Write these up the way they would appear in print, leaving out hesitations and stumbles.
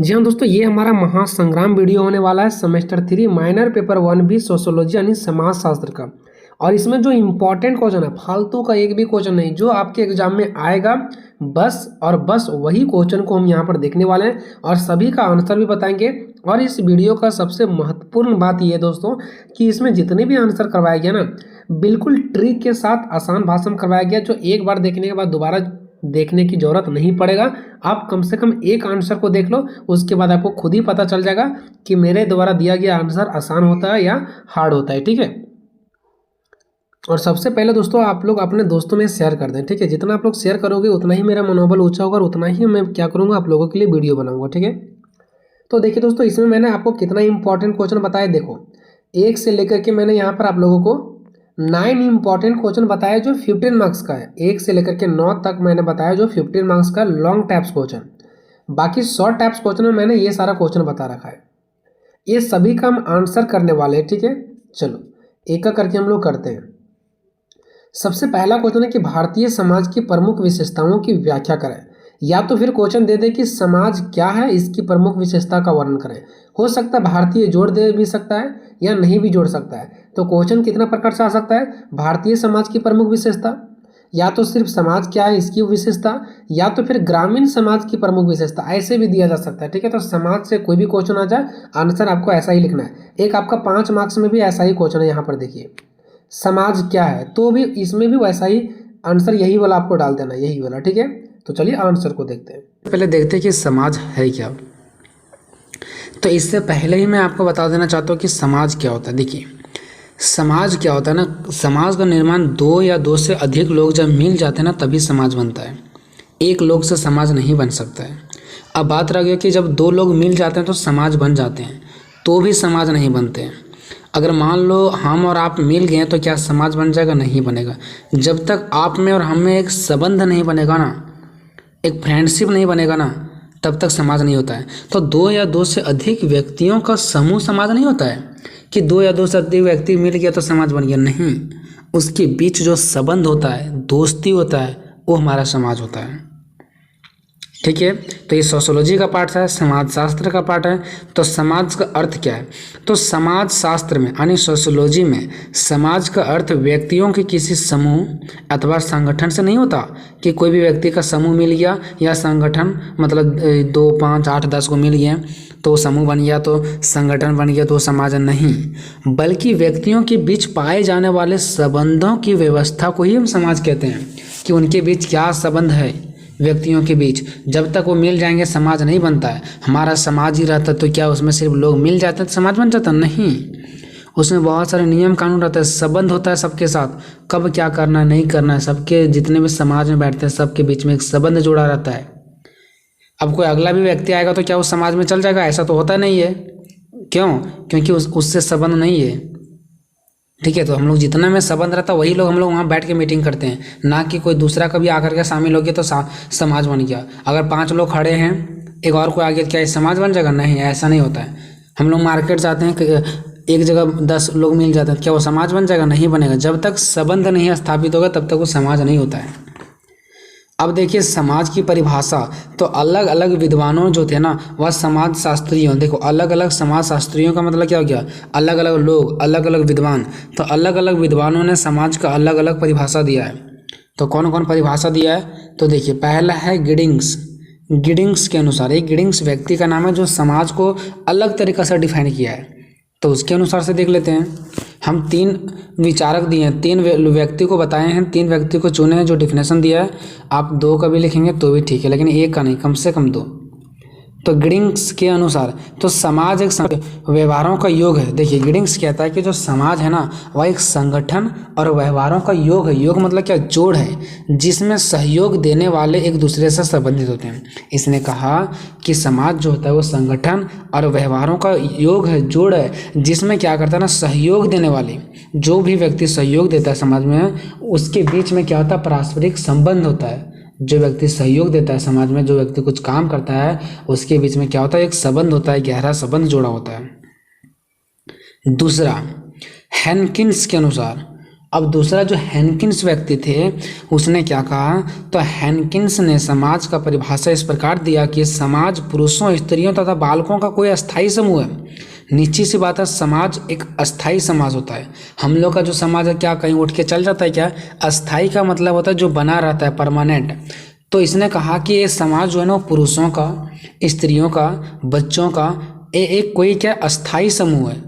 जी हाँ दोस्तों, ये हमारा महासंग्राम वीडियो होने वाला है semester 3 minor paper 1B sociology यानी समाजशास्त्र का। और इसमें जो इम्पोर्टेंट क्वेश्चन है, फालतू का एक भी क्वेश्चन नहीं, जो आपके एग्जाम में आएगा बस और बस वही क्वेश्चन को हम यहाँ पर देखने वाले हैं और सभी का आंसर भी बताएंगे। और इस वीडियो का सबसे महत्वपूर्ण बात यह है दोस्तों कि इसमें जितने भी आंसर करवाया गया ना, बिल्कुल ट्रिक के साथ आसान भाषा में करवाया गया, जो एक बार देखने के बाद दोबारा देखने की जरूरत नहीं पड़ेगा। आप कम से कम एक आंसर को देख लो, उसके बाद आपको खुद ही पता चल जाएगा कि मेरे द्वारा दिया गया आंसर आसान होता है या हार्ड होता है। ठीक है, और सबसे पहले दोस्तों आप लोग अपने दोस्तों में शेयर कर दें। ठीक है, जितना आप लोग शेयर करोगे उतना ही मेरा मनोबल ऊंचा होगा और उतना ही मैं क्या करूँगा, आप लोगों के लिए वीडियो बनाऊंगा। ठीक है, तो देखिए दोस्तों, इसमें मैंने आपको कितना इंपॉर्टेंट क्वेश्चन बताया। देखो, 1 से लेकर के मैंने यहाँ पर आप लोगों को 9 इंपॉर्टेंट क्वेश्चन बताया जो 15 मार्क्स का है। 1 से लेकर के 9 तक मैंने बताया जो 15 मार्क्स का लॉन्ग टाइप्स क्वेश्चन। बाकी शॉर्ट टाइप्स क्वेश्चन में मैंने ये सारा क्वेश्चन बता रखा है, ये सभी का हम आंसर करने वाले हैं। ठीक है, चलो एक एक करके हम लोग करते हैं। सबसे पहला क्वेश्चन है कि भारतीय समाज की प्रमुख विशेषताओं की व्याख्या करें। या तो फिर क्वेश्चन दे दे कि समाज क्या है, इसकी प्रमुख विशेषता का वर्णन करें। हो सकता है भारतीय जोड़ दे भी सकता है या नहीं भी जोड़ सकता है। तो क्वेश्चन कितना प्रकार से आ सकता है, भारतीय समाज की प्रमुख विशेषता, या तो सिर्फ समाज क्या है इसकी विशेषता, या तो फिर ग्रामीण समाज की प्रमुख विशेषता, ऐसे भी दिया जा सकता है। ठीक है, तो समाज से कोई भी क्वेश्चन आ जाए, आंसर आपको ऐसा ही लिखना है। एक आपका 5 मार्क्स में भी ऐसा ही क्वेश्चन है, यहाँ पर देखिए समाज क्या है, तो भी इसमें भी वैसा ही आंसर यही वाला आपको डाल देना, यही वाला। ठीक है, तो चलिए आंसर को देखते हैं। पहले देखते हैं कि समाज है क्या। तो इससे पहले ही मैं आपको बता देना चाहता हूँ कि समाज क्या होता है। देखिए, समाज क्या होता है ना, समाज का निर्माण 2 या 2 से अधिक लोग जब मिल जाते हैं ना, तभी समाज बनता है। एक लोग से समाज नहीं बन सकता है। अब बात रह गई कि जब 2 लोग मिल जाते हैं तो समाज बन जाते हैं, तो भी समाज नहीं बनते हैं। अगर मान लो हम और आप मिल गए तो क्या समाज बन जाएगा? नहीं बनेगा। जब तक आप में और हम में एक संबंध नहीं बनेगा ना, एक फ्रेंडशिप नहीं बनेगा ना, तब तक समाज नहीं होता है। तो 2 या 2 से अधिक व्यक्तियों का समूह समाज नहीं होता है कि 2 या 2 से अधिक व्यक्ति मिल गया तो समाज बन गया। नहीं, उसके बीच जो संबंध होता है, दोस्ती होता है, वो हमारा समाज होता है। ठीक है, तो ये सोशियोलॉजी का पार्ट है, समाजशास्त्र का पार्ट है। तो समाज का अर्थ क्या है? तो समाज शास्त्र में यानी सोशियोलॉजी में समाज का अर्थ व्यक्तियों के किसी समूह अथवा संगठन से नहीं होता कि कोई भी व्यक्ति का समूह मिल गया या संगठन, मतलब 2, 5, 8, 10 को मिल गए तो समूह बन गया, तो संगठन बन गया, तो समाज नहीं। बल्कि व्यक्तियों के बीच पाए जाने वाले संबंधों की व्यवस्था को ही हम समाज कहते हैं कि उनके बीच क्या संबंध है व्यक्तियों के बीच। जब तक वो मिल जाएंगे समाज नहीं बनता है। हमारा समाज ही रहता तो क्या उसमें सिर्फ लोग मिल जाते हैं तो समाज बन जाता? नहीं, उसमें बहुत सारे नियम कानून रहते हैं, संबंध होता है सबके साथ, कब क्या करना है नहीं करना है। सबके जितने भी समाज में बैठते हैं सबके बीच में एक संबंध जुड़ा रहता है। अब कोई अगला भी व्यक्ति आएगा तो क्या उस समाज में चल जाएगा? ऐसा तो होता नहीं है। क्यों? क्योंकि उससे संबंध नहीं है। ठीक है, तो हम लोग जितना में संबंध रहता है वही लोग हम लोग वहाँ बैठ के मीटिंग करते हैं, ना कि कोई दूसरा कभी आकर के शामिल हो गया तो समाज बन गया। अगर 5 लोग खड़े हैं, एक और कोई आ गया, क्या ये समाज बन जाएगा? नहीं, ऐसा नहीं होता है। हम लोग मार्केट जाते हैं, एक जगह 10 लोग मिल जाते हैं, क्या वो समाज बन जाएगा? नहीं बनेगा। जब तक संबंध नहीं स्थापित होगा तब तक वो समाज नहीं होता है। अब देखिए समाज की परिभाषा, तो अलग अलग विद्वानों जो थे ना, वह समाज शास्त्रियों, देखो अलग अलग समाज शास्त्रियों का मतलब क्या हो गया? अलग अलग लोग, अलग अलग विद्वान। तो अलग अलग विद्वानों ने समाज का अलग अलग परिभाषा दिया है। तो कौन कौन परिभाषा दिया है? तो देखिए, पहला है गिडिंग्स। गिडिंग्स के अनुसार, एक गिडिंग्स व्यक्ति का नाम है जो समाज को अलग तरीक़ा से डिफाइन किया है। तो उसके अनुसार से देख लेते हैं। हम 3 विचारक दिए हैं, 3 व्यक्ति को बताए हैं, 3 व्यक्ति को चुने हैं जो डिफिनेशन दिया है। आप 2 का भी लिखेंगे तो भी ठीक है, लेकिन 1 का नहीं, कम से कम 2। तो गिडिंग्स के अनुसार तो समाज एक व्यवहारों का योग है। देखिए, गिडिंग्स कहता है कि जो समाज है ना, वह एक संगठन और व्यवहारों का योग है। योग मतलब क्या? जोड़ है, जिसमें सहयोग देने वाले एक दूसरे से संबंधित होते हैं। इसने कहा कि समाज जो होता है वो संगठन और व्यवहारों का योग है, जोड़ है, जिसमें क्या करता है ना, सहयोग देने वाले, जो भी व्यक्ति सहयोग देता है समाज में, उसके बीच में क्या होता है? पारस्परिक संबंध होता है। जो व्यक्ति सहयोग देता है समाज में, जो व्यक्ति कुछ काम करता है, उसके बीच में क्या होता है? एक संबंध होता है, गहरा संबंध जोड़ा होता है। दूसरा, हेनकिन्स के अनुसार अब दूसरा जो हैनकिन्स व्यक्ति थे उसने क्या कहा, तो हैनकिन्स ने समाज का परिभाषा इस प्रकार दिया कि समाज पुरुषों, स्त्रियों तथा बालकों का कोई अस्थायी समूह है। निश्चित सी बात है, समाज एक अस्थायी समाज होता है। हम लोग का जो समाज है क्या कहीं उठ के चल जाता है क्या? अस्थायी का मतलब होता है जो बना रहता है, परमानेंट। तो इसने कहा कि ये समाज जो है ना पुरुषों का, स्त्रियों का, बच्चों का एक कोई क्या अस्थायी समूह है,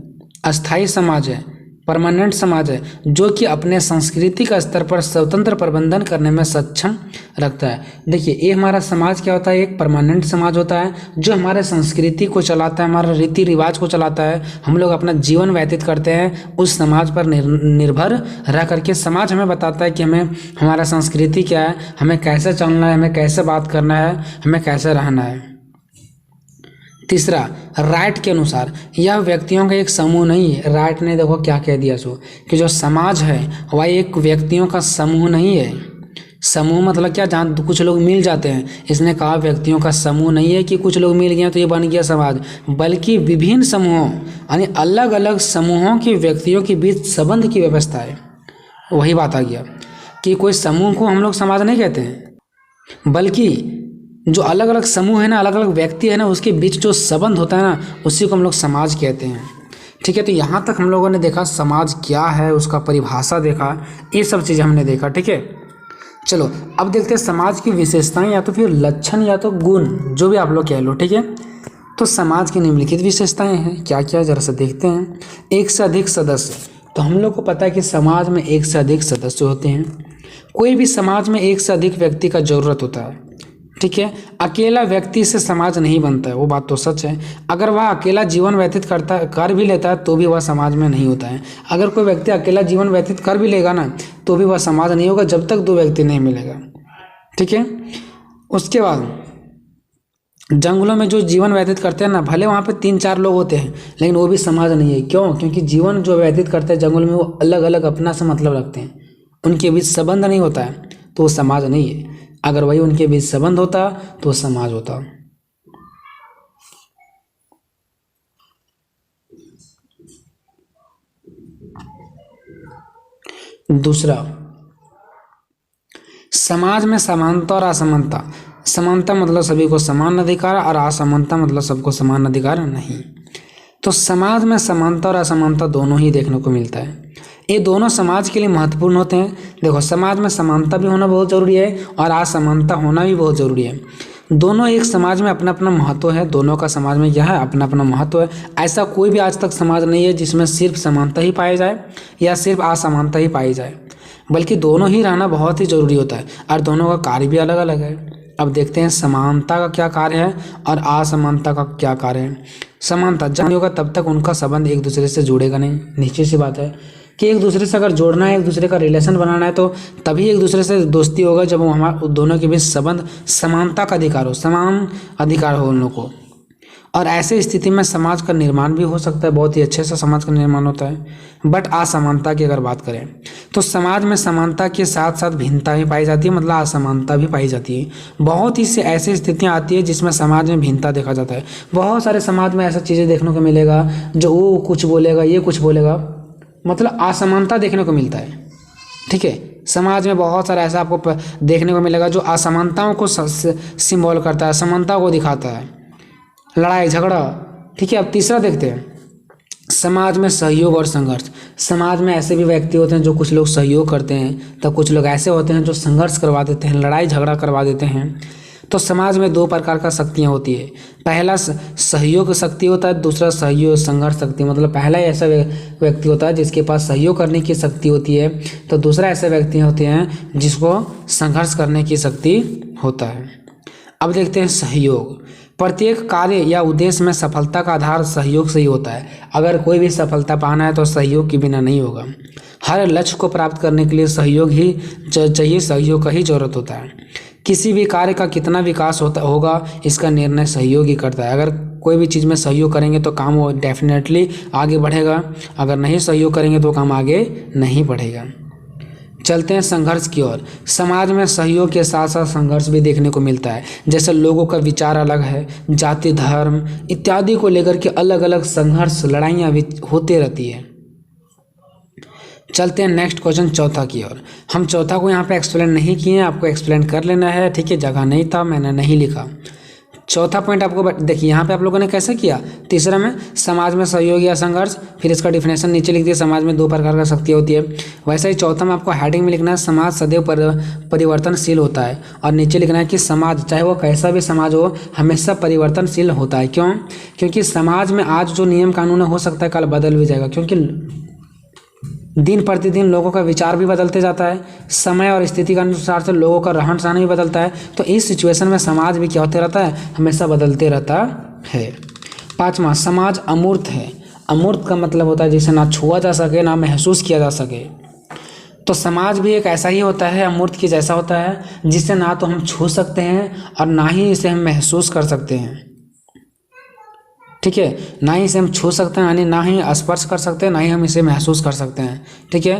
अस्थायी समाज है, परमानेंट समाज है, जो कि अपने सांस्कृतिक स्तर पर स्वतंत्र प्रबंधन करने में सक्षम रखता है। देखिए ये हमारा समाज क्या होता है, एक परमानेंट समाज होता है जो हमारे संस्कृति को चलाता है, हमारा रीति रिवाज को चलाता है। हम लोग अपना जीवन व्यतीत करते हैं उस समाज पर निर्भर रह करके। समाज हमें बताता है कि हमें हमारा संस्कृति क्या है, हमें कैसे चलना है, हमें कैसे बात करना है, हमें कैसे रहना है। तीसरा, राइट के अनुसार यह व्यक्तियों का एक समूह नहीं है। राइट ने देखो क्या कह दिया सो कि जो समाज है वह एक व्यक्तियों का समूह नहीं है। समूह मतलब क्या, जहाँ कुछ लोग मिल जाते हैं। इसने कहा व्यक्तियों का समूह नहीं है कि कुछ लोग मिल गए तो ये बन गया समाज, बल्कि विभिन्न समूहों यानी अलग अलग समूहों के व्यक्तियों के बीच संबंध की व्यवस्था है। वही बात आ गया कि कोई समूह को हम लोग समाज नहीं कहते हैं, बल्कि जो अलग अलग समूह है ना, अलग अलग व्यक्ति है ना, उसके बीच जो संबंध होता है ना, उसी को हम लोग समाज कहते हैं। ठीक है, तो यहाँ तक हम लोगों ने देखा समाज क्या है, उसका परिभाषा देखा, ये सब चीज़ हमने देखा। ठीक है, चलो अब देखते हैं समाज की विशेषताएं या तो फिर लक्षण या तो गुण, जो भी आप लोग कह लो। ठीक है, तो समाज की निम्नलिखित विशेषताएं हैं, क्या क्या जरा से देखते हैं। एक से अधिक सदस्य, तो हम लोग को पता है कि समाज में एक से अधिक सदस्य होते हैं। कोई भी समाज में एक से अधिक व्यक्ति का जरूरत होता है। ठीक है, अकेला व्यक्ति से समाज नहीं बनता है, वो बात तो सच है। अगर वह अकेला जीवन व्यतीत कर भी लेता है तो भी वह समाज में नहीं होता है। अगर कोई व्यक्ति अकेला जीवन व्यतीत कर भी लेगा ना तो भी वह समाज नहीं होगा जब तक दो व्यक्ति नहीं मिलेगा। ठीक है, उसके बाद जंगलों में जो जीवन व्यतीत करते हैं ना, भले वहाँ पे 3-4 लोग होते हैं लेकिन वो भी समाज नहीं है। क्यों? क्योंकि जीवन जो व्यतीत करते हैं जंगल में वो अलग अलग अपना से मतलब रखते हैं, उनके बीच संबंध नहीं होता है, तो वो समाज नहीं है। अगर वही उनके बीच संबंध होता तो समाज होता। दूसरा, समाज में समानता और असमानता। समानता मतलब सभी को समान अधिकार और असमानता मतलब सबको समान अधिकार नहीं। तो समाज में समानता और असमानता दोनों ही देखने को मिलता है। ये दोनों समाज के लिए महत्वपूर्ण होते हैं। देखो, समाज में समानता भी होना बहुत ज़रूरी है और असमानता होना भी बहुत ज़रूरी है। दोनों एक समाज में अपना अपना महत्व है, दोनों का समाज में क्या है, अपना अपना महत्व है। ऐसा कोई भी आज तक समाज नहीं है जिसमें सिर्फ समानता ही पाई जाए या सिर्फ असमानता ही पाई जाए, बल्कि दोनों ही रहना बहुत ही ज़रूरी होता है और दोनों का कार्य भी अलग अलग है। अब देखते हैं समानता का क्या कार्य है और असमानता का क्या कार्य है। समानता जब होगा तब तक उनका संबंध एक दूसरे से जुड़ेगा नहीं। निश्चित सी बात है कि एक दूसरे से अगर जोड़ना है, एक दूसरे का रिलेशन बनाना है तो तभी एक दूसरे से दोस्ती होगा जब वो हमारे दोनों के बीच संबंध समानता का अधिकार हो, समान अधिकार हो उन लोगों को। और ऐसे स्थिति में समाज का निर्माण भी हो सकता है, बहुत ही अच्छे से समाज का निर्माण होता है। बट असमानता की अगर बात करें तो समाज में समानता के साथ साथ भिन्नता भी पाई जाती है, मतलब असमानता भी पाई जाती है। बहुत ही से ऐसी स्थितियां आती है जिसमें समाज में भिन्नता देखा जाता है। बहुत सारे समाज में ऐसा चीज़ें देखने को मिलेगा जो वो कुछ बोलेगा, ये कुछ बोलेगा, मतलब असमानता देखने को मिलता है। ठीक है, समाज में बहुत सारा ऐसा आपको देखने को मिलेगा जो असमानताओं को सिंबल करता है, असमानता को दिखाता है, लड़ाई झगड़ा। ठीक है, अब तीसरा देखते हैं, समाज में सहयोग और संघर्ष। समाज में ऐसे भी व्यक्ति होते हैं जो कुछ लोग सहयोग करते हैं, तो कुछ लोग ऐसे होते हैं जो संघर्ष करवा देते हैं, लड़ाई झगड़ा करवा देते हैं। तो समाज में 2 प्रकार का शक्तियाँ होती है। पहला सहयोग शक्ति होता है, दूसरा सहयोग संघर्ष शक्ति। मतलब पहला ऐसा व्यक्ति होता है जिसके पास सहयोग करने की शक्ति होती है, तो दूसरा ऐसे व्यक्ति होते हैं जिसको संघर्ष करने की शक्ति होता है। अब देखते हैं सहयोग। प्रत्येक कार्य या उद्देश्य में सफलता का आधार सहयोग से ही होता है। अगर कोई भी सफलता पाना है तो सहयोग के बिना नहीं होगा। हर लक्ष्य को प्राप्त करने के लिए सहयोग ही चाहिए, सहयोग का ही जरूरत होता है। किसी भी कार्य का कितना विकास होगा इसका निर्णय सहयोग ही करता है। अगर कोई भी चीज़ में सहयोग करेंगे तो काम वो डेफिनेटली आगे बढ़ेगा, अगर नहीं सहयोग करेंगे तो काम आगे नहीं बढ़ेगा। चलते हैं संघर्ष की ओर। समाज में सहयोग के साथ साथ संघर्ष भी देखने को मिलता है। जैसे लोगों का विचार अलग है, जाति धर्म इत्यादि को लेकर के अलग अलग संघर्ष लड़ाइयाँ भी होते रहती है। चलते हैं नेक्स्ट क्वेश्चन चौथा की ओर। हम चौथा को यहाँ पे एक्सप्लेन नहीं किए हैं, आपको एक्सप्लेन कर लेना है, ठीक है। जगह नहीं था, मैंने नहीं लिखा। चौथा पॉइंट आपको देखिए यहाँ पे आप लोगों ने कैसे किया। तीसरा में समाज में सहयोग या संघर्ष, फिर इसका डिफिनेशन नीचे लिख दिया, समाज में दो प्रकार का शक्तियाँ होती है। वैसे ही चौथा में आपको हेडिंग में लिखना है समाज सदैव परिवर्तनशील होता है, और नीचे लिखना है कि समाज चाहे वो कैसा भी समाज हो हमेशा परिवर्तनशील होता है। क्यों? क्योंकि समाज में आज जो नियम कानून हो सकता है कल बदल भी जाएगा, क्योंकि दिन प्रतिदिन लोगों का विचार भी बदलते जाता है, समय और स्थिति के अनुसार से लोगों का रहन सहन भी बदलता है। तो इस सिचुएशन में समाज भी क्या होते रहता है, हमेशा बदलते रहता है। पांचवा, समाज अमूर्त है। अमूर्त का मतलब होता है जिसे ना छुआ जा सके ना महसूस किया जा सके। तो समाज भी एक ऐसा ही होता है, अमूर्त की जैसा होता है, जिसे ना तो हम छू सकते हैं और ना ही इसे हम महसूस कर सकते हैं, ठीक है। ना ही इसे हम छू सकते हैं, यानी ना ही स्पर्श कर सकते हैं, ना ही हम इसे महसूस कर सकते हैं, ठीक है।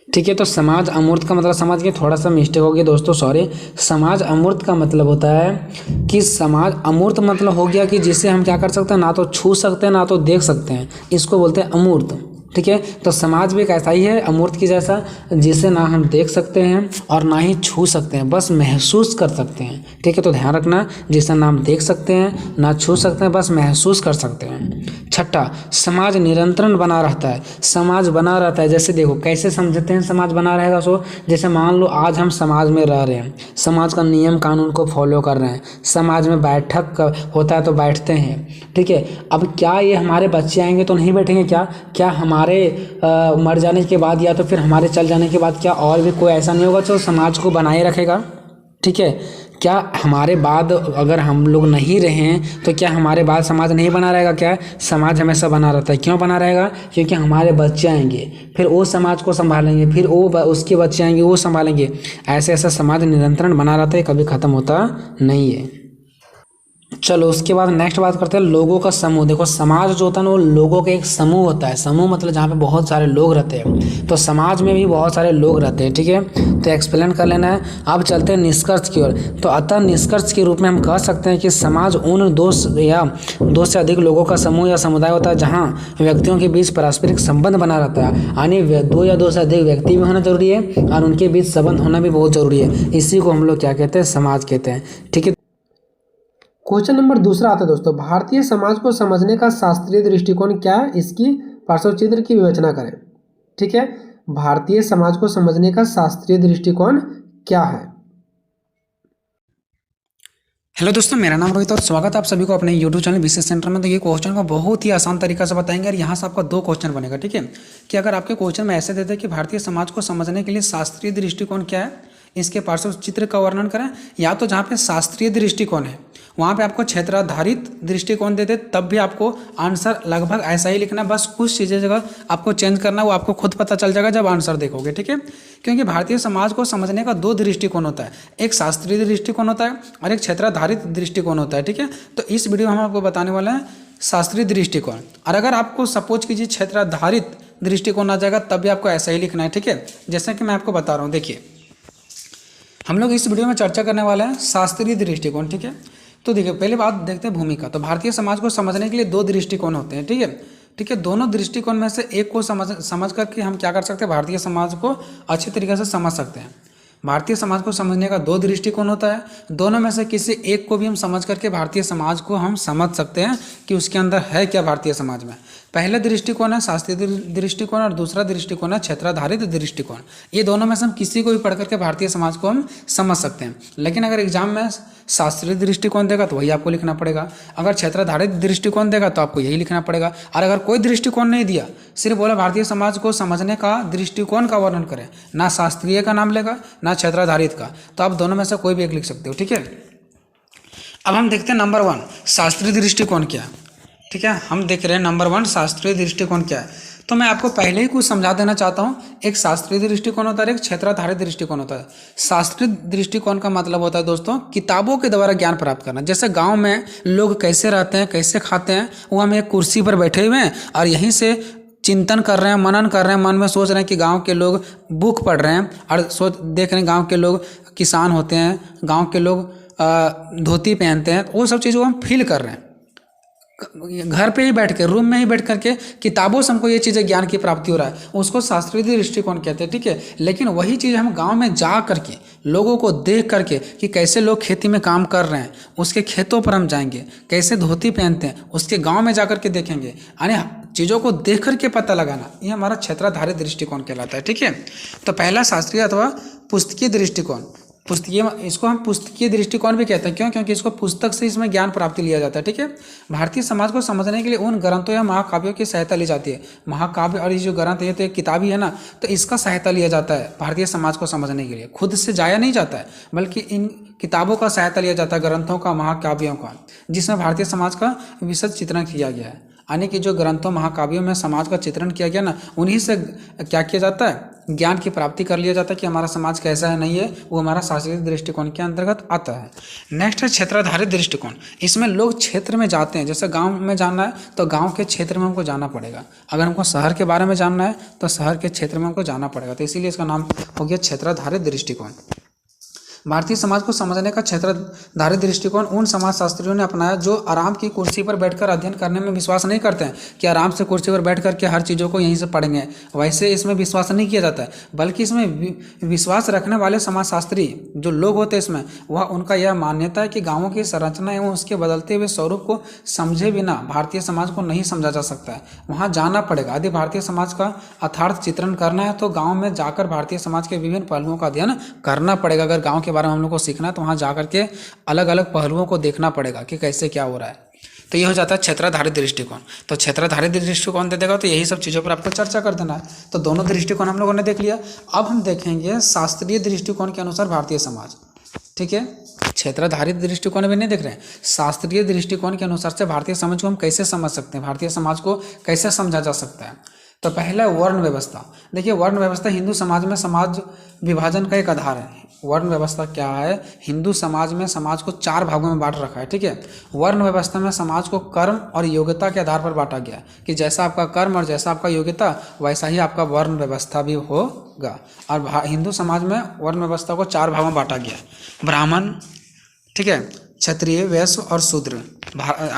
ठीक है, तो समाज अमूर्त का मतलब, समाज की थोड़ा सा मिस्टेक हो गया दोस्तों, सॉरी। समाज अमूर्त का मतलब होता है कि समाज अमूर्त मतलब हो गया कि जिसे हम क्या कर सकते हैं, ना तो छू सकते हैं ना तो देख सकते हैं, इसको बोलते हैं अमूर्त, ठीक है। तो समाज भी एक ऐसा ही है अमूर्त की जैसा, जिसे ना हम देख सकते हैं और ना ही छू सकते हैं, बस महसूस कर सकते हैं, ठीक है। तो ध्यान रखना, जिसे ना हम देख सकते हैं ना छू सकते हैं, बस महसूस कर सकते हैं। छठा, समाज निरंतर बना रहता है। समाज बना रहता है, जैसे देखो कैसे समझते हैं समाज बना रहेगा। सो जैसे मान लो आज हम समाज में रह रहे हैं, समाज का नियम कानून को फॉलो कर रहे हैं, समाज में बैठक होता है तो बैठते हैं, ठीक है। अब क्या ये हमारे बच्चे आएंगे तो नहीं बैठेंगे क्या हमारे मर जाने के बाद या तो फिर हमारे चल जाने के बाद क्या और भी कोई ऐसा नहीं होगा जो समाज को बनाए रखेगा, ठीक है। क्या हमारे बाद अगर हम लोग नहीं रहें तो क्या हमारे बाद समाज नहीं बना रहेगा? क्या समाज हमेशा बना रहता है। क्यों बना रहेगा? क्योंकि हमारे बच्चे आएंगे, फिर वो समाज को संभालेंगे, फिर वो उसके बच्चे आएंगे वो संभालेंगे। ऐसे ऐसा समाज निरंतर बना रहता है, कभी ख़त्म होता नहीं है। चलो उसके बाद नेक्स्ट बात करते हैं लोगों का समूह। देखो समाज जो होता है ना वो लोगों का एक समूह होता है। समूह मतलब जहाँ पे बहुत सारे लोग रहते हैं, तो समाज में भी बहुत सारे लोग रहते हैं, ठीक है। तो एक्सप्लेन कर लेना है। अब चलते हैं निष्कर्ष की ओर। तो अतः निष्कर्ष के रूप में हम कह सकते हैं कि समाज उन दो से अधिक लोगों का समूह या समुदाय होता है जहाँ व्यक्तियों के बीच पारस्परिक संबंध बना रहता है। यानी दो से अधिक व्यक्ति भी होना जरूरी है और उनके बीच संबंध होना भी बहुत जरूरी है। इसी को हम लोग क्या कहते हैं? समाज कहते हैं, ठीक है। क्वेश्चन नंबर दूसरा आता है दोस्तों, भारतीय समाज को समझने का शास्त्रीय दृष्टिकोण क्या है, इसकी पार्श्व चित्र की विवेचना करें, ठीक है। भारतीय समाज को समझने का शास्त्रीय दृष्टिकोण क्या है? हेलो दोस्तों, मेरा नाम रोहित और स्वागत है आप सभी को अपने यूट्यूब चैनल विशेष सेंटर में। तो ये क्वेश्चन को बहुत ही आसान तरीका से बताएंगे और यहाँ से आपका 2 क्वेश्चन बनेगा, ठीक है। कि अगर आपके क्वेश्चन में ऐसे देते हैं कि भारतीय समाज को समझने के लिए शास्त्रीय दृष्टिकोण क्या है, इसके पार्श्व चित्र का वर्णन करें, या तो जहाँ पे शास्त्रीय दृष्टिकोण है वहाँ पे आपको क्षेत्राधारित दृष्टिकोण देते, तब भी आपको आंसर लगभग ऐसा ही लिखना, बस कुछ चीज़ें जगह आपको चेंज करना, वो आपको खुद पता चल जाएगा जब आंसर देखोगे, ठीक है। क्योंकि भारतीय समाज को समझने का 2 दृष्टिकोण होता है, एक शास्त्रीय दृष्टिकोण होता है और एक क्षेत्राधारित दृष्टिकोण होता है, ठीक है। तो इस वीडियो में हम आपको बताने वाले हैं शास्त्रीय दृष्टिकोण। और अगर आपको सपोज कीजिए क्षेत्राधारित दृष्टिकोण आ जाएगा तब भी आपको ऐसा ही लिखना है, ठीक है। जैसा कि मैं आपको बता रहा हूँ, देखिए हम लोग इस वीडियो में चर्चा करने वाले हैं शास्त्रीय दृष्टिकोण, ठीक है। तो देखिए पहले बात देखते हैं भूमिका। तो भारतीय समाज को समझने के लिए 2 दृष्टिकोण होते हैं, ठीक है। दोनों दृष्टिकोण में से एक को समझ करके हम क्या कर सकते हैं, भारतीय समाज को अच्छी तरीके से समझ सकते हैं। भारतीय समाज को समझने का 2 दृष्टिकोण होता है, दोनों में से किसी एक को भी हम समझ करके भारतीय समाज को हम समझ सकते हैं कि उसके अंदर है क्या भारतीय समाज में। पहला दृष्टिकोण है शास्त्रीय दृष्टिकोण और दूसरा दृष्टिकोण है क्षेत्राधारित दृष्टिकोण। ये दोनों में से हम किसी को भी पढ़ करके भारतीय समाज को हम समझ सकते हैं। लेकिन अगर एग्जाम में शास्त्रीय दृष्टिकोण देगा तो वही आपको लिखना पड़ेगा, अगर क्षेत्राधारित दृष्टिकोण देगा तो आपको यही लिखना पड़ेगा। और अगर कोई दृष्टिकोण नहीं दिया, सिर्फ बोला भारतीय समाज को समझने का दृष्टिकोण का वर्णन करें, ना शास्त्रीय का नाम लेगा ना क्षेत्राधारित का, तो आप दोनों में से कोई भी एक लिख सकते हो, ठीक है। अब हम देखते हैं नंबर 1 शास्त्रीय दृष्टिकोण क्या है, ठीक है। हम देख रहे हैं नंबर 1 शास्त्रीय दृष्टिकोण क्या है। तो मैं आपको पहले ही कुछ समझा देना चाहता हूँ। एक शास्त्रीय दृष्टिकोण होता है, एक क्षेत्राधारित दृष्टिकोण होता है। शास्त्रीय दृष्टिकोण का मतलब होता है दोस्तों किताबों के द्वारा ज्ञान प्राप्त करना। जैसे गांव में लोग कैसे रहते हैं, कैसे खाते हैं, वो हम एक कुर्सी पर बैठे हुए हैं और यहीं से चिंतन कर रहे हैं, मनन कर रहे हैं, मन में सोच रहे हैं कि गांव के लोग बुक पढ़ रहे हैं और देख रहे हैं गांव के लोग किसान होते हैं, गांव के लोग धोती पहनते हैं, वो सब चीज़ों को हम फील कर रहे हैं। घर पे ही बैठ के, रूम में ही बैठ करके किताबों से हमको ये चीज़ें ज्ञान की प्राप्ति हो रहा है, उसको शास्त्रीय दृष्टिकोण कहते हैं, ठीक है। लेकिन वही चीज़ हम गांव में जा करके, लोगों को देख करके कि कैसे लोग खेती में काम कर रहे हैं, उसके खेतों पर हम जाएंगे, कैसे धोती पहनते हैं, उसके गाँव में जा करके देखेंगे, यानी चीज़ों को देख करके पता लगाना, ये हमारा क्षेत्राधारित दृष्टिकोण कहलाता है, ठीक है। तो पहला शास्त्रीय अथवा पुस्तकीय दृष्टिकोण, पुस्तकीय, इसको हम पुस्तकीय दृष्टिकोण भी कहते हैं। क्यों? क्योंकि इसको पुस्तक से इसमें ज्ञान प्राप्ति लिया जाता है, ठीक है। भारतीय समाज को समझने के लिए उन ग्रंथों या महाकाव्यों की सहायता ली जाती है। महाकाव्य और ये जो ग्रंथ ये तो एक किताब ही है ना, तो इसका सहायता लिया जाता है भारतीय समाज को समझने के लिए। खुद से जाया नहीं जाता है, बल्कि इन किताबों का सहायता लिया जाता है, ग्रंथों का, महाकाव्यों का, जिसमें भारतीय समाज का विशद चित्रण किया गया है। यानी कि जो ग्रंथों महाकाव्यों में समाज का चित्रण किया गया ना, उन्हीं से क्या किया जाता है, ज्ञान की प्राप्ति कर लिया जाता है कि हमारा समाज कैसा है, नहीं है, वो हमारा शास्त्रीय दृष्टिकोण के अंतर्गत आता है। नेक्स्ट है क्षेत्राधारित दृष्टिकोण। इसमें लोग क्षेत्र में जाते हैं, जैसे गांव में जानना है तो गांव के क्षेत्र में हमको जाना पड़ेगा, अगर हमको शहर के बारे में जानना है तो शहर के क्षेत्र में हमको जाना पड़ेगा, तो इसीलिए इसका नाम हो गया क्षेत्राधारित दृष्टिकोण। भारतीय समाज को समझने का क्षेत्राधारित दृष्टिकोण उन समाजशास्त्रियों ने अपनाया जो आराम की कुर्सी पर बैठकर अध्ययन करने में विश्वास नहीं करते हैं कि आराम से कुर्सी पर बैठ करके हर चीज़ों को यहीं से पढ़ेंगे, वैसे इसमें विश्वास नहीं किया जाता है। बल्कि इसमें विश्वास रखने वाले समाजशास्त्री जो लोग होते हैं इसमें, वह उनका यह मान्यता है कि गाँवों की संरचना एवं उसके बदलते हुए स्वरूप को समझे बिना भारतीय समाज को नहीं समझा जा सकता है। वहाँ जाना पड़ेगा। यदि भारतीय समाज का यथार्थ चित्रण करना है तो गाँव में जाकर भारतीय समाज के विभिन्न पहलुओं का अध्ययन करना पड़ेगा। अगर गाँव के बारे में हम लोग को सीखना है तो वहाँ जाकर के अलग अलग पहलुओं को देखना पड़ेगा कि कैसे क्या हो रहा है। तो ये हो जाता है क्षेत्राधारित दृष्टिकोण। तो क्षेत्राधारित दृष्टिकोण दे देगा तो यही सब चीज़ों पर आपको चर्चा कर देना है। तो दोनों दृष्टिकोण हम लोगों ने देख लिया। अब हम देखेंगे शास्त्रीय दृष्टिकोण के अनुसार भारतीय समाज, ठीक है। क्षेत्राधारित दृष्टिकोण भी नहीं देख रहे हैं, शास्त्रीय दृष्टिकोण के अनुसार से भारतीय समाज को हम कैसे समझ सकते हैं, भारतीय समाज को कैसे समझा जा सकता है। तो पहला वर्ण व्यवस्था। देखिए, वर्ण व्यवस्था हिंदू समाज में समाज विभाजन का एक आधार है। वर्ण व्यवस्था क्या है? हिंदू समाज में समाज को 4 भागों में बांट रखा है, ठीक है। वर्ण व्यवस्था में समाज को कर्म और योग्यता के आधार पर बांटा गया कि जैसा आपका कर्म और जैसा आपका योग्यता वैसा ही आपका वर्ण व्यवस्था भी होगा। और हिंदू समाज में वर्ण व्यवस्था को 4 भागों में बांटा गया है, ब्राह्मण, ठीक है, क्षत्रिय, वैश्य और शूद्र।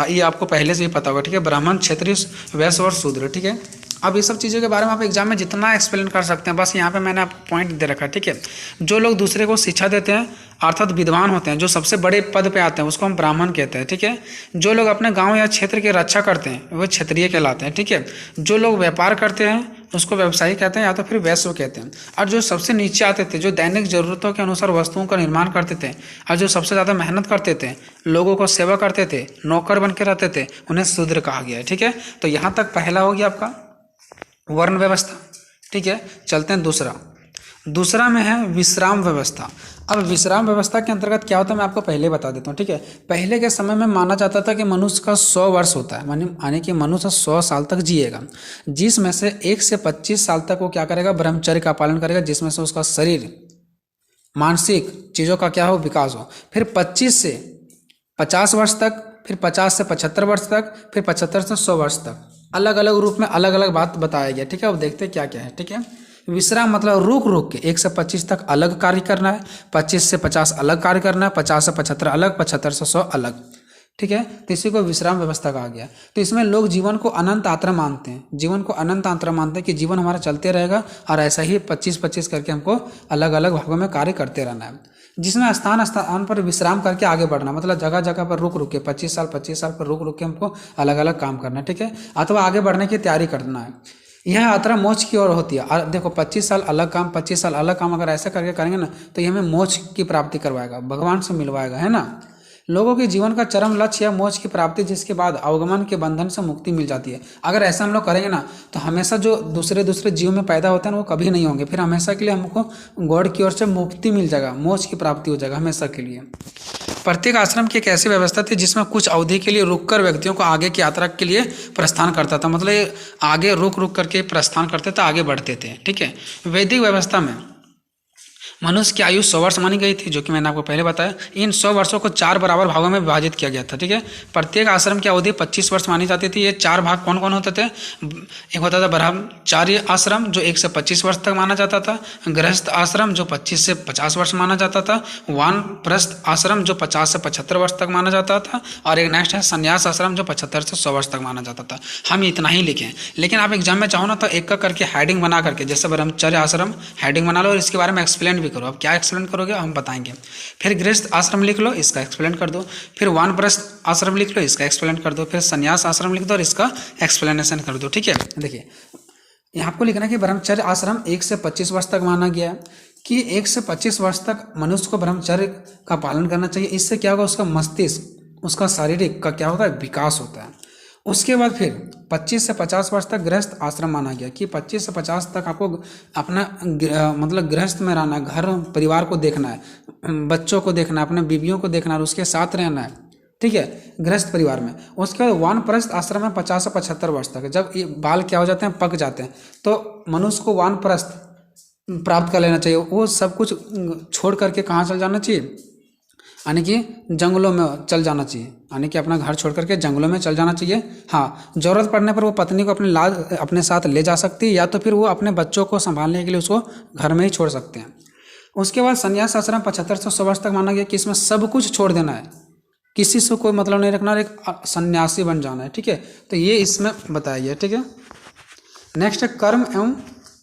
ये आपको पहले से ही पता होगा, ठीक है, ब्राह्मण, क्षत्रिय, वैश्य और शूद्र, ठीक है। अब ये सब चीज़ों के बारे में आप एग्जाम में जितना एक्सप्लेन कर सकते हैं, बस यहाँ पे मैंने आपको पॉइंट दे रखा है, ठीक है। जो लोग दूसरे को शिक्षा देते हैं अर्थात विद्वान होते हैं, जो सबसे बड़े पद पे आते हैं, उसको हम ब्राह्मण कहते हैं, ठीक है। जो लोग अपने गांव या क्षेत्र की रक्षा करते हैं वो क्षत्रिय कहलाते हैं, ठीक है। जो लोग व्यापार करते हैं उसको व्यवसायी कहते हैं या तो फिर वैश्य कहते हैं। और जो सबसे नीचे आते थे, जो दैनिक जरूरतों के अनुसार वस्तुओं का निर्माण करते थे और जो सबसे ज़्यादा मेहनत करते थे, लोगों को सेवा करते थे, नौकर बन के रहते थे, उन्हें शूद्र कहा गया है, ठीक है। तो यहाँ तक पहला हो गया आपका वर्ण व्यवस्था, ठीक है। चलते हैं दूसरा में है विश्राम व्यवस्था। अब विश्राम व्यवस्था के अंतर्गत क्या होता है मैं आपको पहले बता देता हूँ, ठीक है। पहले के समय में माना जाता था कि मनुष्य का 100 वर्ष होता है, यानी कि मनुष्य 100 साल तक जिएगा, जिसमें से 1 से 25 साल तक वो क्या करेगा, ब्रह्मचर्य का पालन करेगा, जिसमें से उसका शरीर मानसिक चीज़ों का क्या हो, विकास हो। फिर 25 से 50 वर्ष तक, फिर 50 से 75 वर्ष तक, फिर 75 से 100 वर्ष तक, अलग अलग रूप में अलग अलग बात बताया गया, ठीक है। अब देखते हैं क्या क्या है, ठीक है। विश्राम मतलब रुक के 1 से 25 तक अलग कार्य करना है, 25 से 50 अलग कार्य करना है, 50 से 75 अलग, 75 से 100 अलग, ठीक है। तो इसी को विश्राम व्यवस्था कहा गया। तो इसमें लोग जीवन को अनंत यात्रा मानते हैं, जीवन को अनंत यात्रा मानते हैं कि जीवन हमारा चलते रहेगा और ऐसा ही 25-25 करके हमको अलग अलग भागों में कार्य करते रहना है, जिसमें स्थान पर विश्राम करके आगे बढ़ना, मतलब जगह जगह पर रुक के 25 साल पर रुक के हमको अलग अलग काम करना है, ठीक है, अथवा आगे बढ़ने की तैयारी करना है। यह यात्रा मोक्ष की ओर होती है। देखो 25 साल अलग काम, 25 साल अलग काम, अगर ऐसा करके करेंगे ना तो ये हमें मोक्ष की प्राप्ति करवाएगा, भगवान से मिलवाएगा, है ना। लोगों के जीवन का चरम लक्ष्य या मोक्ष की प्राप्ति, जिसके बाद अवगमन के बंधन से मुक्ति मिल जाती है। अगर ऐसा हम लोग करेंगे ना तो हमेशा जो दूसरे जीव में पैदा होते हैं वो कभी नहीं होंगे, फिर हमेशा के लिए हमको गॉड की ओर से मुक्ति मिल जाएगा, मोक्ष की प्राप्ति हो जाएगा हमेशा के लिए। प्रत्येक आश्रम की एक ऐसी व्यवस्था थी जिसमें कुछ अवधि के लिए रुककर व्यक्तियों को आगे की यात्रा के लिए प्रस्थान करता था, मतलब आगे रुक करके प्रस्थान करते थे, आगे बढ़ते थे, ठीक है। वैदिक व्यवस्था में मनुष्य की आयु 100 वर्ष मानी गई थी, जो कि मैंने आपको पहले बताया। इन 100 वर्षों को 4 बराबर भागों में विभाजित किया गया था, ठीक है। प्रत्येक आश्रम की अवधि 25 वर्ष मानी जाती थी। ये 4 भाग कौन कौन होते थे? एक होता था ब्रह्मचार्य आश्रम, जो 1 से 25 वर्ष तक माना जाता था। गृहस्थ आश्रम, जो 25 से 50 वर्ष माना जाता था। वानप्रस्थ आश्रम, जो 50 से 75 वर्ष तक माना जाता था। और एक नेक्स्ट है संन्यास आश्रम, जो 75 से 100 वर्ष तक माना जाता था। हम इतना ही लिखें, लेकिन आप एग्जाम में चाहो ना तो एक करके हेडिंग बना करके, जैसे ब्रह्मचर्य आश्रम हेडिंग बना लो और इसके बारे में एक्सप्लेन भी करो। अब क्या एक्सप्लेन करोगे हम बताएंगे। फिर गृहस्थ आश्रम लिख लो, इसका एक्सप्लेन कर दो। फिर वानप्रस्थ आश्रम लिख लो, इसका एक्सप्लेन कर दो। फिर संन्यास आश्रम लिख दो और इसका एक्सप्लेनेशन कर दो, ठीक है। देखिए यहाँ आपको लिखना है कि ब्रह्मचर्य आश्रम 1 से 25 वर्ष तक माना गया है, कि 1 से 25 वर्ष तक मनुष्य को ब्रह्मचर्य का पालन करना चाहिए। इससे क्या होगा? उसका मस्तिष्क, उसका शारीरिक का क्या होता है? विकास होता है। उसके बाद फिर 25 से 50 वर्ष तक गृहस्थ आश्रम माना गया, कि 25 से 50 तक आपको अपना मतलब गृहस्थ में रहना है, घर परिवार को देखना है, बच्चों को देखना है, अपने बीवियों को देखना है और उसके साथ रहना है, ठीक है, गृहस्थ परिवार में। उसके बाद वानप्रस्थ आश्रम में 50 से 75 वर्ष तक। जब ये बाल क्या हो जाते हैं? पक जाते हैं, तो मनुष्य को वानप्रस्थ प्राप्त कर लेना चाहिए। वो सब कुछ छोड़ करके कहाँ चल जाना चाहिए? यानी कि जंगलों में चल जाना चाहिए, यानी कि अपना घर छोड़ करके जंगलों में चल जाना चाहिए। हाँ, ज़रूरत पड़ने पर वो पत्नी को अपने साथ ले जा सकती है, या तो फिर वो अपने बच्चों को संभालने के लिए उसको घर में ही छोड़ सकते हैं। उसके बाद संन्यास आश्रम 75 से 100 वर्ष तक माना गया, कि इसमें सब कुछ छोड़ देना है, किसी से कोई मतलब नहीं रखना और एक सन्यासी बन जाना है, ठीक है। तो ये इसमें बताया गया, ठीक है। नेक्स्ट है कर्म एवं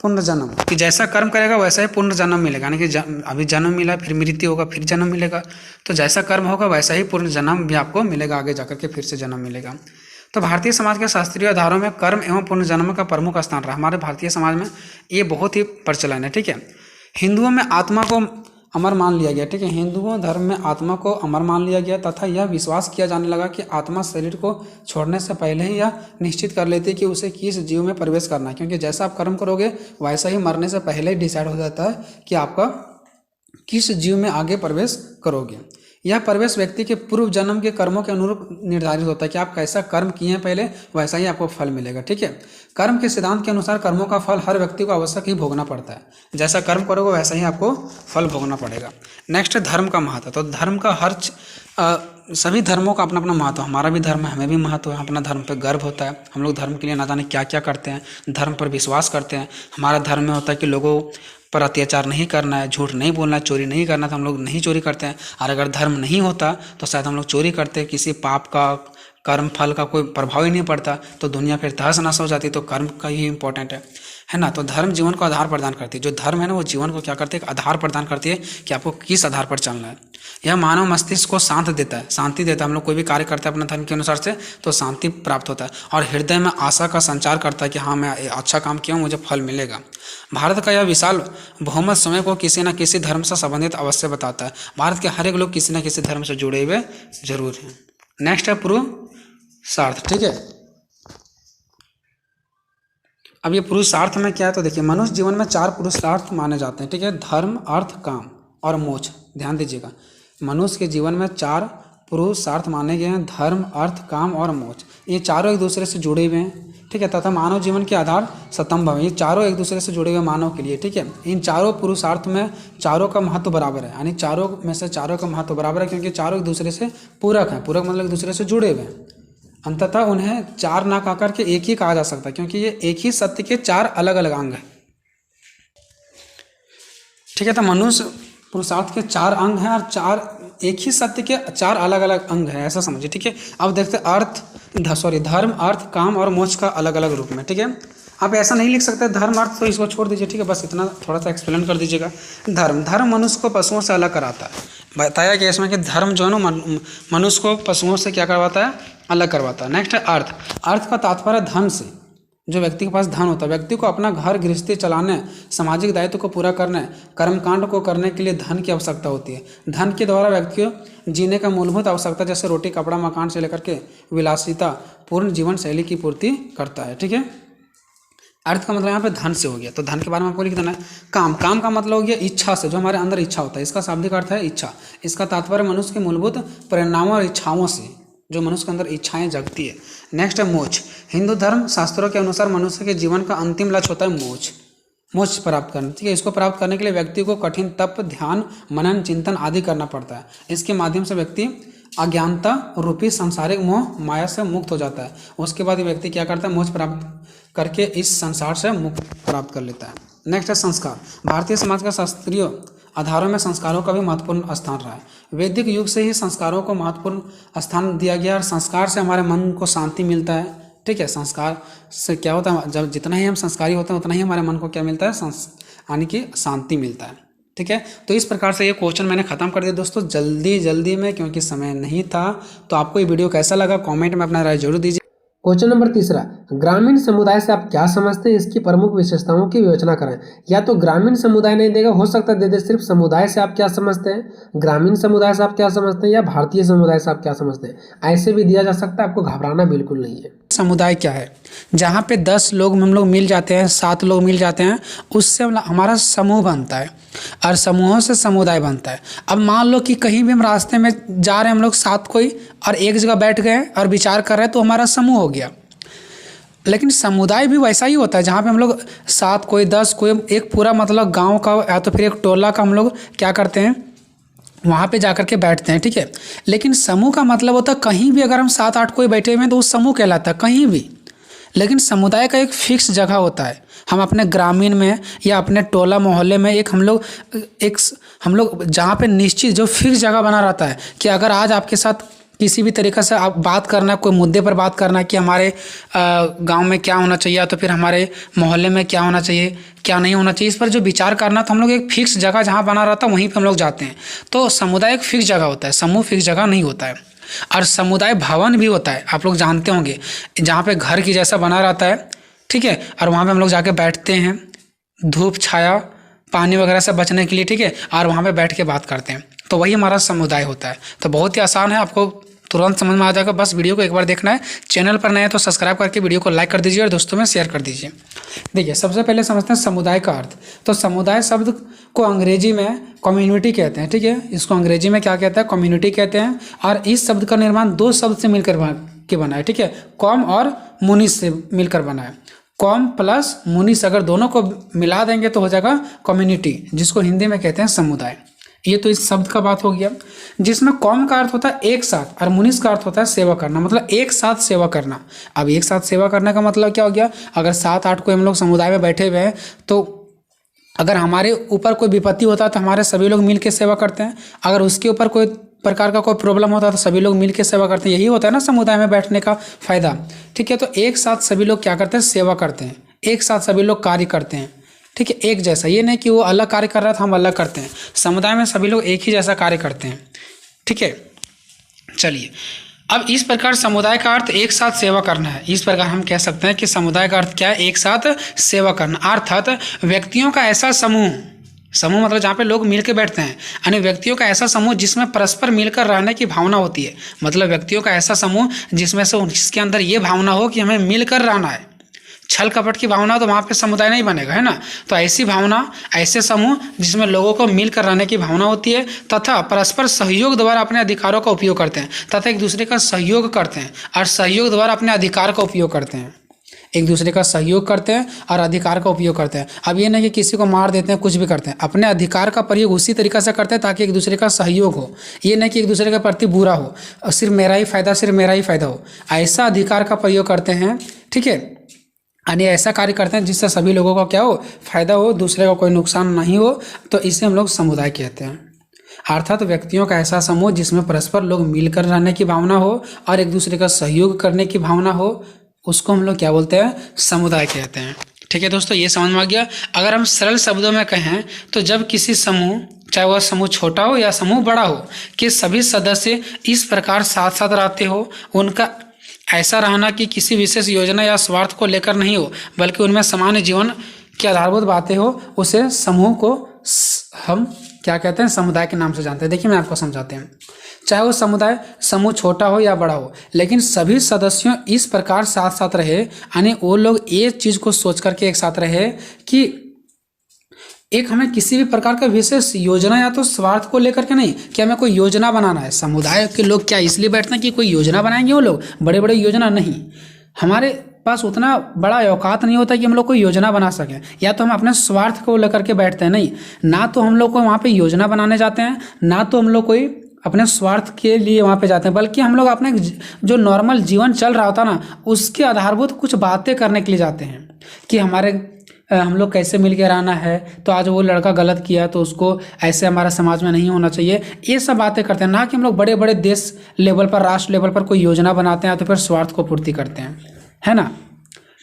पुनर्जन्म, कि जैसा कर्म करेगा वैसा ही पुनर्जन्म मिलेगा, यानी कि अभी जन्म मिला, फिर मृत्यु होगा, फिर जन्म मिलेगा। तो जैसा कर्म होगा वैसा ही पुनर्जन्म भी आपको मिलेगा, आगे जाकर के फिर से जन्म मिलेगा। तो भारतीय समाज के शास्त्रीय आधारों में कर्म एवं पुनर्जन्म का प्रमुख स्थान रहा। हमारे भारतीय समाज में ये बहुत ही प्रचलन है, ठीक है। हिंदुओं में आत्मा को अमर मान लिया गया, ठीक है। हिंदुओं धर्म में आत्मा को अमर मान लिया गया तथा यह विश्वास किया जाने लगा कि आत्मा शरीर को छोड़ने से पहले ही यह निश्चित कर लेती है कि उसे किस जीव में प्रवेश करना है, क्योंकि जैसा आप कर्म करोगे वैसा ही मरने से पहले ही डिसाइड हो जाता है कि आपका किस जीव में आगे प्रवेश करोगे। यह प्रवेश व्यक्ति के पूर्व जन्म के कर्मों के अनुरूप निर्धारित होता है, कि आप कैसा कर्म किए हैं पहले वैसा ही आपको फल मिलेगा, ठीक है। कर्म के सिद्धांत के अनुसार कर्मों का फल हर व्यक्ति को आवश्यक ही भोगना पड़ता है। जैसा कर्म करोगे वैसा ही आपको फल भोगना पड़ेगा। नेक्स्ट है धर्म का महत्व। तो धर्म का सभी धर्मों का अपना अपना महत्व। हमारा भी धर्म है, हमें भी महत्व है, अपना धर्म पे गर्व होता है। हम लोग धर्म के लिए ना जाने क्या क्या करते हैं, धर्म पर विश्वास करते हैं। हमारा धर्म में होता है कि लोगों पर अत्याचार नहीं करना है, झूठ नहीं बोलना है, चोरी नहीं करना, तो हम लोग नहीं चोरी करते हैं। और अगर धर्म नहीं होता तो शायद हम लोग चोरी करते, किसी पाप का कर्म फल का कोई प्रभाव ही नहीं पड़ता, तो दुनिया फिर तहस नहस हो जाती। तो कर्म का ही इंपॉर्टेंट है ना। तो धर्म जीवन को आधार प्रदान करती है। जो धर्म है ना वो जीवन को क्या करती है? एक आधार प्रदान करती है कि आपको किस आधार पर चलना है। यह मानव मस्तिष्क को शांत देता है, शांति देता है। हम लोग कोई भी कार्य करते हैं अपने धर्म के अनुसार से तो शांति प्राप्त होता है, और हृदय में आशा का संचार करता है कि हाँ मैं अच्छा काम किया हूँ, मुझे फल मिलेगा। भारत का यह विशाल बहुमत समय को किसी न किसी धर्म से संबंधित अवश्य बताता है। भारत के हर एक लोग किसी न किसी धर्म से जुड़े हुए जरूर हैं। नेक्स्ट है पुरुषार्थ, ठीक है। अब ये पुरुषार्थ में क्या है? तो देखिए मनुष्य जीवन में 4 पुरुषार्थ माने जाते हैं, ठीक है। धर्म, अर्थ, काम और मोक्ष। ध्यान दीजिएगा, मनुष्य के जीवन में 4 पुरुषार्थ माने गए हैं, धर्म, अर्थ, काम और मोक्ष। ये चारों एक दूसरे से जुड़े हुए हैं, ठीक है, तथा मानव जीवन के आधार स्तंभ है। ये चारों एक दूसरे से जुड़े हुए मानव के लिए, ठीक है। इन चारों पुरुषार्थ में चारों का महत्व बराबर है, यानी चारों में से चारों का महत्व बराबर है, क्योंकि चारों एक दूसरे से पूरक हैं। पूरक मतलब एक दूसरे से जुड़े हुए हैं। अंततः उन्हें 4 ना कहा करके एक ही कहा जा सकता है, क्योंकि ये एक ही सत्य के 4 अलग अलग अंग हैं, ठीक है। तो मनुष्य पुरुषार्थ के 4 अंग हैं और एक ही सत्य के 4 अलग अलग अंग हैं, ऐसा समझिए, ठीक है। अब देखते हैं धर्म, अर्थ, काम और मोक्ष का अलग अलग रूप में, ठीक है। आप ऐसा नहीं लिख सकते धर्म अर्थ, तो इसको छोड़ दीजिए, ठीक है। बस इतना थोड़ा सा एक्सप्लेन कर दीजिएगा। धर्म मनुष्य को पशुओं से अलग कराता है। बताया गया इसमें कि धर्म जो है ना मनुष्य को पशुओं से क्या करवाता है? अलग करवाता है। नेक्स्ट है अर्थ का तात्पर्य धन से। जो व्यक्ति के पास धन होता है, व्यक्ति को अपना घर गृहस्थी चलाने, सामाजिक दायित्व को पूरा करने, कर्मकांड को करने के लिए धन की आवश्यकता होती है। धन के द्वारा व्यक्ति को जीने का मूलभूत आवश्यकता जैसे रोटी, कपड़ा, मकान से लेकर के विलासिता पूर्ण जीवन शैली की पूर्ति करता है, ठीक है। अर्थ का मतलब यहाँ पे धन से हो गया, तो धन के बारे में आपको लिख देना है। काम का मतलब हो गया इच्छा से, जो हमारे अंदर इच्छा होता है, इसका शाब्दिक अर्थ है इच्छा। इसका तात्पर्य मनुष्य के मूलभूत परिणामों और इच्छाओं से, जो मनुष्य के अंदर इच्छाएं जगती है। नेक्स्ट है मोक्ष। हिंदू धर्म शास्त्रों के अनुसार मनुष्य के जीवन का अंतिम लक्ष्य होता है मोक्ष। मोक्ष प्राप्त करना, ठीक है। इसको प्राप्त करने के लिए व्यक्ति को कठिन तप, ध्यान, मनन, चिंतन आदि करना पड़ता है। इसके माध्यम से व्यक्ति अज्ञानता रूपी सांसारिक मोह माया से मुक्त हो जाता है। उसके बाद व्यक्ति क्या करता है, मोक्ष प्राप्त करके इस संसार से मुक्त प्राप्त कर लेता है। नेक्स्ट है संस्कार। भारतीय समाज का शास्त्रीय आधारों में संस्कारों का भी महत्वपूर्ण स्थान रहा है। वैदिक युग से ही संस्कारों को महत्वपूर्ण स्थान दिया गया और संस्कार से हमारे मन को शांति मिलता है, ठीक है। संस्कार से क्या होता है, जब जितना ही हम संस्कारी होते हैं उतना ही हमारे मन को क्या मिलता है, यानी कि शांति मिलता है, ठीक है। तो इस प्रकार से ये क्वेश्चन मैंने खत्म कर दिया दोस्तों, जल्दी में, क्योंकि समय नहीं था। तो आपको ये वीडियो कैसा लगा कमेंट में अपना राय जरूर दीजिए। क्वेश्चन नंबर 3, ग्रामीण समुदाय से आप क्या समझते हैं, इसकी प्रमुख विशेषताओं की विवेचना करें। या तो ग्रामीण समुदाय नहीं देगा, हो सकता है दे दे सिर्फ समुदाय से आप क्या समझते हैं, ग्रामीण समुदाय से आप क्या समझते हैं, या भारतीय समुदाय से आप क्या समझते हैं, ऐसे भी दिया जा सकता है। आपको घबराना बिल्कुल नहीं है। समुदाय क्या है, जहाँ पे 10 लोग हम लोग मिल जाते हैं, 7 लोग मिल जाते हैं, उससे हमारा समूह बनता है और समूहों से समुदाय बनता है। अब मान लो कि कहीं भी हम रास्ते में जा रहे हैं, हम लोग 7 कोई और एक जगह बैठ गए और विचार कर रहे हैं, तो हमारा समूह हो गया। लेकिन समुदाय भी वैसा ही होता है, जहाँ पे हम लोग 7 कोई 10 कोई एक पूरा मतलब गांव का या तो फिर एक टोला का हम लोग क्या करते हैं, वहाँ पे जाकर के बैठते हैं, ठीक है। लेकिन समूह का मतलब होता है कहीं भी अगर हम 7-8 कोई बैठे हुए हैं तो वो समूह कहलाता है, कहीं भी। लेकिन समुदाय का एक फिक्स जगह होता है। हम अपने ग्रामीण में या अपने टोला मोहल्ले में हम लोग जहाँ पे निश्चित जो फिक्स जगह बना रहता है कि अगर आज आपके साथ किसी भी तरीक़े से आप बात करना, कोई मुद्दे पर बात करना कि हमारे गांव में क्या होना चाहिए, तो फिर हमारे मोहल्ले में क्या होना चाहिए, क्या नहीं होना चाहिए, इस पर जो विचार करना, तो हम लोग एक फिक्स जगह जहाँ बना रहता है वहीं पे हम लोग जाते हैं। तो समुदाय एक फिक्स जगह होता है, समूह फिक्स जगह नहीं होता है। और समुदाय भवन भी होता है, आप लोग जानते होंगे, जहाँ पे घर की जैसा बना रहता है, ठीक है। और वहाँ पे हम लोग जाके बैठते हैं, धूप छाया पानी वगैरह से बचने के लिए, ठीक है। और वहाँ पे बैठ के बात करते हैं, तो वही हमारा समुदाय होता है। तो बहुत ही आसान है, आपको तुरंत समझ में आ जाएगा। बस वीडियो को एक बार देखना है। चैनल पर नए हैं तो सब्सक्राइब करके वीडियो को लाइक कर दीजिए और दोस्तों में शेयर कर दीजिए। देखिए, सबसे पहले समझते हैं समुदाय का अर्थ। तो समुदाय शब्द को अंग्रेजी में कम्युनिटी कहते हैं, ठीक है। इसको अंग्रेजी में क्या कहते हैं, कम्युनिटी कहते हैं। और इस शब्द का निर्माण 2 शब्द से मिलकर बना है, ठीक है। कॉम और मुनिस से मिलकर बना है। कॉम प्लस मुनिस अगर दोनों को मिला देंगे तो हो जाएगा कम्युनिटी, जिसको हिंदी में कहते हैं समुदाय। ये तो इस शब्द का बात हो गया, जिसमें कॉम का अर्थ होता है एक साथ और मुनिस का अर्थ होता है सेवा करना, मतलब एक साथ सेवा करना। अब एक साथ सेवा करने का मतलब क्या हो गया, अगर 7-8 कोई हम लोग समुदाय में बैठे हुए हैं, तो अगर हमारे ऊपर कोई विपत्ति होता है तो हमारे सभी लोग मिल के सेवा करते हैं। अगर उसके ऊपर कोई प्रकार का कोई प्रॉब्लम होता है तो सभी लोग मिल के सेवा करते हैं। यही होता है ना समुदाय में बैठने का फायदा, ठीक है। तो एक साथ सभी लोग क्या करते हैं, सेवा करते हैं, एक साथ सभी लोग कार्य करते हैं, ठीक है। एक जैसा, ये नहीं कि वो अलग कार्य कर रहा था हम अलग करते हैं। समुदाय में सभी लोग एक ही जैसा कार्य करते हैं, ठीक है। चलिए, अब इस प्रकार समुदाय का अर्थ एक साथ सेवा करना है। इस प्रकार हम कह सकते हैं कि समुदाय का अर्थ क्या है, एक साथ सेवा करना। अर्थात व्यक्तियों का ऐसा समूह मतलब जहाँ पे लोग मिलकर बैठते हैं, यानी व्यक्तियों का ऐसा समूह जिसमें परस्पर मिलकर रहने की भावना होती है। मतलब व्यक्तियों का ऐसा समूह जिसके अंदर ये भावना हो कि हमें मिलकर रहना है। छल कपट की भावना तो वहाँ पे समुदाय नहीं बनेगा, है ना। तो ऐसी भावना, ऐसे समूह जिसमें लोगों को मिलकर रहने की भावना होती है तथा परस्पर सहयोग द्वारा अपने अधिकारों का उपयोग करते हैं, तथा एक दूसरे का सहयोग करते हैं और सहयोग द्वारा अपने अधिकार का उपयोग करते हैं। एक दूसरे का सहयोग करते हैं और अधिकार का उपयोग करते हैं। अब ये नहीं कि किसी को मार देते हैं, कुछ भी करते हैं, अपने अधिकार का प्रयोग उसी तरीक़ा से करते हैं ताकि एक दूसरे का सहयोग हो। ये नहीं कि एक दूसरे के प्रति बुरा हो और सिर्फ मेरा ही फायदा हो। ऐसा अधिकार का प्रयोग करते हैं, ठीक है। यानी ऐसा कार्य करते हैं जिससे सभी लोगों का क्या हो, फायदा हो, दूसरे का कोई नुकसान नहीं हो। तो इसे हम लोग समुदाय कहते हैं। अर्थात व्यक्तियों का ऐसा समूह जिसमें परस्पर लोग मिलकर रहने की भावना हो और एक दूसरे का सहयोग करने की भावना हो, उसको हम लोग क्या बोलते हैं, समुदाय कहते हैं, ठीक है। दोस्तों, ये समझ में आ गया। अगर हम सरल शब्दों में कहें तो जब किसी समूह, चाहे वह समूह छोटा हो या समूह बड़ा हो, कि सभी सदस्य इस प्रकार साथ साथ रहते हो, उनका ऐसा रहना कि किसी विशेष योजना या स्वार्थ को लेकर नहीं हो, बल्कि उनमें सामान्य जीवन की आधारभूत बातें हो, उसे समूह को हम क्या कहते हैं, समुदाय के नाम से जानते हैं। देखिए, मैं आपको समझाते हैं। चाहे वो समूह छोटा हो या बड़ा हो, लेकिन सभी सदस्यों इस प्रकार साथ साथ रहे, यानी वो लोग एक चीज़ को सोच करके एक साथ रहे कि एक हमें किसी भी प्रकार का विशेष योजना या तो स्वार्थ को लेकर के नहीं, कि हमें कोई योजना बनाना है। समुदाय के लोग क्या इसलिए बैठते हैं कि कोई योजना बनाएंगे, वो लोग बड़े बड़े योजना नहीं, हमारे पास उतना बड़ा औकात नहीं होता कि हम लोग कोई योजना बना सकें, या तो हम अपने स्वार्थ को लेकर के बैठते हैं। नहीं, ना तो हम लोग को वहाँ पे योजना बनाने जाते हैं, ना तो हम लोग कोई अपने स्वार्थ के लिए वहाँ पे जाते हैं, बल्कि हम लोग अपने जो नॉर्मल जीवन चल रहा होता ना उसके आधारभूत कुछ बातें करने के लिए जाते हैं कि हम लोग कैसे मिल के रहना है, तो आज वो लड़का गलत किया तो उसको ऐसे हमारा समाज में नहीं होना चाहिए, ये सब बातें करते हैं। ना कि हम लोग बड़े बड़े देश लेवल पर, राष्ट्र लेवल पर कोई योजना बनाते हैं तो फिर स्वार्थ को पूर्ति करते हैं, है ना।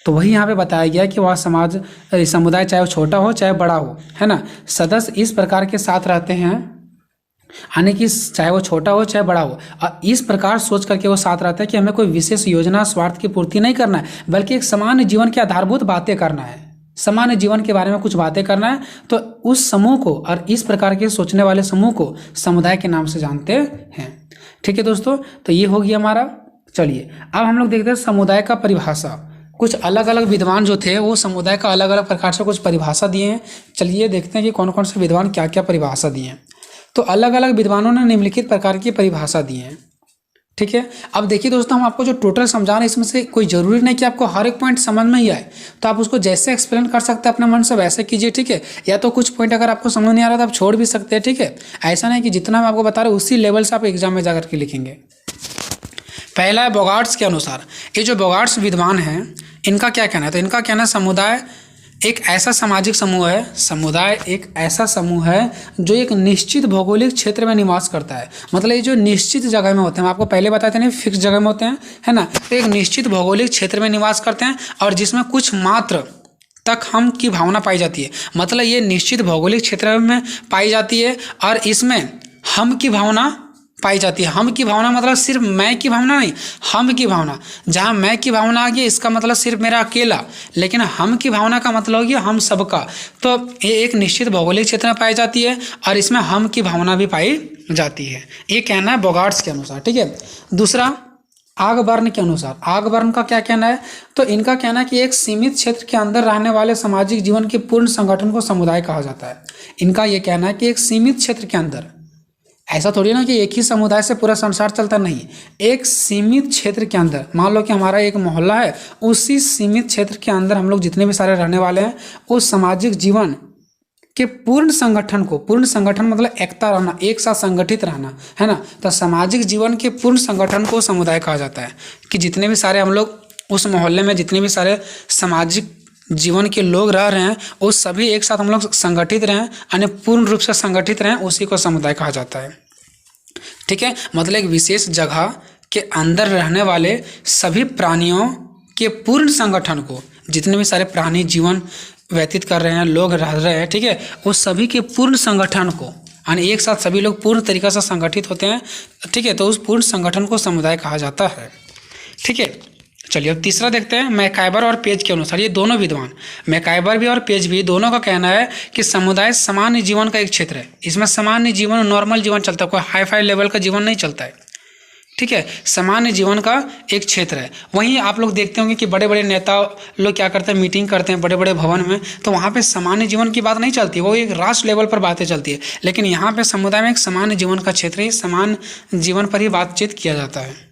तो वही यहाँ पे बताया गया कि वह समुदाय चाहे वो छोटा हो चाहे बड़ा हो, है ना, सदस्य इस प्रकार के साथ रहते हैं, यानी कि चाहे वो छोटा हो चाहे बड़ा हो, और इस प्रकार सोच करके वो साथ रहता है कि हमें कोई विशेष योजना स्वार्थ की पूर्ति नहीं करना है, बल्कि एक सामान्य जीवन के आधारभूत बातें करना है, सामान्य जीवन के बारे में कुछ बातें करना है। तो उस समूह को और इस प्रकार के सोचने वाले समूह को समुदाय के नाम से जानते हैं। ठीक है दोस्तों, तो ये हो गया हमारा। चलिए अब हम लोग देखते हैं समुदाय का परिभाषा। कुछ अलग अलग विद्वान जो थे वो समुदाय का अलग अलग प्रकार से कुछ परिभाषा दिए हैं। चलिए देखते हैं कि कौन कौन से विद्वान क्या क्या परिभाषा दिए हैं। तो अलग अलग विद्वानों ने निम्नलिखित प्रकार की परिभाषा दी है। ठीक है, अब देखिए दोस्तों, हम आपको जो टोटल समझा रहे हैं इसमें से कोई जरूरी नहीं कि आपको हर एक पॉइंट समझ में ही आए, तो आप उसको जैसे एक्सप्लेन कर सकते हैं अपने मन से वैसे कीजिए। ठीक है, या तो कुछ पॉइंट अगर आपको समझ नहीं आ रहा तो आप छोड़ भी सकते हैं। ठीक है, ऐसा नहीं कि जितना हम आपको बता रहे हैं उसी लेवल से आप एग्जाम में जाकर के लिखेंगे। पहला है बोगार्ट्स के अनुसार। ये जो बोगार्ट्स विद्वान हैं इनका क्या कहना है, तो इनका कहना है समुदाय एक ऐसा सामाजिक समूह है, समुदाय एक ऐसा समूह है जो एक निश्चित भौगोलिक क्षेत्र में निवास करता है। मतलब ये जो निश्चित जगह में होते हैं, हम आपको पहले बताए थे नहीं, फिक्स जगह में होते हैं, है ना, तो एक निश्चित भौगोलिक क्षेत्र में निवास करते हैं और जिसमें कुछ मात्र तक हम की भावना पाई जाती है। मतलब ये निश्चित भौगोलिक क्षेत्र में पाई जाती है और इसमें हम की भावना पाई जाती है। हम की भावना मतलब सिर्फ मैं की भावना नहीं, हम की भावना। जहाँ मैं की भावना आ गई इसका मतलब सिर्फ मेरा अकेला, लेकिन हम की भावना का मतलब हो गया हम सबका। तो ये एक निश्चित भौगोलिक क्षेत्र में पाई जाती है और इसमें हम की भावना भी पाई जाती है। ये कहना है बोगार्ट्स के अनुसार। ठीक है, दूसरा आगबर्न के अनुसार। आगबर्न का क्या कहना है, तो इनका कहना है कि एक सीमित क्षेत्र के अंदर रहने वाले सामाजिक जीवन के पूर्ण संगठन को समुदाय कहा जाता है। इनका ये कहना है कि एक सीमित क्षेत्र के अंदर, ऐसा थोड़ी ना कि एक ही समुदाय से पूरा संसार चलता, नहीं, एक सीमित क्षेत्र के अंदर, मान लो कि हमारा एक मोहल्ला है, उसी सीमित क्षेत्र के अंदर हम लोग जितने भी सारे रहने वाले हैं उस सामाजिक जीवन के पूर्ण संगठन को, पूर्ण संगठन मतलब एकता रहना, एक साथ संगठित रहना, है ना, तो सामाजिक जीवन के पूर्ण संगठन को समुदाय कहा जाता है। कि जितने भी सारे हम लोग उस मोहल्ले में जितने भी सारे सामाजिक जीवन के लोग रह रहे हैं वो सभी एक साथ हम लोग संगठित रहें, यानी पूर्ण रूप से संगठित रहें, उसी को समुदाय कहा जाता है। ठीक है, मतलब एक विशेष जगह के अंदर रहने वाले सभी प्राणियों के पूर्ण संगठन को, जितने भी सारे प्राणी जीवन व्यतीत कर रहे हैं, लोग रह रहे हैं, ठीक है, वो सभी के पूर्ण संगठन को, यानी एक साथ सभी लोग पूर्ण तरीके से संगठित होते हैं। ठीक है, तो उस पूर्ण संगठन को समुदाय कहा जाता है। ठीक है, चलिए अब तीसरा देखते हैं मैकाइबर और पेज के अनुसार। ये दोनों विद्वान, मैकाइबर भी और पेज भी, दोनों का कहना है कि समुदाय सामान्य जीवन का एक क्षेत्र है। इसमें सामान्य जीवन, नॉर्मल जीवन चलता है, कोई हाई फाई लेवल का जीवन नहीं चलता है। ठीक है, सामान्य जीवन का एक क्षेत्र है। वहीं आप लोग देखते होंगे कि बड़े बड़े नेता लोग क्या करते हैं, मीटिंग करते हैं बड़े बड़े भवन में, तो वहाँ पे सामान्य जीवन की बात नहीं चलती, वो एक राष्ट्र लेवल पर बातें चलती है। लेकिन यहाँ पे समुदाय में एक सामान्य जीवन का क्षेत्र है, सामान्य जीवन पर ही बातचीत किया जाता है।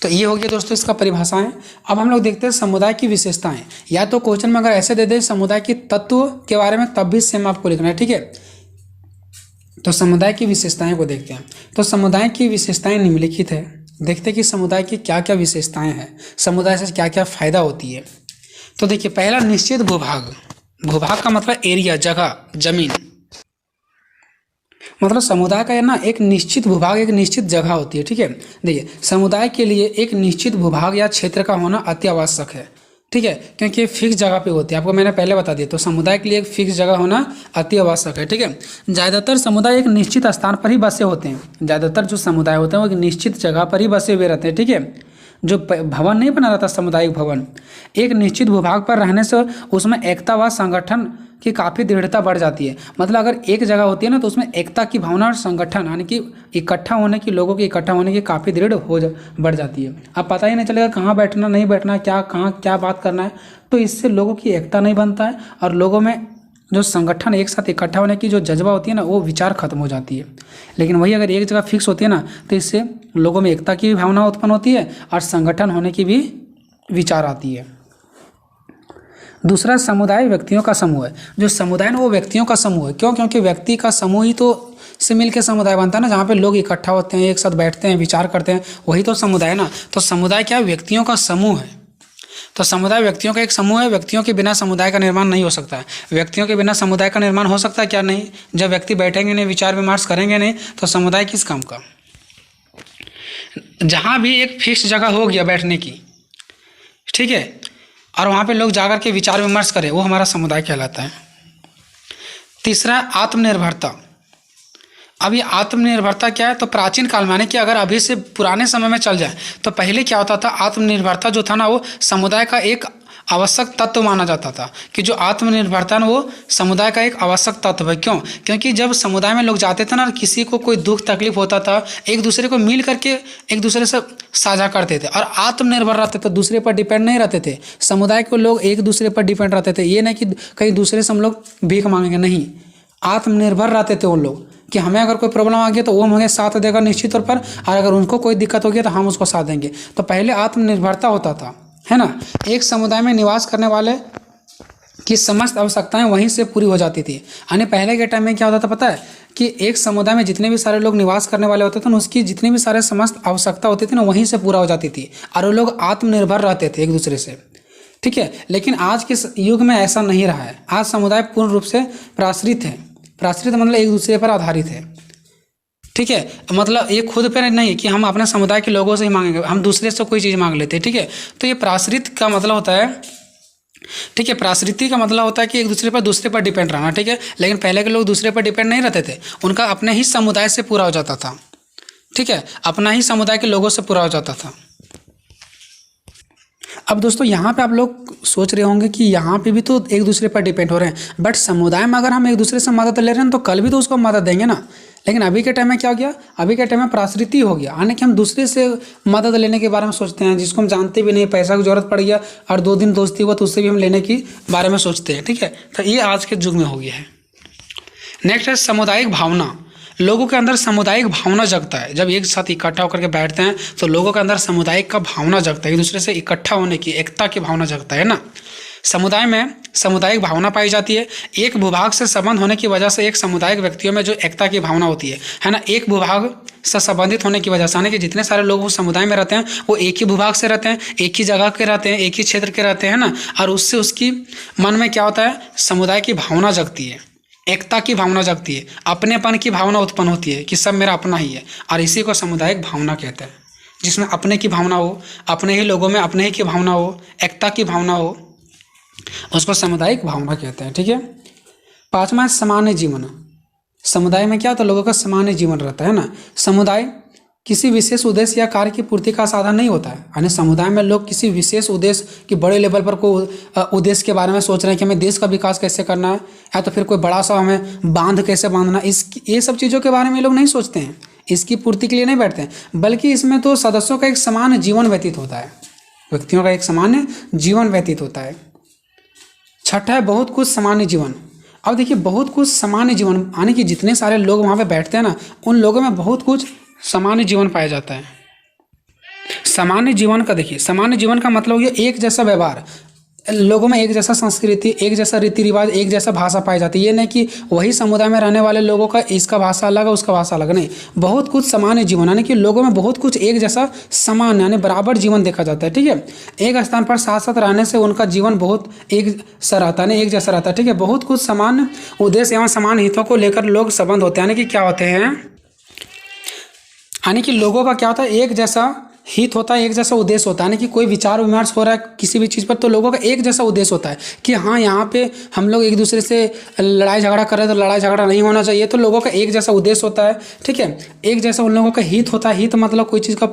तो ये हो गया दोस्तों इसका परिभाषाएं। अब हम लोग देखते हैं समुदाय की विशेषताएं। या तो क्वेश्चन में अगर ऐसे दे दे समुदाय की तत्व के बारे में, तब भी सेम आपको लिखना है। ठीक है, तो समुदाय की विशेषताएं को देखते हैं। तो समुदाय की विशेषताएं निम्नलिखित है। देखते हैं कि समुदाय की क्या क्या विशेषताएं हैं, समुदाय से क्या क्या फायदा होती है। तो देखिए, पहला निश्चित भूभाग। भूभाग का मतलब एरिया, जगह, जमीन। मतलब समुदाय का ना एक निश्चित भूभाग, एक निश्चित जगह होती है। ठीक है, देखिए समुदाय के लिए एक निश्चित भूभाग या क्षेत्र का होना अति आवश्यक है। ठीक है, क्योंकि ये फिक्स जगह पे होती है, आपको मैंने पहले बता दिया। तो समुदाय के लिए एक फिक्स जगह होना अति आवश्यक है। ठीक है, ज़्यादातर समुदाय एक निश्चित स्थान पर ही बसे होते हैं। ज़्यादातर जो समुदाय होते हैं वो एक निश्चित जगह पर ही बसे हुए रहते हैं। ठीक है, जो भवन नहीं बना रहता सामुदायिक भवन, एक निश्चित भूभाग पर रहने से उसमें एकता व संगठन की काफ़ी दृढ़ता बढ़ जाती है। मतलब अगर एक जगह होती है ना तो उसमें एकता की भावना और संगठन, यानी कि इकट्ठा होने की, लोगों की इकट्ठा होने की काफ़ी दृढ़ बढ़ जाती है। अब पता ही नहीं चलेगा कहाँ बैठना, नहीं बैठना, कहाँ क्या बात करना है। तो इससे लोगों की एकता नहीं बनता है और लोगों में जो संगठन, एक साथ इकट्ठा होने की जो जज्बा होती है ना, वो विचार खत्म हो जाती है। लेकिन वही अगर एक जगह फिक्स होती है ना तो इससे लोगों में एकता की भी भावना उत्पन्न होती है और संगठन होने की भी विचार आती है। दूसरा समुदाय व्यक्तियों का समूह है। जो समुदाय ना वो व्यक्तियों का समूह है। क्यों? क्योंकि व्यक्ति का समूह ही तो से मिलकर समुदाय बनता है ना, जहाँ पे लोग इकट्ठा होते हैं, एक साथ बैठते हैं, विचार करते हैं, वही तो समुदाय है ना। तो समुदाय क्या है? व्यक्तियों का समूह है। तो समुदाय व्यक्तियों का एक समूह है। व्यक्तियों के बिना समुदाय का निर्माण नहीं हो सकता है। व्यक्तियों के बिना समुदाय का निर्माण हो सकता है क्या? नहीं। जब व्यक्ति बैठेंगे नहीं, विचार विमर्श करेंगे नहीं, तो समुदाय किस काम का? जहाँ भी एक फिक्स जगह हो गया बैठने की, ठीक है, और वहाँ पे लोग जाकर के विचार विमर्श करें, वो हमारा समुदाय कहलाता है। तीसरा आत्मनिर्भरता। अब ये आत्मनिर्भरता क्या है? तो प्राचीन काल में, यानी कि अगर अभी से पुराने समय में चल जाए तो पहले क्या होता था? आत्मनिर्भरता जो था ना वो समुदाय का एक आवश्यक तत्व माना जाता था, कि जो आत्मनिर्भरता ना वो समुदाय का एक आवश्यक तत्व है। क्यों? क्योंकि जब समुदाय में लोग जाते थे ना, किसी को कोई दुख तकलीफ होता था, एक दूसरे को मिल करके एक दूसरे से साझा करते थे और आत्मनिर्भर रहते थे, दूसरे पर डिपेंड नहीं रहते थे। समुदाय के लोग एक दूसरे पर डिपेंड रहते थे। ये नहीं कि कहीं दूसरे से हम लोग भीख मांगेंगे, नहीं, आत्मनिर्भर रहते थे उन लोग, कि हमें अगर कोई प्रॉब्लम आ गया तो वो हमें साथ देगा निश्चित तौर पर, और अगर उनको कोई दिक्कत हो गया तो हम उसको साथ देंगे। तो पहले आत्मनिर्भरता होता था, है ना। एक समुदाय में निवास करने वाले की समस्त आवश्यकताएं वहीं से पूरी हो जाती थी। यानी पहले के टाइम में क्या होता था पता है? कि एक समुदाय में जितने भी सारे लोग निवास करने वाले होते थे ना, उसकी जितनी भी सारे समस्त आवश्यकता होती थी ना, वहीं से पूरा हो जाती थी, और वो लोग आत्मनिर्भर रहते थे एक दूसरे से, ठीक है। लेकिन आज के युग में ऐसा नहीं रहा है। आज समुदाय पूर्ण रूप से प्राश्रित है। प्राश्रित मतलब एक दूसरे पर आधारित है, ठीक है। मतलब ये खुद पर नहीं है कि हम अपने समुदाय के लोगों से ही मांगेंगे, हम दूसरे से कोई चीज़ मांग लेते हैं, ठीक है। तो ये प्राश्रित का मतलब होता है, ठीक है, प्राश्रिती का मतलब होता है कि एक दूसरे पर डिपेंड रहना, ठीक है। लेकिन पहले के लोग दूसरे पर डिपेंड नहीं रहते थे, उनका अपने ही समुदाय से पूरा हो जाता था, ठीक है, अपना ही समुदाय के लोगों से पूरा हो जाता था। अब दोस्तों यहाँ पे आप लोग सोच रहे होंगे कि यहाँ पे भी तो एक दूसरे पर डिपेंड हो रहे हैं, बट समुदाय में अगर हम एक दूसरे से मदद ले रहे हैं तो कल भी तो उसको मदद देंगे ना। लेकिन अभी के टाइम में क्या हो गया? अभी के टाइम में प्राश्रिती हो गया, यानी कि हम दूसरे से मदद लेने के बारे में सोचते हैं, जिसको हम जानते भी नहीं, पैसा की जरूरत पड़ गया और 2 दिन दोस्ती हुआ तो उससे भी हम लेने की बारे में सोचते हैं, ठीक है। तो ये आज के युग में हो गया है। नेक्स्ट है सामुदायिक भावना। लोगों के अंदर सामुदायिक भावना जगता है। जब एक साथ इकट्ठा होकर के बैठते हैं तो लोगों के अंदर सामुदायिक का भावना जगता है, एक दूसरे से इकट्ठा होने की, एकता की भावना जगता है ना। समुदाय में सामुदायिक भावना पाई जाती है। एक भूभाग से संबंध होने की वजह से एक सामुदायिक व्यक्तियों में जो एकता की भावना होती है ना, एक भूभाग से संबंधित होने की वजह से, यानी कि जितने सारे लोग उस समुदाय में रहते हैं वो एक ही भूभाग से रहते हैं, एक ही जगह के रहते हैं, एक ही क्षेत्र के रहते हैं ना, और उससे उसकी मन में क्या होता है? समुदाय की भावना जगती है, एकता की भावना जगती है, अपनेपन की भावना उत्पन्न होती है कि सब मेरा अपना ही है, और इसी को सामुदायिक भावना कहते हैं। जिसमें अपने की भावना हो, अपने ही लोगों में अपने ही की भावना हो, एकता की भावना हो, उसको सामुदायिक भावना कहते हैं, ठीक है। 5वां है सामान्य जीवन। समुदाय में क्या होता है? लोगों का सामान्य जीवन रहता है ना। समुदाय किसी विशेष उद्देश्य या कार्य की पूर्ति का साधन नहीं होता है, यानी समुदाय में लोग किसी विशेष उद्देश्य की बड़े लेवल पर कोई उद्देश्य के बारे में सोच रहे हैं कि हमें देश का विकास कैसे करना है, या तो फिर कोई बड़ा सा हमें बांध कैसे बांधना, ये सब चीज़ों के बारे में लोग नहीं सोचते हैं, इसकी पूर्ति के लिए नहीं बैठते हैं, बल्कि इसमें तो सदस्यों का एक सामान्य जीवन व्यतीत होता है, व्यक्तियों का एक सामान्य जीवन व्यतीत होता है। छठा है बहुत कुछ सामान्य जीवन। अब देखिए, बहुत कुछ सामान्य जीवन, यानी कि जितने सारे लोग वहाँ पे बैठते हैं ना, उन लोगों में बहुत कुछ सामान्य जीवन पाया जाता है। सामान्य जीवन का देखिए, सामान्य जीवन का मतलब हो गया एक जैसा व्यवहार, लोगों में एक जैसा संस्कृति, एक जैसा रीति रिवाज, एक जैसा भाषा पाई जाती है। ये नहीं कि वही समुदाय में रहने वाले लोगों का इसका भाषा अलग है, उसका भाषा अलग, नहीं, बहुत कुछ सामान्य जीवन, यानी कि लोगों में बहुत कुछ एक जैसा समान, यानी बराबर जीवन देखा जाता है, ठीक है। एक स्थान पर साथ साथ रहने से उनका जीवन बहुत एक सा रहता है, एक जैसा रहता है, ठीक है। बहुत कुछ समान उद्देश्य एवं समान हितों को लेकर लोग संबंध होते हैं, यानी कि क्या होते हैं, यानी कि लोगों का क्या होता है? एक जैसा हित होता है, एक जैसा उद्देश्य होता है, यानी कि कोई विचार विमर्श हो रहा है किसी भी चीज़ पर तो लोगों का एक जैसा उद्देश्य होता है कि हाँ, यहाँ पे हम लोग एक दूसरे से लड़ाई झगड़ा कर रहे हैं तो लड़ाई झगड़ा नहीं होना चाहिए, तो लोगों का एक जैसा उद्देश्य होता है, ठीक है। एक जैसा उन लोगों का हित होता है। हित मतलब कोई चीज़ का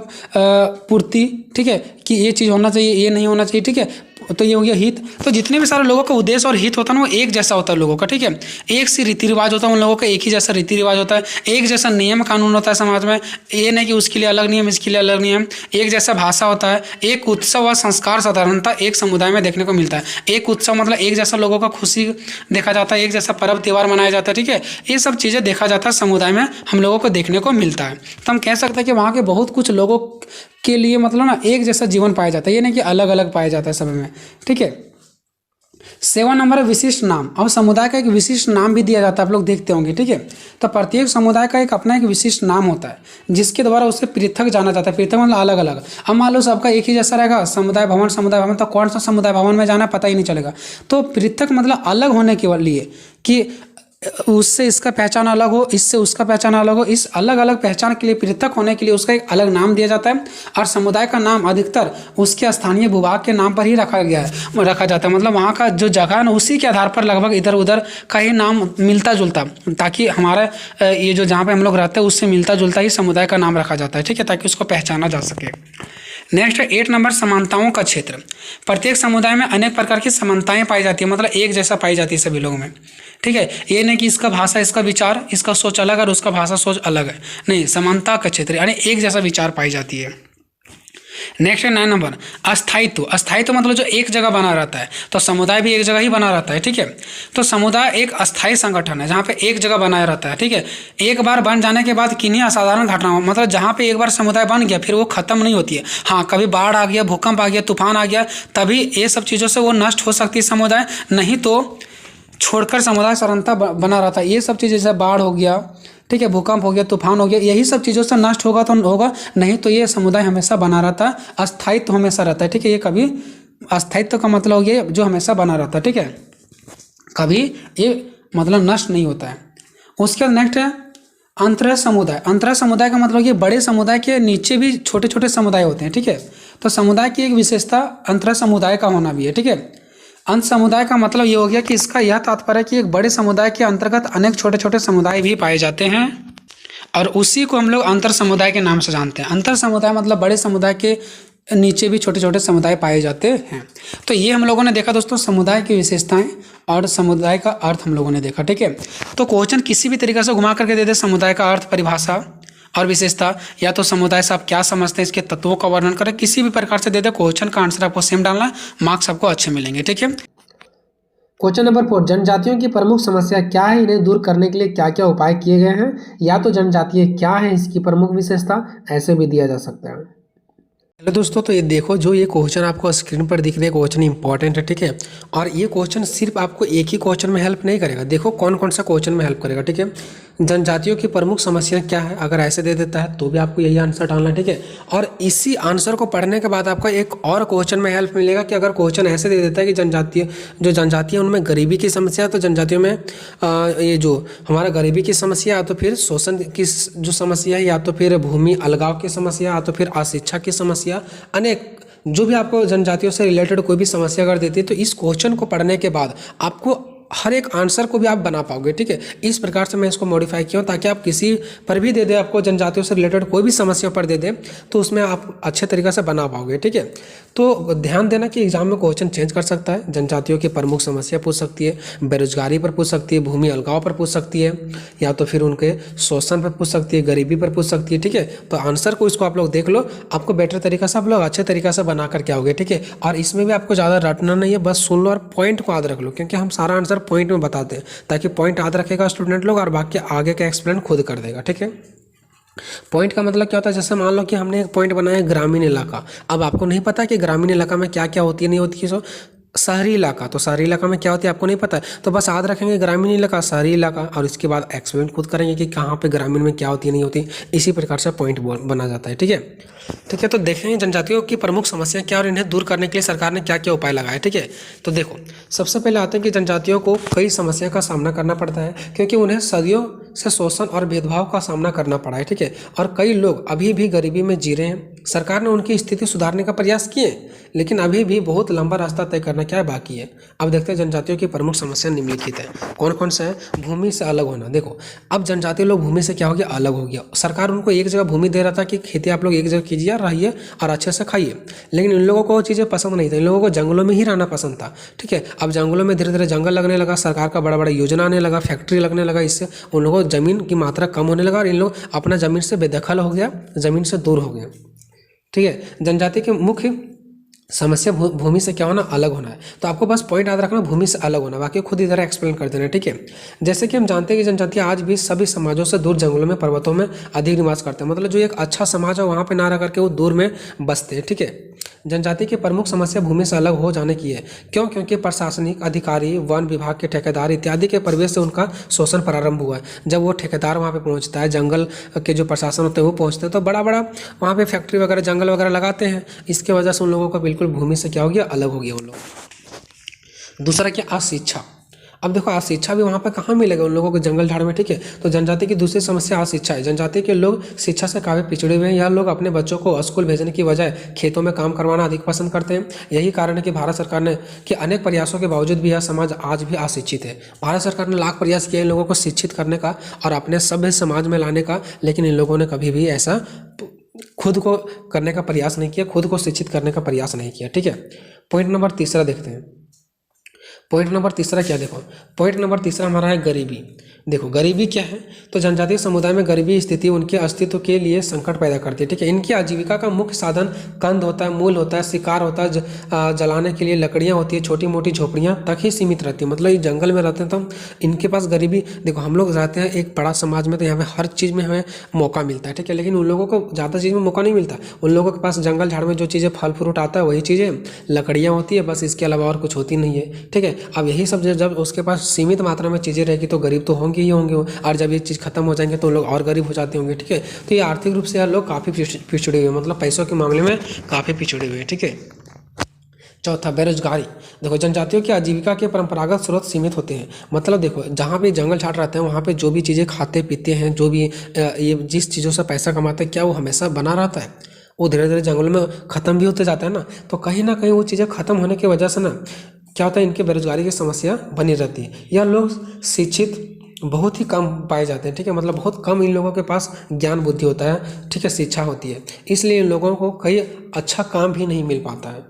पूर्ति, ठीक है, कि ये चीज़ होना चाहिए, ये नहीं होना चाहिए, ठीक है, तो ये हो गया हित। तो जितने भी सारे लोगों का उद्देश्य और हित होता है ना, वो एक जैसा होता है लोगों का, ठीक है। एक सी रीति रिवाज होता है उन लोगों का, एक ही जैसा रीति रिवाज होता है, एक जैसा नियम कानून होता है समाज में, ये नहीं कि उसके लिए अलग नियम, इसके लिए अलग नियम, एक जैसा भाषा होता है। एक उत्सव व संस्कार साधारणता एक समुदाय में देखने को मिलता है। एक उत्सव मतलब एक जैसा लोगों का खुशी देखा जाता है, एक जैसा पर्व त्यौहार मनाया जाता है, ठीक है। ये सब चीज़ें देखा जाता है समुदाय में, हम लोगों को देखने को मिलता है। तो हम कह सकते हैं कि वहाँ के बहुत कुछ लोगों के लिए मतलब ना एक जैसा जीवन पाया जाता है, ये नहीं कि अलग अलग पाया जाता है सब में, ठीक है। 7 नंबर है विशिष्ट नाम। अब समुदाय का एक विशिष्ट नाम भी दिया जाता है, आप लोग देखते होंगे, ठीक है। तो प्रत्येक समुदाय का एक अपना एक विशिष्ट नाम होता है जिसके द्वारा उसे पृथक जाना जाता है। पृथक मतलब अलग अलग। अब मान लो सबका एक ही जैसा रहेगा, समुदाय भवन, तो कौन सा समुदाय भवन में जाना पता ही नहीं चलेगा। तो पृथक मतलब अलग होने के लिए कि उससे इसका पहचान अलग हो, इससे उसका पहचान अलग हो, इस अलग अलग पहचान के लिए, पृथक होने के लिए उसका एक अलग नाम दिया जाता है। और समुदाय का नाम अधिकतर उसके स्थानीय भूभाग के नाम पर ही रखा जाता है। मतलब वहाँ का जो जगह है ना, उसी के आधार पर लगभग इधर उधर का ही नाम मिलता जुलता, ताकि हमारा ये जो जहाँ पे हम लोग रहते हैं उससे मिलता जुलता ही समुदाय का नाम रखा जाता है, ठीक है, ताकि उसको पहचाना जा सके। नेक्स्ट है 8 नंबर समानताओं का क्षेत्र। प्रत्येक समुदाय में अनेक प्रकार की समानताएं पाई जाती है, मतलब एक जैसा पाई जाती है सभी लोगों में, ठीक है। ये नहीं कि इसका भाषा, इसका विचार, इसका सोच अलग है और उसका भाषा सोच अलग है, नहीं, समानता का क्षेत्र यानी एक जैसा विचार पाई जाती है। नेक्स्ट है 9 नंबर अस्थायित्व। अस्थायित्व मतलब जो एक जगह बना रहता है, तो समुदाय भी एक जगह ही बना रहता है, ठीक है। तो समुदाय एक अस्थायी संगठन है जहाँ पे एक जगह बनाया रहता है, ठीक है। एक बार बन जाने के बाद किन्हीं असाधारण घटनाओं, मतलब जहाँ पे एक बार समुदाय बन गया फिर वो खत्म नहीं होती है। हाँ, कभी बाढ़ आ गया, भूकंप आ गया, तूफान आ गया, तभी ये सब चीज़ों से वो नष्ट हो सकती है समुदाय, नहीं तो छोड़कर समुदाय सरलता बना रहता है। ये सब चीज़ जैसे बाढ़ हो गया, ठीक है, भूकंप हो गया, तूफान हो गया, यही सब चीज़ों से नष्ट होगा तो होगा, नहीं तो ये समुदाय हमेशा बना रहता है, अस्थायित्व हमेशा रहता है, ठीक है। ये कभी अस्थायित्व का मतलब हो गया जो हमेशा बना रहता है, ठीक है, कभी ये मतलब नष्ट नहीं होता है। उसके बाद नेक्स्ट है अंतरह समुदाय। अंतरह समुदाय का मतलब ये बड़े समुदाय के नीचे भी छोटे छोटे समुदाय होते हैं, ठीक है। तो समुदाय की एक विशेषता अंतरह समुदाय का होना भी है, ठीक है। अंत समुदाय का मतलब ये हो गया कि इसका यह तात्पर्य है कि एक बड़े समुदाय के अंतर्गत अनेक छोटे छोटे समुदाय भी पाए जाते हैं और उसी को हम लोग अंतर समुदाय के नाम से जानते हैं। अंतर समुदाय मतलब बड़े समुदाय के नीचे भी छोटे छोटे समुदाय पाए जाते हैं। तो ये हम लोगों ने देखा दोस्तों समुदाय की विशेषताएं और समुदाय का अर्थ हम लोगों ने देखा, ठीक है। तो क्वेश्चन किसी भी तरीके से घुमा करके दे दे समुदाय का अर्थ, परिभाषा और विशेषता, या तो समुदाय से आप क्या समझते हैं इसके तत्वों का वर्णन करें, किसी भी प्रकार से दे दे, क्वेश्चन का आंसर आपको सेम डालना है, मार्क्स आपको अच्छे मिलेंगे, ठीक है। क्वेश्चन नंबर 4, जनजातियों की प्रमुख समस्या क्या है, इन्हें दूर करने के लिए क्या क्या उपाय किए गए हैं, या तो जनजातीय क्या है, इसकी प्रमुख विशेषता, ऐसे भी दिया जा सकता है। हेलो दोस्तों, तो ये देखो जो ये क्वेश्चन आपको स्क्रीन पर दिख रहे हैं, क्वेश्चन इंपॉर्टेंट है, ठीक है। और ये क्वेश्चन सिर्फ आपको एक ही क्वेश्चन में हेल्प नहीं करेगा, देखो कौन कौन सा क्वेश्चन में हेल्प करेगा, ठीक है। जनजातियों की प्रमुख समस्या क्या है, अगर ऐसे दे देता है तो भी आपको यही आंसर डालना है, ठीक है। और इसी आंसर को पढ़ने के बाद आपको एक और क्वेश्चन में हेल्प मिलेगा कि अगर क्वेश्चन ऐसे दे देता है कि जनजातीय उनमें गरीबी की समस्या है, तो जनजातियों में ये जो हमारा गरीबी की समस्या, या तो फिर शोषण की जो समस्या है, या तो फिर भूमि अलगाव की समस्या, या तो फिर अशिक्षा की समस्या, अनेक जो भी आपको जनजातियों से रिलेटेड कोई भी समस्या अगर देती है तो इस क्वेश्चन को पढ़ने के बाद आपको हर एक आंसर को भी आप बना पाओगे, ठीक है। इस प्रकार से मैं इसको मॉडिफाई किया हूँ ताकि आप किसी पर भी दे दे, आपको जनजातियों से रिलेटेड कोई भी समस्या पर दे दे तो उसमें आप अच्छे तरीके से बना पाओगे, ठीक है। तो ध्यान देना कि एग्जाम में क्वेश्चन चेंज कर सकता है, जनजातियों की प्रमुख समस्या पूछ सकती है, बेरोजगारी पर पूछ सकती है, भूमि अलगाव पर पूछ सकती है, या तो फिर उनके शोषण पर पूछ सकती है, गरीबी पर पूछ सकती है, ठीक है। तो आंसर को इसको आप लोग देख लो, आपको बेटर तरीका से आप लोग अच्छे तरीके से बना करके आओगे, ठीक है। और इसमें भी आपको ज़्यादा रटना नहीं है, बस सुन लो और पॉइंट को याद रख लो, क्योंकि हम सारा आंसर पॉइंट में बताते हैं ताकि पॉइंट याद रखेगा स्टूडेंट लोग और बाकी आगे का एक्सप्लेन खुद कर देगा, ठीक है। पॉइंट का मतलब क्या होता है, जैसे मान लो कि हमने एक पॉइंट बनाया ग्रामीण इलाका, अब आपको नहीं पता कि ग्रामीण इलाका में क्या क्या होती है नहीं होती है, सो शहरी इलाका, तो शहरी इलाका में क्या होती है आपको नहीं पता है, तो बस याद रखेंगे ग्रामीण इलाका, शहरी इलाका, और इसके बाद एक्सप्लेन खुद करेंगे कि कहाँ पे ग्रामीण में क्या होती है नहीं होती, इसी प्रकार से पॉइंट बना जाता है, ठीक है। ठीक है, तो देखेंगे जनजातियों की प्रमुख समस्या क्या और इन्हें दूर करने के लिए सरकार ने क्या क्या उपाय लगाए, ठीक है। तो देखो सबसे पहले आते हैं कि जनजातियों को कई समस्या का सामना करना पड़ता है, क्योंकि उन्हें सदियों से शोषण और भेदभाव का सामना करना पड़ा है, ठीक है। और कई लोग अभी भी गरीबी में जी रहे हैं। सरकार ने उनकी स्थिति सुधारने का प्रयास किए, लेकिन अभी भी बहुत लंबा रास्ता तय करना क्या बाकी है। अब देखते हैं जनजातियों की प्रमुख समस्या निम्नलिखित है। कौन कौन सा है? भूमि से अलग होना। देखो अब जनजातीय लोग भूमि से क्या हो गया, अलग हो गया। सरकार उनको एक जगह भूमि दे रहा था कि खेती आप लोग एक जगह कीजिए, रहिए और अच्छे से खाइए, लेकिन इन लोगों को वो चीज़ें पसंद नहीं था। इन लोगों को जंगलों में ही रहना पसंद था, ठीक है। अब जंगलों में धीरे धीरे जंगल लगने लगा, सरकार का बड़ा बड़ा योजना आने लगा, फैक्ट्री लगने लगा, इससे उन लोगों को जमीन की मात्रा कम होने लगा और इन लोग अपना जमीन से बेदखल हो गया, जमीन से दूर हो गया, ठीक है। जनजाति के मुख्य समस्या भूमि से क्या होना, अलग होना है। तो आपको बस पॉइंट याद रखना, भूमि से अलग होना, बाकी खुद इधर एक्सप्लेन कर देना, ठीक है। जैसे कि हम जानते हैं कि जनजातियाँ आज भी सभी समाजों से दूर जंगलों में, पर्वतों में अधिक निवास करते हैं। मतलब जो एक अच्छा समाज है वहाँ पे ना रह करके वो दूर में बसते हैं, ठीक है। जनजाति की प्रमुख समस्या भूमि से अलग हो जाने की है। क्यों? क्योंकि प्रशासनिक अधिकारी, वन विभाग के ठेकेदार इत्यादि के प्रवेश से उनका शोषण प्रारंभ हुआ है। जब वो ठेकेदार वहाँ पे पहुँचता है, जंगल के जो प्रशासन होते हैं वो पहुँचते हैं, तो बड़ा बड़ा वहाँ पे फैक्ट्री वगैरह, जंगल वगैरह लगाते हैं। इसके वजह से उन लोगों का बिल्कुल भूमि से क्या हो गया, अलग हो गया उन लोग। दूसरा क्या, अशिक्षा। अब देखो अशिक्षा भी वहाँ पे कहाँ मिलेगा उन लोगों को, जंगल झाड़ में, ठीक है। तो जनजाति की दूसरी समस्या अशिक्षा है। जनजाति के लोग शिक्षा से काफ़ी पिछड़े हुए हैं। यह लोग अपने बच्चों को स्कूल भेजने की बजाय खेतों में काम करवाना अधिक पसंद करते हैं। यही कारण है कि भारत सरकार ने के अनेक प्रयासों के बावजूद भी यह समाज आज भी अशिक्षित है। भारत सरकार ने लाख प्रयास किए इन लोगों को शिक्षित करने का और अपने सभ्य समाज में लाने का, लेकिन इन लोगों ने कभी भी ऐसा खुद को करने का प्रयास नहीं किया, खुद को शिक्षित करने का प्रयास नहीं किया, ठीक है। पॉइंट नंबर तीसरा देखते हैं। पॉइंट नंबर तीसरा क्या, देखो पॉइंट नंबर तीसरा हमारा है गरीबी। देखो गरीबी क्या है, तो जनजातीय समुदाय में गरीबी स्थिति उनके अस्तित्व के लिए संकट पैदा करती है, ठीक है। इनकी आजीविका का मुख्य साधन कंद होता है, मूल होता है, शिकार होता है, जलाने के लिए लकड़ियाँ होती है, छोटी मोटी झोपड़ियाँ तक ही सीमित रहती है। मतलब ये जंगल में रहते हैं तो इनके पास गरीबी, देखो हम लोग रहते हैं एक बड़ा समाज में, तो यहाँ पे हर चीज़ में हमें मौका मिलता है, ठीक है। लेकिन उन लोगों को ज़्यादा चीज़ में मौका नहीं मिलता। उन लोगों के पास जंगल झाड़ में जो चीज़ें फल फ्रूट आता है वही चीज़ें, लकड़ियाँ होती है, बस इसके अलावा और कुछ होती नहीं है, ठीक है। अब यही सब जब उसके पास सीमित मात्रा में चीज़ें रहेगी तो गरीब तो होंगे ही होंगे, और जब ये चीज़ खत्म हो जाएंगे तो लोग और गरीब हो जाते होंगे, ठीक है। तो ये आर्थिक रूप से यार लोग काफ़ी पिछड़े हुए, मतलब पैसों के मामले में काफ़ी पिछड़े हुए, ठीक है। चौथा, बेरोजगारी। देखो जनजातियों की आजीविका के परंपरागत स्रोत सीमित होते हैं। मतलब देखो जहाँ पे जंगल झाड़ रहते हैं वहाँ पे जो भी चीज़ें खाते पीते हैं, जो भी ये जिस चीज़ों से पैसा कमाते हैं, क्या वो हमेशा बना रहता है? वो धीरे धीरे जंगलों में ख़त्म भी होते जाता है ना। तो कहीं ना कहीं वो चीज़ें ख़त्म होने की वजह से ना क्या होता है, इनके बेरोजगारी की समस्या बनी रहती है। यह लोग शिक्षित बहुत ही कम पाए जाते हैं, ठीक है। मतलब बहुत कम इन लोगों के पास ज्ञान बुद्धि होता है, ठीक है, शिक्षा होती है, इसलिए इन लोगों को कहीं अच्छा काम भी नहीं मिल पाता है,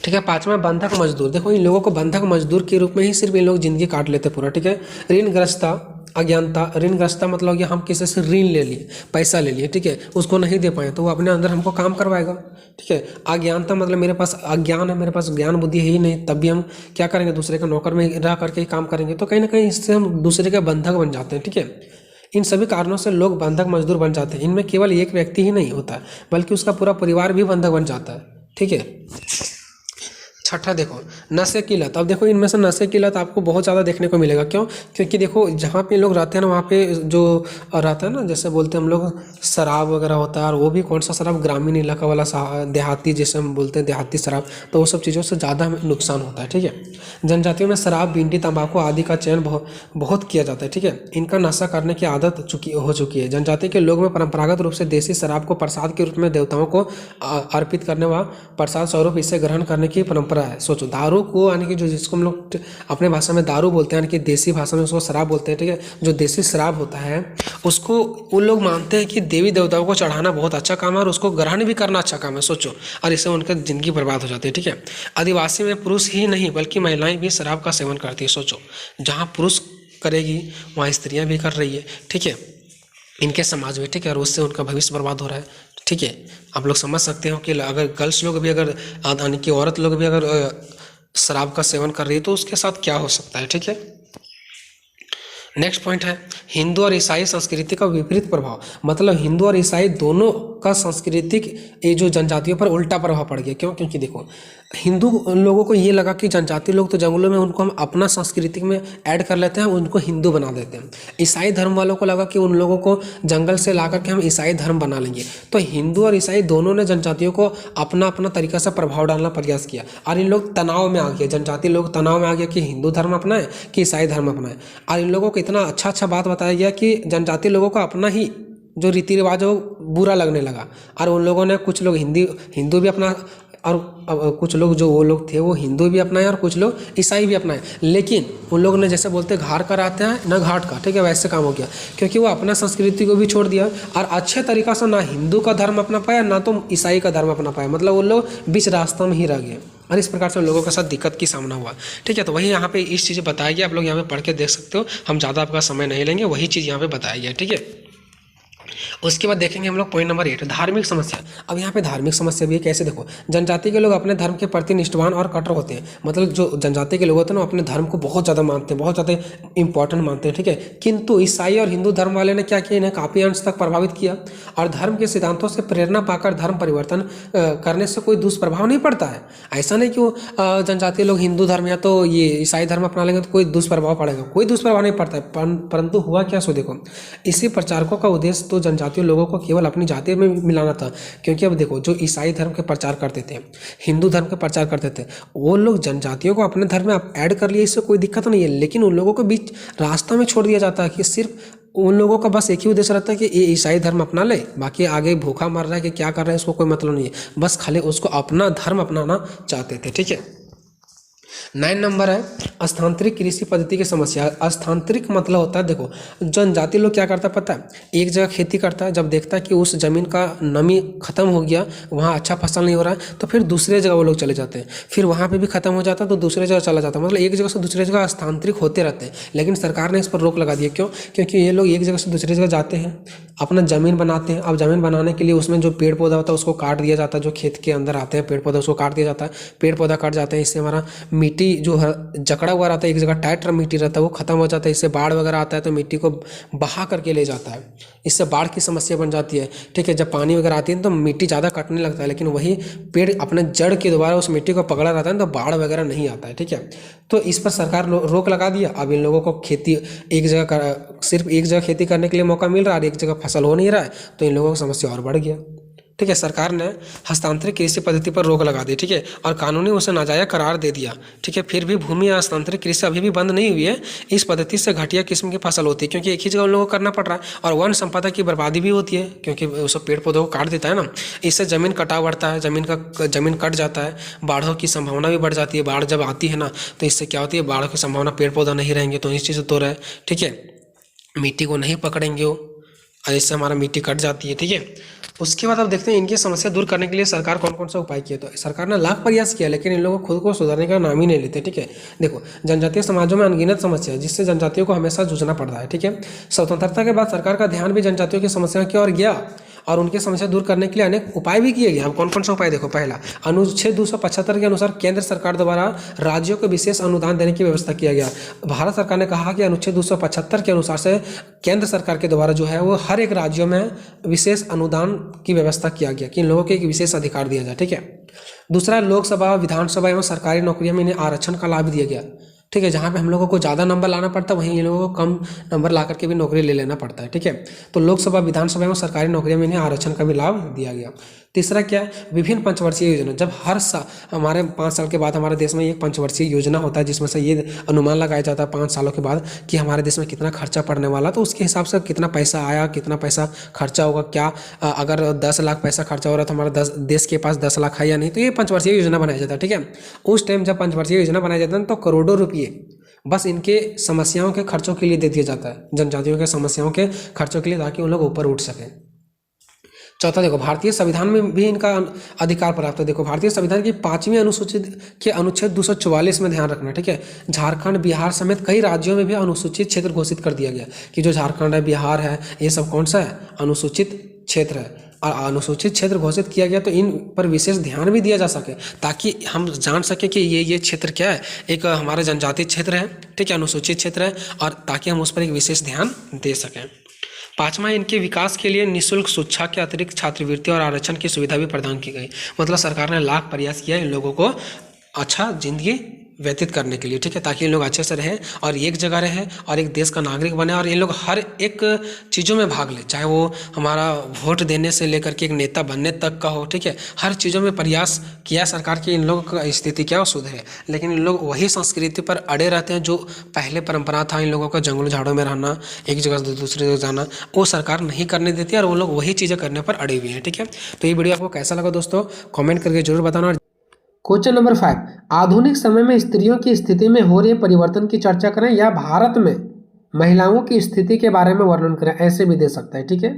ठीक है। पांचवा, बंधक मजदूर। देखो इन लोगों को बंधक मजदूर के रूप में ही सिर्फ इन लोग जिंदगी काट लेते पूरा, ठीक है। ऋणग्रस्ता, अज्ञानता। ऋणग्रस्ता मतलब कि हम किसी से ऋण ले लिए, पैसा ले लिए, ठीक है, उसको नहीं दे पाए तो वो अपने अंदर हमको काम करवाएगा, ठीक है। अज्ञानता मतलब मेरे पास अज्ञान है, मेरे पास ज्ञान बुद्धि है ही नहीं, तब भी हम क्या करेंगे, दूसरे का नौकर में रह करके ही काम करेंगे, तो कहीं ना कहीं इससे हम दूसरे का बंधक बन जाते हैं, ठीक है। इन सभी कारणों से लोग बंधक मजदूर बन जाते हैं। इनमें केवल एक व्यक्ति ही नहीं होता बल्कि उसका पूरा परिवार भी बंधक बन जाता है, ठीक है। छठा देखो, नशे की लत। अब देखो इनमें से नशे की लत आपको बहुत ज़्यादा देखने को मिलेगा। क्यों? क्योंकि देखो जहाँ पे लोग रहते हैं ना वहाँ पे जो रहता है ना, जैसे बोलते हैं हम लोग शराब वगैरह होता है, और वो भी कौन सा शराब, ग्रामीण इलाका वाला देहाती, जैसे हम बोलते हैं देहाती शराब, तो वो सब चीज़ों से ज़्यादा हमें नुकसान होता है, ठीक है। जनजातियों में शराब, बीड़ी, तंबाकू आदि का चयन बहुत किया जाता है, ठीक है। इनका नशा करने की आदत हो चुकी है। जनजाति के लोग में परंपरागत रूप से देसी शराब को प्रसाद के रूप में देवताओं को अर्पित करने व प्रसाद स्वरूप इसे ग्रहण करने की परंपरा है। सोचो दारू को, यानी कि जो जिसको हम लोग अपने भाषा में दारू बोलते हैं, यानी कि देसी भाषा में उसको शराब बोलते हैं, ठीक है। जो देसी शराब होता है उसको उन लोग मानते हैं कि देवी देवताओं को चढ़ाना बहुत अच्छा काम है और उसको ग्रहण भी करना अच्छा काम है, सोचो, और इससे उनका जिंदगी बर्बाद हो जाती है, ठीक है। आदिवासी में पुरुष ही नहीं बल्कि महिलाएं भी शराब का सेवन करती है। सोचो जहाँ पुरुष करेगी वहाँ स्त्रियाँ भी कर रही है, ठीक है, इनके समाज में, ठीक है, और उससे उनका भविष्य बर्बाद हो रहा है, ठीक है। आप लोग समझ सकते हो कि अगर गर्ल्स लोग भी, अगर यानी कि औरत लोग भी अगर शराब का सेवन कर रही है तो उसके साथ क्या हो सकता है, ठीक है। नेक्स्ट पॉइंट है हिंदू और ईसाई संस्कृति का विपरीत प्रभाव। मतलब हिंदू और ईसाई दोनों का सांस्कृतिक ये जो जनजातियों पर उल्टा प्रभाव पड़ गया। क्यों? क्योंकि देखो हिंदू लोगों को ये लगा कि जनजाति लोग तो जंगलों में, उनको हम अपना सांस्कृतिक में ऐड कर लेते हैं, उनको हिंदू बना देते हैं। ईसाई धर्म वालों को लगा कि उन लोगों को जंगल से ला करके हम ईसाई धर्म बना लेंगे। तो हिंदू और ईसाई दोनों ने जनजातियों को अपना अपना तरीका से प्रभाव डालना प्रयास किया और इन लोग तनाव में आ गए। जनजाति लोग तनाव में आ गया कि हिंदू धर्म अपनाए कि ईसाई धर्म अपनाए। और इन लोगों को इतना अच्छा बात बताया गया कि जनजाति लोगों को अपना ही जो रीति रिवाज है वो बुरा लगने लगा। और उन लोगों ने, कुछ लोग हिंदू भी अपना, और कुछ लोग जो वो लोग थे वो हिंदू भी अपनाए और कुछ लोग ईसाई भी अपनाए। लेकिन उन लोगों ने, जैसे बोलते घाट का रहता है ना घाट का, ठीक है, वैसे काम हो गया। क्योंकि वो अपना संस्कृति को भी छोड़ दिया और अच्छे तरीक़ा से ना हिंदू का धर्म अपना पाया ना तो ईसाई का धर्म अपना पाया। मतलब वो लोग बीच रास्ता में ही रह गए और इस प्रकार से लोगों के साथ दिक्कत की सामना हुआ, ठीक है। तो वही यहाँ पे इस चीज़ें बताया गया, आप लोग यहाँ पे पढ़ के देख सकते हो, हम ज़्यादा आपका समय नहीं लेंगे, वही चीज़ यहाँ पे बताया गया, ठीक है। उसके बाद देखेंगे हम लोग पॉइंट नंबर 8, धार्मिक समस्या। अब यहाँ पे धार्मिक समस्या भी है, कैसे देखो, जनजाति के लोग अपने धर्म के प्रति निष्ठावान और कट्टर होते हैं। मतलब जो जनजाति के लोग होते हैं ना, अपने धर्म को बहुत ज़्यादा मानते हैं, बहुत ज़्यादा इंपॉर्टेंट मानते हैं, ठीक है। किंतु ईसाई और हिंदू धर्म वाले ने क्या किया, इन्हें काफ़ी अंश तक प्रभावित किया और धर्म के सिद्धांतों से प्रेरणा पाकर धर्म परिवर्तन करने से कोई दुष्प्रभाव नहीं पड़ता है। ऐसा नहीं कि वो जनजातीय लोग हिंदू धर्म या तो ये ईसाई धर्म अपना लेंगे तो कोई दुष्प्रभाव पड़ेगा, कोई दुष्प्रभाव नहीं पड़ता है। परंतु हुआ क्या, सो देखो, इसी प्रचारकों का उद्देश्य तो जनजातीय लोगों को केवल अपनी जाति में मिलाना था। क्योंकि अब देखो, जो ईसाई धर्म के प्रचार करते थे, हिंदू धर्म के प्रचार करते थे, वो लोग जनजातियों को अपने धर्म में ऐड कर लिए, इससे कोई दिक्कत नहीं है। लेकिन उन लोगों को बीच रास्ता में छोड़ दिया जाता है कि सिर्फ उन लोगों का बस एक ही उद्देश्य रहता है कि ये ईसाई धर्म अपना ले, बाकी आगे भूखा मर रहा है कि क्या कर रहा है इसको कोई मतलब नहीं है, बस खाली उसको अपना धर्म अपनाना चाहते थे, ठीक है। 9 नंबर है स्थानांतरित कृषि पद्धति की समस्या। स्थानांतरित मतलब होता है, देखो, जनजाति लोग क्या करता है पता है, एक जगह खेती करता है, जब देखता है कि उस जमीन का नमी खत्म हो गया, वहाँ अच्छा फसल नहीं हो रहा है, तो फिर दूसरे जगह वो लोग चले जाते हैं, फिर वहाँ पे भी खत्म हो जाता है तो दूसरे जगह चला जाता है। मतलब एक जगह से दूसरे जगह स्थानांतरित होते रहते हैं। लेकिन सरकार ने इस पर रोक लगा दी है। क्यों? क्योंकि ये लोग एक जगह से दूसरी जगह जाते हैं, अपना ज़मीन बनाते हैं। अब ज़मीन बनाने के लिए उसमें जो पेड़ पौधा होता है उसको काट दिया जाता है, जो खेत के अंदर आते हैं पेड़ पौधा उसको काट दिया जाता है, पेड़ पौधा कट जाते हैं, इससे हमारा मिट्टी जो जकड़ा हुआ रहता है, एक जगह टाइट मिट्टी रहता है, वो खत्म हो जाता है। इससे बाढ़ वगैरह आता है तो मिट्टी को बहा करके ले जाता है, इससे बाढ़ की समस्या बन जाती है, ठीक है। जब पानी वगैरह आती है तो मिट्टी ज़्यादा कटने लगता है, लेकिन वही पेड़ अपने जड़ के द्वारा उस मिट्टी को पकड़ा रहता है तो बाढ़ वगैरह नहीं आता है, ठीक है। तो इस पर सरकार रोक लगा दिया। अब इन लोगों को खेती एक जगह सिर्फ एक जगह खेती करने के लिए मौका मिल रहा है और एक जगह फसल हो नहीं रहा है, तो इन लोगों की समस्या और बढ़ गया, ठीक है। सरकार ने हस्तांतरित कृषि पद्धति पर रोक लगा दी, ठीक है, और कानूनी उसे नाजायज करार दे दिया, ठीक है। फिर भी भूमि हस्तांतरित कृषि अभी भी बंद नहीं हुई है। इस पद्धति से घटिया किस्म की फसल होती है, क्योंकि एक ही जगह उन लोगों को करना पड़ रहा है, और वन संपदा की बर्बादी भी होती है, क्योंकि उस पेड़ पौधों को काट देता है ना। इससे जमीन कटाव बढ़ता है, जमीन कट जाता है, बाढ़ों की संभावना भी बढ़ जाती है। बाढ़ जब आती है ना तो इससे क्या होती है, बाढ़ की संभावना, पेड़ पौधा नहीं रहेंगे तो इस चीज़ से तो रहे, ठीक है, मिट्टी को नहीं पकड़ेंगे वो, और इससे हमारा मिट्टी कट जाती है, ठीक है। उसके बाद अब देखते हैं इनकी समस्या दूर करने के लिए सरकार कौन कौन सा उपाय किए। तो सरकार ने लाख प्रयास किया, लेकिन इन लोगों को खुद को सुधारने का नाम ही नहीं लेते, ठीक है। देखो, जनजातीय समाजों में अनगिनत समस्या है जिससे जनजातियों को हमेशा जूझना पड़ रहा है, ठीक है। स्वतंत्रता के बाद सरकार का ध्यान भी जनजातियों की समस्याओं की ओर गया और उनकी समस्या दूर करने के लिए अनेक उपाय भी किए गए। अब कौन कौन सा उपाय देखो, पहला, अनुच्छेद 275 के अनुसार केंद्र सरकार द्वारा राज्यों को विशेष अनुदान देने की व्यवस्था किया गया। भारत सरकार ने कहा कि अनुच्छेद 275 के अनुसार से केंद्र सरकार के द्वारा जो है वो हर एक राज्यों में विशेष अनुदान की व्यवस्था किया गया कि इन लोगों को एक विशेष अधिकार दिया जाए, ठीक है। दूसरा, लोकसभा, विधानसभा एवं सरकारी नौकरियों में इन्हें आरक्षण का लाभ दिया गया, ठीक है। जहाँ पे हम लोगों को ज़्यादा नंबर लाना पड़ता है, वहीं इन लोगों को कम नंबर ला करके भी नौकरी ले लेना पड़ता है, ठीक है। तो लोकसभा, विधानसभा एवं सरकारी नौकरियों में इन्हें आरक्षण का भी लाभ दिया गया। तीसरा क्या है, विभिन्न पंचवर्षीय योजना। जब हर साल हमारे 5 साल के बाद हमारे देश में एक पंचवर्षीय योजना होता है, जिसमें से ये अनुमान लगाया जाता है 5 सालों के बाद कि हमारे देश में कितना खर्चा पड़ने वाला, तो उसके हिसाब से कितना पैसा आया, कितना पैसा खर्चा होगा, क्या अगर 10 लाख पैसा खर्चा हो रहा है तो हमारा देश के पास 10 लाख है या नहीं, तो ये पंचवर्षीय योजना बनाया जाता है, ठीक है। उस टाइम जब पंचवर्षीय योजना बनाया जाता है तो करोड़ों रुपये बस इनके समस्याओं के खर्चों के लिए दे दिया जाता है, जनजातियों के समस्याओं के खर्चों के लिए, ताकि उन लोग ऊपर उठ सकें। चौथा, देखो, भारतीय संविधान में भी इनका अधिकार प्राप्त है। देखो, भारतीय संविधान की 5वीं अनुसूचित के अनुच्छेद 244 में ध्यान रखना, ठीक है। झारखंड, बिहार समेत कई राज्यों में भी अनुसूचित क्षेत्र घोषित कर दिया गया कि जो झारखंड है, बिहार है, ये सब कौन सा है, अनुसूचित क्षेत्र है। और अनुसूचित क्षेत्र घोषित किया गया तो इन पर विशेष ध्यान भी दिया जा सके, ताकि हम जान सके कि ये क्षेत्र क्या है, एक हमारा जनजातीय क्षेत्र है, ठीक है, अनुसूचित क्षेत्र है, और ताकि हम उस पर एक विशेष ध्यान दे सकें। 5वां, इनके विकास के लिए निःशुल्क शिक्षा के अतिरिक्त छात्रवृत्ति और आरक्षण की सुविधा भी प्रदान की गई। मतलब सरकार ने लाख प्रयास किया इन लोगों को अच्छा जिंदगी व्यतीत करने के लिए, ठीक है, ताकि इन लोग अच्छे से रहें और एक जगह रहें और एक देश का नागरिक बने, और इन लोग हर एक चीज़ों में भाग लें, चाहे वो हमारा वोट देने से लेकर के एक नेता बनने तक का हो, ठीक है। हर चीज़ों में प्रयास किया सरकार की इन लोगों का स्थिति क्या हो, सुधरे। लेकिन इन लोग वही संस्कृति पर अड़े रहते हैं जो पहले परंपरा था इन लोगों का, जंगलों झाड़ों में रहना, एक जगह से दूसरी जगह जाना, वो सरकार नहीं करने देती और वो लोग वही चीज़ें करने पर अड़े हुए हैं, ठीक है। तो ये वीडियो आपको कैसा लगा दोस्तों, कॉमेंट करके जरूर बताना। क्वेश्चन नंबर 5, आधुनिक समय में स्त्रियों की स्थिति में हो रहे परिवर्तन की चर्चा करें या भारत में महिलाओं की स्थिति के बारे में वर्णन करें, ऐसे भी दे सकता है, ठीक है।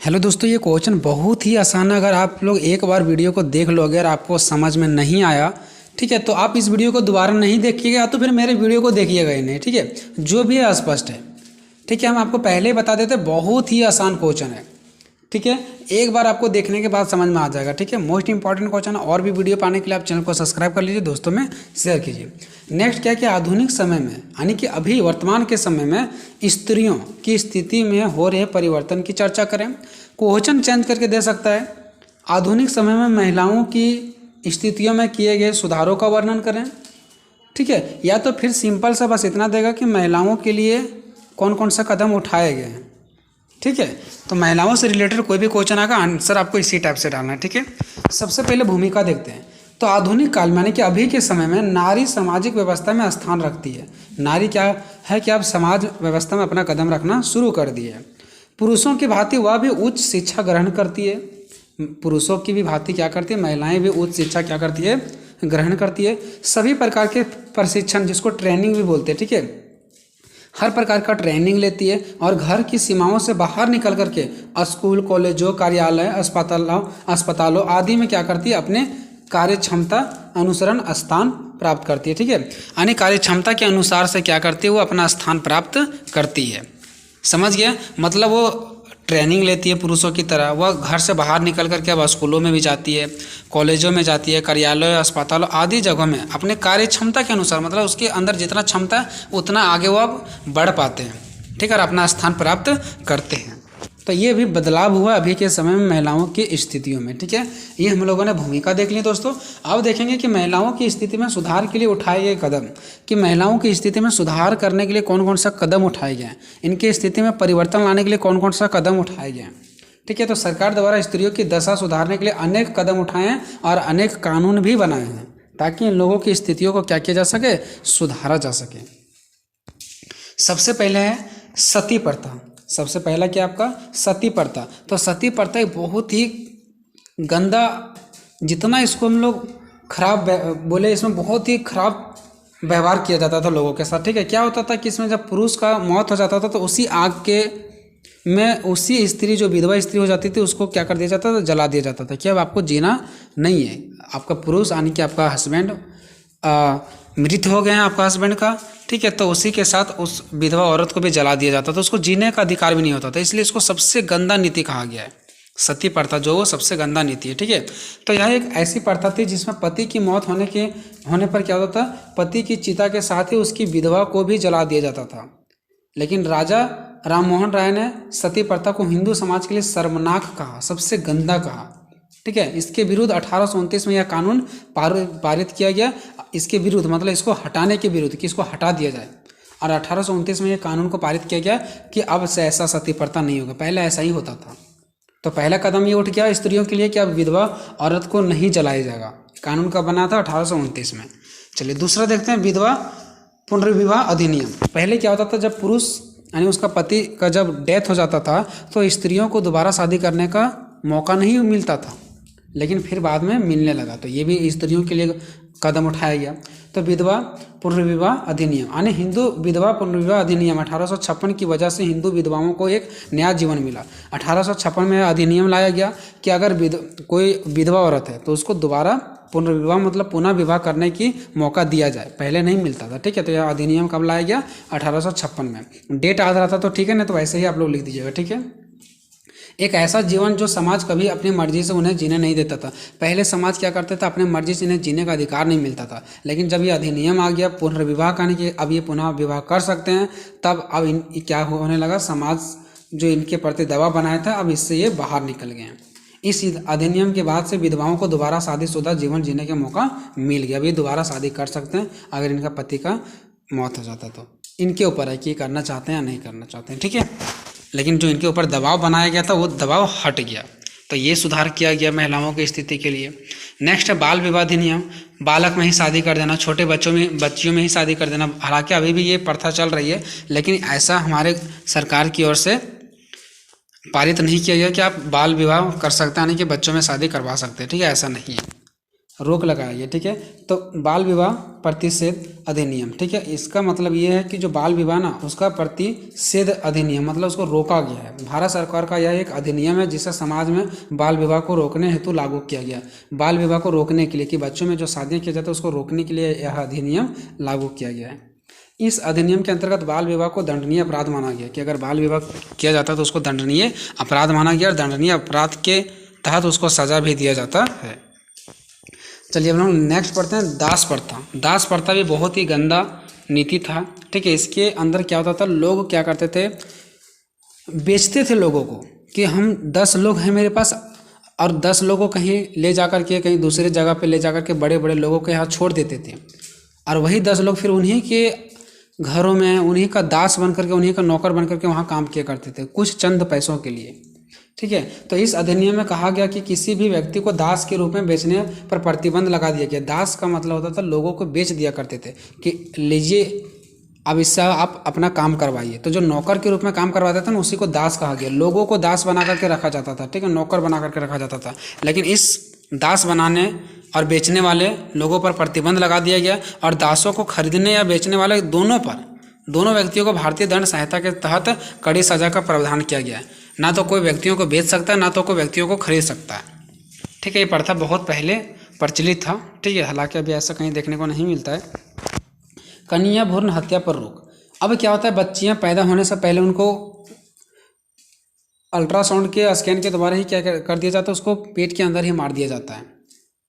हेलो दोस्तों, ये क्वेश्चन बहुत ही आसान है। अगर आप लोग एक बार वीडियो को देख लो, अगर आपको समझ में नहीं आया, ठीक है, तो आप इस वीडियो को दोबारा नहीं देखिएगा, या तो फिर मेरे वीडियो को देखिएगा ही नहीं, ठीक है। जो भी है स्पष्ट है, ठीक है, हम आपको पहले ही बता देते, बहुत ही आसान क्वेश्चन है। ठीक है, एक बार आपको देखने के बाद समझ में आ जाएगा। ठीक है, मोस्ट इंपॉर्टेंट क्वेश्चन। और भी वीडियो पाने के लिए आप चैनल को सब्सक्राइब कर लीजिए, दोस्तों में शेयर कीजिए। नेक्स्ट क्या कि आधुनिक समय में, यानी कि अभी वर्तमान के समय में स्त्रियों की स्थिति में हो रहे परिवर्तन की चर्चा करें। क्वेश्चन चेंज करके दे सकता है, आधुनिक समय में महिलाओं की स्थितियों में किए गए सुधारों का वर्णन करें। ठीक है, या तो फिर सिंपल सा बस इतना देगा कि महिलाओं के लिए कौन कौन सा कदम उठाए गए हैं। ठीक है, तो महिलाओं से रिलेटेड कोई भी क्वेश्चन आएगा, आंसर आपको इसी टाइप से डालना है। ठीक है, सबसे पहले भूमिका देखते हैं। तो आधुनिक काल में, यानी कि अभी के समय में, नारी सामाजिक व्यवस्था में स्थान रखती है। नारी क्या है कि अब समाज व्यवस्था में अपना कदम रखना शुरू कर दी है। पुरुषों की भांति वह भी उच्च शिक्षा ग्रहण करती है। पुरुषों की भी भांति क्या करती है, महिलाएं भी उच्च शिक्षा क्या करती है, ग्रहण करती है। सभी प्रकार के प्रशिक्षण, जिसको ट्रेनिंग भी बोलते हैं, ठीक है, हर प्रकार का ट्रेनिंग लेती है और घर की सीमाओं से बाहर निकल करके स्कूल, कॉलेजों, कार्यालय, अस्पतालों आदि में क्या करती है, अपने कार्य क्षमता अनुसरण स्थान प्राप्त करती है। ठीक है, यानी कार्य क्षमता के अनुसार से क्या करती है, वो अपना स्थान प्राप्त करती है। समझ गया, मतलब वो ट्रेनिंग लेती है पुरुषों की तरह। वह घर से बाहर निकल करके अब स्कूलों में भी जाती है, कॉलेजों में जाती है, कार्यालय, अस्पतालों आदि जगहों में अपने कार्य क्षमता के अनुसार, मतलब उसके अंदर जितना क्षमता है उतना आगे वो अब बढ़ पाते हैं। ठीक है, और अपना स्थान प्राप्त करते हैं। तो ये भी बदलाव हुआ अभी के समय में महिलाओं की स्थितियों में। ठीक है, ये हम लोगों ने भूमिका देख ली दोस्तों। अब देखेंगे कि महिलाओं की स्थिति में सुधार के लिए उठाए गए कदम, कि महिलाओं की स्थिति में सुधार करने के लिए कौन कौन सा कदम उठाए गए हैं, इनकी स्थिति में परिवर्तन लाने के लिए कौन कौन सा कदम उठाए गए हैं। ठीक है, तो सरकार द्वारा स्त्रियों की दशा सुधारने के लिए अनेक कदम उठाए हैं और अनेक कानून भी बनाए हैं, ताकि इन लोगों की स्थितियों को क्या किया जा सके, सुधारा जा सके। सबसे पहले है सती प्रथा। सबसे पहला क्या आपका, सती प्रथा। तो सती प्रथा एक बहुत ही गंदा, जितना इसको हम लोग खराब बोले, इसमें बहुत ही खराब व्यवहार किया जाता था लोगों के साथ। ठीक है, क्या होता था कि इसमें जब पुरुष का मौत हो जाता था तो उसी आग के में उसी स्त्री, जो विधवा स्त्री हो जाती थी, उसको क्या कर दिया जाता था, जला दिया जाता था कि अब आपको जीना नहीं है। आपका पुरुष यानी कि आपका हस्बैंड मृत हो गए हैं, आपका हस्बैंड का, ठीक है, तो उसी के साथ उस विधवा औरत को भी जला दिया जाता था, उसको जीने का अधिकार भी नहीं होता था। इसलिए इसको सबसे गंदा नीति कहा गया है, सती प्रथा, जो वो सबसे गंदा नीति है। ठीक है, तो यह एक ऐसी प्रथा थी जिसमें पति की मौत होने पर क्या होता था, पति की चिता के साथ ही उसकी विधवा को भी जला दिया जाता था। लेकिन राजा राममोहन राय ने सती प्रथा को हिंदू समाज के लिए शर्मनाक कहा, सबसे गंदा कहा। ठीक है, इसके विरुद्ध 1829 में यह कानून पारित किया गया। इसके विरुद्ध मतलब इसको हटाने के विरुद्ध, कि इसको हटा दिया जाए। और 1829 में यह कानून को पारित किया गया कि अब से ऐसा सती प्रथा नहीं होगा। पहले ऐसा ही होता था। तो पहला कदम ये उठ गया स्त्रियों के लिए कि अब विधवा औरत को नहीं जलाया जाएगा। कानून का बना था 1829 में। चलिए दूसरा देखते हैं, विधवा पुनर्विवाह अधिनियम। पहले क्या होता था, जब पुरुष यानी उसका पति का जब डेथ हो जाता था तो स्त्रियों को दोबारा शादी करने का मौका नहीं मिलता था, लेकिन फिर बाद में मिलने लगा। तो ये भी स्त्रियों के लिए कदम उठाया गया। तो विधवा पुनर्विवाह अधिनियम, यानी हिंदू विधवा पुनर्विवाह अधिनियम 1856 की वजह से हिंदू विधवाओं को एक नया जीवन मिला। 1856 में अधिनियम लाया गया कि अगर कोई विधवा औरत है तो उसको दोबारा पुनर्विवाह मतलब पुनः विवाह करने की मौका दिया जाए, पहले नहीं मिलता था। ठीक है, तो यह अधिनियम कब लाया गया, 1856 में। डेट याद रहा था तो ठीक है, नहीं तो वैसे ही आप लोग लिख दीजिएगा। ठीक है, एक ऐसा जीवन जो समाज कभी अपनी मर्जी से उन्हें जीने नहीं देता था। पहले समाज क्या करता था, अपनी मर्जी से इन्हें जीने का अधिकार नहीं मिलता था। लेकिन जब ये अधिनियम आ गया पुनर्विवाह करने के, अब ये पुनः विवाह कर सकते हैं, तब अब क्या होने लगा, समाज जो इनके प्रति दबाव बनाया था अब इससे ये बाहर निकल गए हैं। इस अधिनियम के बाद से विधवाओं को दोबारा शादीशुदा जीवन जीने का मौका मिल गया। अब ये दोबारा शादी कर सकते हैं अगर इनका पति का मौत हो जाता तो। इनके ऊपर है कि करना चाहते हैं या नहीं करना चाहते हैं। ठीक है, लेकिन जो इनके ऊपर दबाव बनाया गया था वो दबाव हट गया। तो ये सुधार किया गया महिलाओं की स्थिति के लिए। नेक्स्ट है बाल विवाह अधिनियम। बालक में ही शादी कर देना, छोटे बच्चियों में ही शादी कर देना। हालांकि अभी भी ये प्रथा चल रही है, लेकिन ऐसा हमारे सरकार की ओर से पारित नहीं किया गया कि आप बाल विवाह कर सकते हैं, यानी कि बच्चों में शादी करवा सकते हैं। ठीक है, ऐसा नहीं है, रोक लगाया गया। ठीक है, तो बाल विवाह प्रतिषेध अधिनियम। ठीक है, इसका मतलब ये है कि जो बाल विवाह ना, उसका प्रतिषेध अधिनियम मतलब उसको रोका गया है। भारत सरकार का यह एक अधिनियम है जिसे समाज में बाल विवाह को रोकने हेतु लागू किया गया। बाल विवाह को रोकने के लिए, कि बच्चों में जो शादियाँ की जाती है उसको रोकने के लिए यह अधिनियम लागू किया गया है। इस अधिनियम के अंतर्गत बाल विवाह को दंडनीय अपराध माना गया कि अगर बाल विवाह किया जाता है तो उसको दंडनीय अपराध माना गया और दंडनीय अपराध के तहत उसको सजा भी दिया जाता है। चलिए अब हम नेक्स्ट पढ़ते हैं दास प्रथा। दास प्रथा भी बहुत ही गंदा नीति था, ठीक है। इसके अंदर क्या होता था, लोग क्या करते थे, बेचते थे लोगों को कि हम 10 लोग हैं मेरे पास, और 10 लोगों को कहीं ले जाकर के कहीं दूसरी जगह पे ले जाकर के बड़े बड़े लोगों के यहाँ छोड़ देते थे, और वही 10 लोग फिर उन्हीं के घरों में उन्हीं का दास बन करके, उन्हीं का नौकर बन करके वहाँ काम किया करते थे कुछ चंद पैसों के लिए, ठीक है। तो इस अधिनियम में कहा गया कि किसी भी व्यक्ति को दास के रूप में बेचने पर प्रतिबंध लगा दिया गया। दास का मतलब होता था लोगों को बेच दिया करते थे कि लीजिए अब इससे आप अपना काम करवाइए। तो जो नौकर के रूप में काम करवाता था ना, उसी को दास कहा गया। लोगों को दास बना करके रखा जाता था, ठीक है, नौकर बना करके रखा जाता था। लेकिन इस दास बनाने और बेचने वाले लोगों पर प्रतिबंध लगा दिया गया, और दासों को खरीदने या बेचने वाले दोनों व्यक्तियों को भारतीय दंड संहिता के तहत कड़ी सजा का प्रावधान किया गया है। ना तो कोई व्यक्तियों को बेच सकता है, ना तो कोई व्यक्तियों को खरीद सकता है, ठीक है। ये प्रथा बहुत पहले प्रचलित था, ठीक है, हालांकि अभी ऐसा कहीं देखने को नहीं मिलता है। कन्या भ्रूण हत्या पर रोक। अब क्या होता है, बच्चियां पैदा होने से पहले उनको अल्ट्रासाउंड के स्कैन के द्वारा ही क्या कर दिया जाता है, उसको पेट के अंदर ही मार दिया जाता है।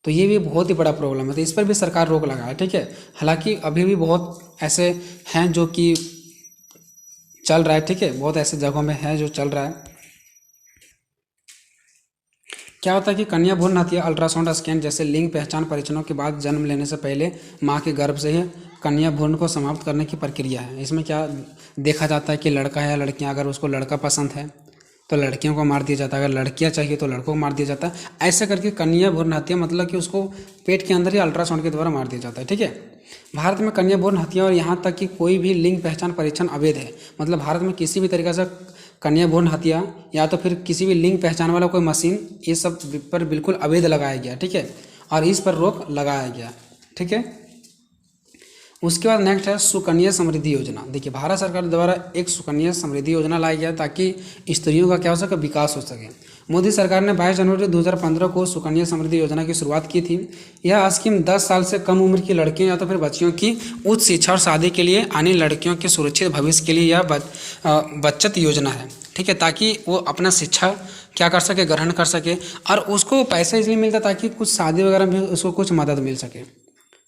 तो ये भी बहुत ही बड़ा प्रॉब्लम है, तो इस पर भी सरकार रोक लगाए, ठीक है। हालांकि अभी भी बहुत ऐसे हैं जो कि चल रहा है, ठीक है, बहुत ऐसे जगहों में है जो चल रहा है। क्या होता है कि कन्या भ्रूण हत्या अल्ट्रासाउंड स्कैन जैसे लिंग पहचान परीक्षणों के बाद जन्म लेने से पहले मां के गर्भ से ही कन्या भ्रूण को समाप्त करने की प्रक्रिया है। इसमें क्या देखा जाता है कि लड़का है या लड़कियां, अगर उसको लड़का पसंद है तो लड़कियों को मार दिया जाता है, अगर लड़कियां चाहिए तो लड़कों को मार दिया जाता है। ऐसे करके कन्या भ्रूण हत्या मतलब कि उसको पेट के अंदर ही अल्ट्रासाउंड के द्वारा मार दिया जाता है, ठीक है। भारत में कन्या भ्रूण हत्या और यहाँ तक कि कोई भी लिंग पहचान परीक्षण अवैध है। मतलब भारत में किसी भी तरीके से कन्या भ्रूण हत्या या तो फिर किसी भी लिंग पहचान वाला कोई मशीन, ये सब पर बिल्कुल अवैध लगाया गया, ठीक है, और इस पर रोक लगाया गया, ठीक है। उसके बाद नेक्स्ट है सुकन्या समृद्धि योजना। देखिए भारत सरकार द्वारा एक सुकन्या समृद्धि योजना लाया गया ताकि स्त्रियों का क्या हो सके, विकास हो सके। मोदी सरकार ने 22 जनवरी 2015 को सुकन्या समृद्धि योजना की शुरुआत की थी। यह स्कीम 10 साल से कम उम्र की लड़कियों या तो फिर बच्चियों की उच्च शिक्षा और शादी के लिए आने लड़कियों के सुरक्षित भविष्य के लिए यह बचत योजना है, ठीक है, ताकि वो अपना शिक्षा क्या कर सके, ग्रहण कर सके, और उसको पैसा इसलिए मिलता ताकि कुछ शादी वगैरह में उसको कुछ मदद मिल सके,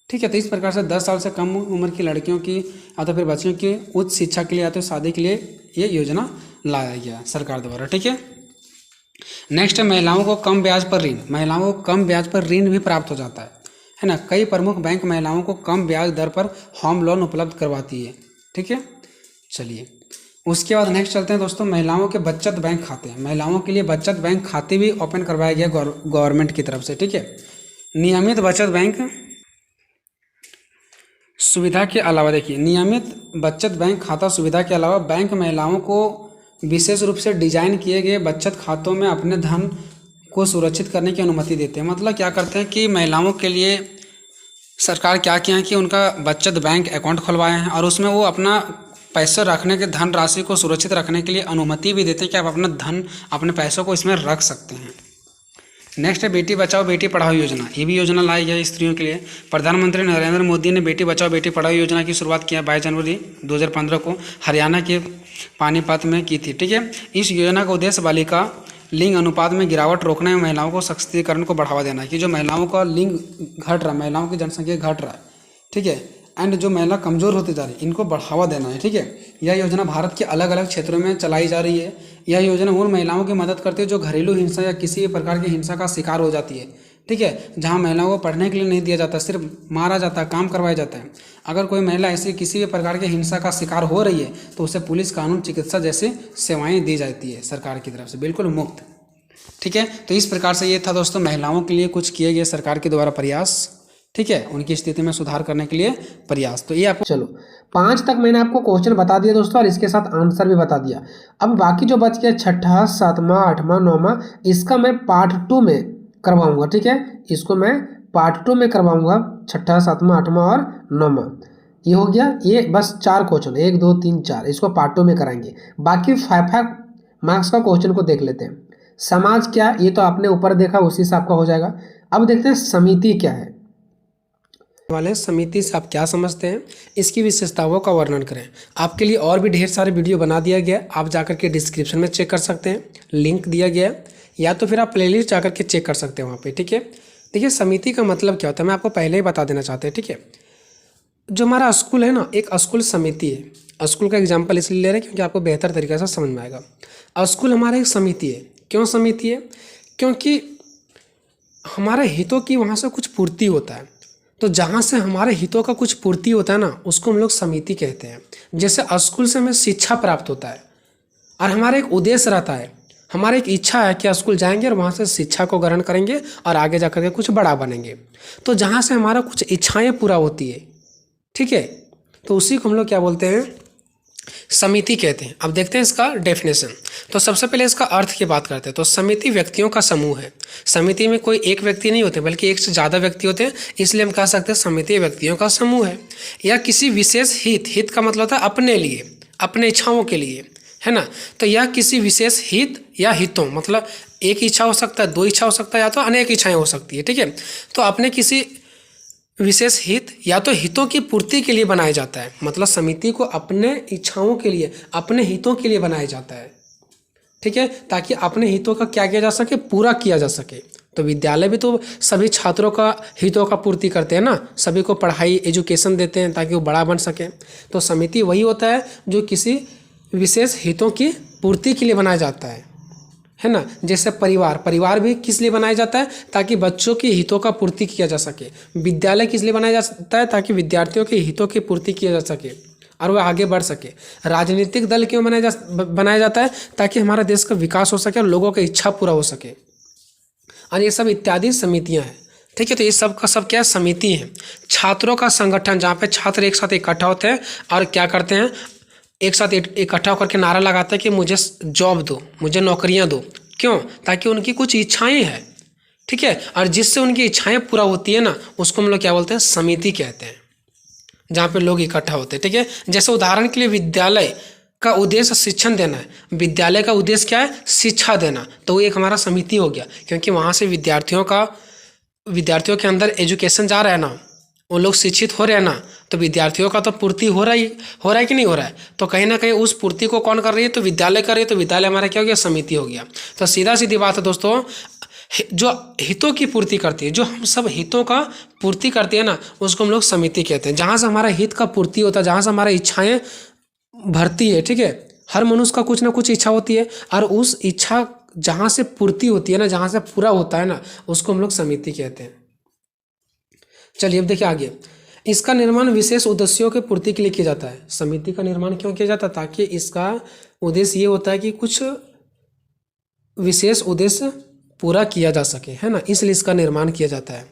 ठीक है। तो इस प्रकार से 10 साल से कम उम्र की लड़कियों की या तो फिर बच्चियों की उच्च शिक्षा के लिए या तो शादी के लिए ये योजना लाया गया सरकार द्वारा, ठीक है। नेक्स्ट है महिलाओं को कम ब्याज पर ऋण। महिलाओं को कम ब्याज पर ऋण भी प्राप्त हो जाता है ना। कई प्रमुख बैंक महिलाओं को कम ब्याज दर पर होम लोन उपलब्ध करवाती है, ठीक है। चलिए उसके बाद नेक्स्ट चलते हैं दोस्तों, महिलाओं के बचत बैंक खाते। महिलाओं के लिए बचत बैंक खाते भी ओपन करवाया गया गवर्नमेंट की तरफ से, ठीक है। नियमित बचत बैंक सुविधा के अलावा, देखिए नियमित बचत बैंक खाता सुविधा के अलावा बैंक महिलाओं को विशेष रूप से डिजाइन किए गए बचत खातों में अपने धन को सुरक्षित करने की अनुमति देते हैं। मतलब क्या करते हैं कि महिलाओं के लिए सरकार क्या किया है कि उनका बचत बैंक अकाउंट खुलवाए हैं और उसमें वो अपना पैसे रखने के धन राशि को सुरक्षित रखने के लिए अनुमति भी देते हैं कि आप अपना धन, अपने पैसों को इसमें रख सकते हैं। नेक्स्ट है बेटी बचाओ बेटी पढ़ाओ योजना। ये भी योजना लाई गई स्त्रियों के लिए। प्रधानमंत्री नरेंद्र मोदी ने बेटी बचाओ बेटी पढ़ाओ योजना की शुरुआत किया 22 जनवरी 2015 को हरियाणा के पानीपत में की थी, ठीक है। इस योजना का उद्देश्य बालिका लिंग अनुपात में गिरावट रोकने में महिलाओं को सशक्तिकरण को बढ़ावा देना है कि जो महिलाओं का लिंग घट रहा है, महिलाओं की जनसंख्या घट रहा है, ठीक है, एंड जो महिला कमज़ोर होती जा रही है इनको बढ़ावा देना है, ठीक है। यह योजना भारत के अलग अलग क्षेत्रों में चलाई जा रही है। यह योजना उन महिलाओं की मदद करती है जो घरेलू हिंसा या किसी भी प्रकार की हिंसा का शिकार हो जाती है, ठीक है। जहां महिलाओं को पढ़ने के लिए नहीं दिया जाता, सिर्फ मारा जाता है, काम करवाया जाता है। अगर कोई महिला ऐसी किसी भी प्रकार की हिंसा का शिकार हो रही है तो उसे पुलिस, कानून, चिकित्सा जैसी सेवाएँ दी जाती है सरकार की तरफ से, बिल्कुल मुफ्त, ठीक है। तो इस प्रकार से ये था दोस्तों महिलाओं के लिए कुछ किए गए सरकार के द्वारा प्रयास, ठीक है, उनकी स्थिति में सुधार करने के लिए प्रयास। तो ये आपको चलो 5 तक मैंने आपको क्वेश्चन बता दिया दोस्तों और इसके साथ आंसर भी बता दिया। अब बाकी जो बच गया 6ठा, 7वां, 8वां, 9वां, इसका मैं पार्ट 2 में करवाऊंगा, ठीक है। इसको मैं पार्ट 2 में करवाऊंगा, 6ठा, 7वां, 8वां और 9वां। ये हो गया, ये बस 4 क्वेश्चन, 1 2 3 4, इसको पार्ट 2 में कराएंगे। बाकी 5 मार्क्स का क्वेश्चन को देख लेते हैं। समाज क्या, ये तो आपने ऊपर देखा, उसी से आपका हो जाएगा। अब देखते हैं समिति क्या है। वाले समिति से आप क्या समझते हैं, इसकी विशेषताओं का वर्णन करें। आपके लिए और भी ढेर सारे वीडियो बना दिया गया है, आप जाकर के डिस्क्रिप्शन में चेक कर सकते हैं, लिंक दिया गया है, या तो फिर आप प्लेलिस्ट जाकर के चेक कर सकते हैं वहाँ पे। ठीक है, देखिए समिति का मतलब क्या होता है मैं आपको पहले ही बता देना चाहते हैं। ठीक है, जो हमारा स्कूल है ना, एक स्कूल समिति है। स्कूल का एग्जाम्पल इसलिए ले रहे हैं क्योंकि आपको बेहतर तरीके से समझ में आएगा। स्कूल हमारा एक समिति है। क्यों समिति है? क्योंकि हमारे हितों की वहाँ से कुछ पूर्ति होता है। तो जहाँ से हमारे हितों का कुछ पूर्ति होता है ना, उसको हम लोग समिति कहते हैं। जैसे स्कूल से हमें शिक्षा प्राप्त होता है और हमारा एक उद्देश्य रहता है, हमारी एक इच्छा है कि स्कूल जाएंगे और वहाँ से शिक्षा को ग्रहण करेंगे और आगे जाकर के कुछ बड़ा बनेंगे। तो जहाँ से हमारा कुछ इच्छाएं पूरा होती है, ठीक है, तो उसी को हम लोग क्या बोलते हैं, समिति कहते हैं। अब देखते हैं इसका डेफिनेशन। तो सबसे पहले इसका अर्थ की बात करते हैं। तो समिति व्यक्तियों का समूह है। समिति में कोई एक व्यक्ति नहीं होते बल्कि एक से ज़्यादा व्यक्ति होते हैं, इसलिए हम कह सकते हैं समिति व्यक्तियों का समूह है। या किसी विशेष हित का मतलब होता है अपने लिए, अपने इच्छाओं के लिए, है ना। तो यह किसी विशेष हित या हितों, मतलब एक इच्छा हो सकता है, दो इच्छा हो सकता है, या तो अनेक इच्छाएं हो सकती है। ठीक है, तो अपने किसी विशेष हित या तो हितों की पूर्ति के लिए बनाया जाता है। मतलब समिति को अपने इच्छाओं के लिए, अपने हितों के लिए बनाया जाता है। ठीक है, ताकि अपने हितों का क्या किया जा सके, पूरा किया जा सके। तो विद्यालय भी तो सभी छात्रों का हितों का पूर्ति करते हैं ना, सभी को पढ़ाई एजुकेशन देते हैं ताकि वो बड़ा बन सके। तो समिति वही होता है जो किसी विशेष हितों की पूर्ति के लिए बनाया जाता है ना। जैसे परिवार भी किस लिए बनाया जाता है, ताकि बच्चों की हितों का पूर्ति किया जा सके। विद्यालय किस लिए बनाया जाता है, ताकि विद्यार्थियों के हितों की पूर्ति किया जा सके और वह आगे बढ़ सके। राजनीतिक दल क्यों बनाया जाता है, ताकि हमारा देश का विकास हो सके और लोगों की इच्छा पूरा हो सके। और ये सब इत्यादि समितियाँ हैं। ठीक है, तो ये सब का सब क्या समिति है। छात्रों का संगठन, जहाँ पे छात्र एक साथ इकट्ठा होते हैं और क्या करते हैं, एक साथ इकट्ठा होकर के नारा लगाते हैं कि मुझे जॉब दो, मुझे नौकरियां दो। क्यों? ताकि उनकी कुछ इच्छाएं हैं। ठीक है, और जिससे उनकी इच्छाएं पूरा होती है ना, उसको हम लोग क्या बोलते हैं, समिति कहते हैं, जहाँ पे लोग इकट्ठा होते हैं। ठीक है, जैसे उदाहरण के लिए विद्यालय का उद्देश्य शिक्षण देना है, विद्यालय का उद्देश्य क्या है, शिक्षा देना, तो वो एक हमारा समिति हो गया। क्योंकि वहाँ से विद्यार्थियों के अंदर एजुकेशन जा रहा है ना, वो लोग शिक्षित हो रहे हैं ना, तो विद्यार्थियों का तो पूर्ति हो रहा है कि नहीं हो रहा है। तो कहीं ना कहीं उस पूर्ति को कौन कर रही है, तो विद्यालय कर रही है। तो विद्यालय हमारा क्या हो गया, समिति हो गया। तो सीधा सीधी बात है दोस्तों, जो हितों की पूर्ति करती है, जो हम सब हितों का पूर्ति करती है ना, उसको हम लोग समिति कहते हैं। जहाँ से हमारा हित का पूर्ति होता है, जहाँ से हमारी इच्छाएं भरती है। ठीक है, हर मनुष्य का कुछ ना कुछ इच्छा होती है, और उस इच्छा जहाँ से पूर्ति होती है ना, जहाँ से पूरा होता है ना, उसको हम लोग समिति कहते हैं। चलिए अब देखिए आगे। इसका निर्माण विशेष उद्देश्यों के पूर्ति के लिए किया जाता है। समिति का निर्माण क्यों किया जाता है, ताकि इसका उद्देश्य ये होता है कि कुछ विशेष उद्देश्य पूरा किया जा सके, है ना, इसलिए इसका निर्माण किया जाता है।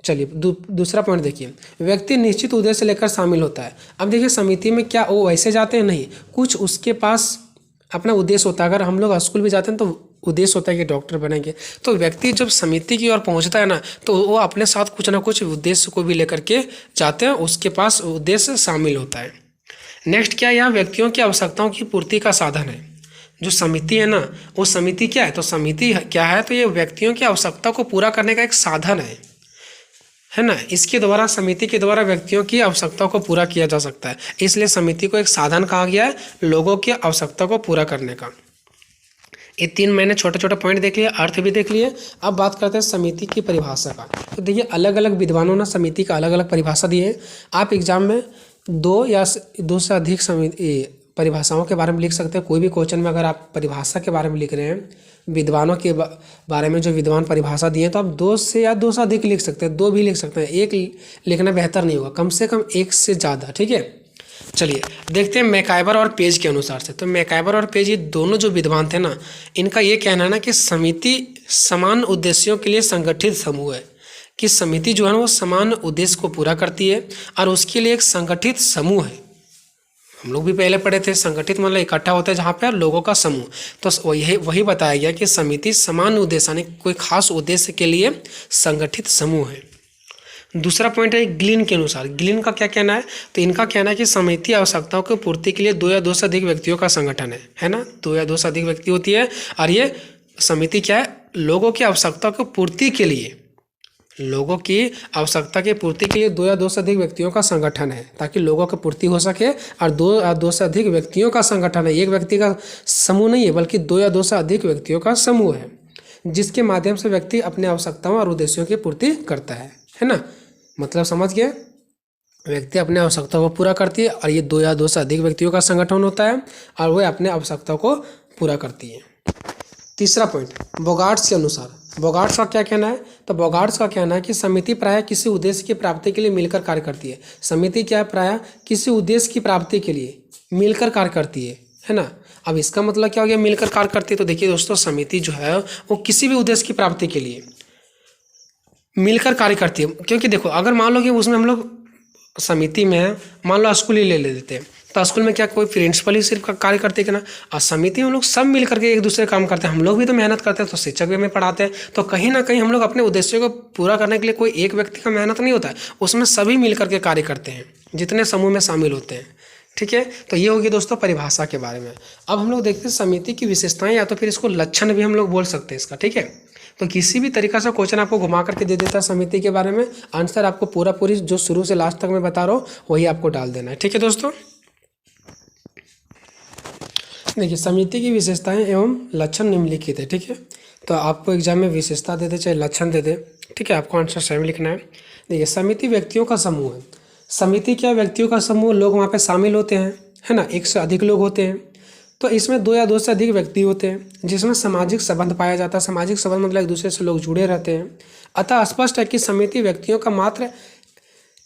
चलिए दूसरा पॉइंट देखिए, व्यक्ति निश्चित उद्देश्य लेकर शामिल होता है। अब देखिए समिति में क्या वो वैसे जाते हैं, नहीं, कुछ उसके पास अपना उद्देश्य होता है। अगर हम लोग स्कूल भी जाते हैं तो उद्देश्य होता है कि डॉक्टर बनेंगे। तो व्यक्ति जब समिति की ओर पहुंचता है ना, तो वो अपने साथ कुछ ना कुछ उद्देश्य को भी लेकर के जाते हैं, उसके पास उद्देश्य शामिल होता है। नेक्स्ट क्या है, यहाँ व्यक्तियों की आवश्यकताओं की पूर्ति का साधन है। जो समिति है ना, वो समिति क्या है, तो समिति क्या है, तो ये व्यक्तियों की आवश्यकता को पूरा करने का एक साधन है ना। इसके द्वारा, समिति के द्वारा व्यक्तियों की आवश्यकताओं को पूरा किया जा सकता है। इसलिए समिति को एक साधन कहा गया है लोगों की आवश्यकता को पूरा करने का। ये 3 मैंने छोटे छोटे पॉइंट देख लिए, अर्थ भी देख लिए। अब बात करते हैं समिति की परिभाषा का। तो देखिए अलग अलग विद्वानों ने समिति का अलग अलग परिभाषा दी है। आप एग्जाम में 2 या 2 से अधिक परिभाषाओं के बारे में लिख सकते हैं। कोई भी क्वेश्चन में अगर आप परिभाषा के बारे में लिख रहे हैं, विद्वानों के बारे में जो विद्वान परिभाषा दिए, तो आप 2 से अधिक लिख सकते हैं, 2 भी लिख सकते हैं। 1 लिखना बेहतर नहीं होगा, कम से कम 1 से ज़्यादा। ठीक है, चलिए देखते हैं मैकाइबर और पेज के अनुसार से। तो मैकाइबर और पेज, ये दोनों जो विद्वान थे ना, इनका ये कहना है ना कि समिति समान उद्देश्यों के लिए संगठित समूह है। कि समिति जो है ना, वो समान उद्देश्य को पूरा करती है और उसके लिए एक संगठित समूह है। हम लोग भी पहले पढ़े थे, संगठित मतलब इकट्ठा होता है जहाँ पे लोगों का समूह। तो वही बताया गया कि समिति समान उद्देश्य यानी कोई खास उद्देश्य के लिए संगठित समूह है। दूसरा पॉइंट है ग्लिन के अनुसार। ग्लिन का क्या कहना है, तो इनका कहना है कि समिति आवश्यकताओं की पूर्ति के लिए 2 या 2 से अधिक व्यक्तियों का संगठन है ना। 2 या 2 से अधिक व्यक्ति होती है, और ये समिति क्या है, लोगों की आवश्यकताओं की पूर्ति के लिए, लोगों की आवश्यकता की पूर्ति के लिए दो या दो से अधिक व्यक्तियों का संगठन है, ताकि लोगों की पूर्ति हो सके। और दो या दो से अधिक व्यक्तियों का संगठन है, एक व्यक्ति का समूह नहीं है, बल्कि दो या दो से अधिक व्यक्तियों का समूह है, जिसके माध्यम से व्यक्ति अपने आवश्यकताओं और उद्देश्यों की पूर्ति करता है ना। मतलब समझ गए, व्यक्ति अपने आवश्यकताओं को पूरा करती है, और ये दो या दो से अधिक व्यक्तियों का संगठन होता है, और वह अपने आवश्यकताओं को पूरा करती है। तीसरा पॉइंट, बोगार्ट्स के अनुसार, बोगार्ट्स का क्या कहना है? तो बोगार्ट्स का कहना है कि समिति प्रायः किसी उद्देश्य की प्राप्ति के लिए मिलकर कार्य करती है। समिति क्या है? प्रायः किसी उद्देश्य की प्राप्ति के लिए मिलकर कार्य करती है ना। अब इसका मतलब क्या हो गया, मिलकर कार्य करती है? तो देखिए दोस्तों, समिति जो है वो किसी भी उद्देश्य की प्राप्ति के लिए मिलकर कार्य करती है। क्योंकि देखो, अगर मान लो कि उसमें हम लोग समिति में मान लो स्कूल ही ले लेते हैं, तो स्कूल में क्या कोई प्रिंसिपल ही सिर्फ कार्य करते हैं क्या ना? और समिति में हम लोग सब मिल करके एक दूसरे काम करते हैं। हम लोग भी तो मेहनत करते हैं, तो शिक्षक भी हमें पढ़ाते हैं, तो कहीं ना कहीं हम लोग अपने उद्देश्यों को पूरा करने के लिए कोई एक व्यक्ति का मेहनत नहीं होता है, उसमें सभी मिल करके कार्य करते हैं, जितने समूह में शामिल होते हैं। ठीक है, तो ये होगी दोस्तों परिभाषा के बारे में। अब हम लोग देखते हैं समिति की विशेषताएं, या तो फिर इसको लक्षण भी हम लोग बोल सकते हैं इसका। ठीक है, तो किसी भी तरीका से क्वेश्चन आपको घुमा करके दे देता है समिति के बारे में, आंसर आपको पूरी जो शुरू से लास्ट तक मैं बता रहा हूँ वही आपको डाल देना है। ठीक है दोस्तों, देखिए समिति की विशेषताएं एवं लक्षण निम्नलिखित है। ठीक है, तो आपको एग्जाम में विशेषता दे दे चाहे लक्षण दे दे, ठीक है, आपको आंसर सेम लिखना है। देखिए, समिति व्यक्तियों का समूह है। समिति क्या? व्यक्तियों का समूह, लोग वहाँ पे शामिल होते हैं, है ना, एक से अधिक लोग होते हैं। तो इसमें दो या दो से अधिक व्यक्ति होते हैं, जिसमें सामाजिक संबंध पाया जाता है। सामाजिक संबंध मतलब एक दूसरे से लोग जुड़े रहते हैं। अतः स्पष्ट है कि समिति व्यक्तियों का मात्र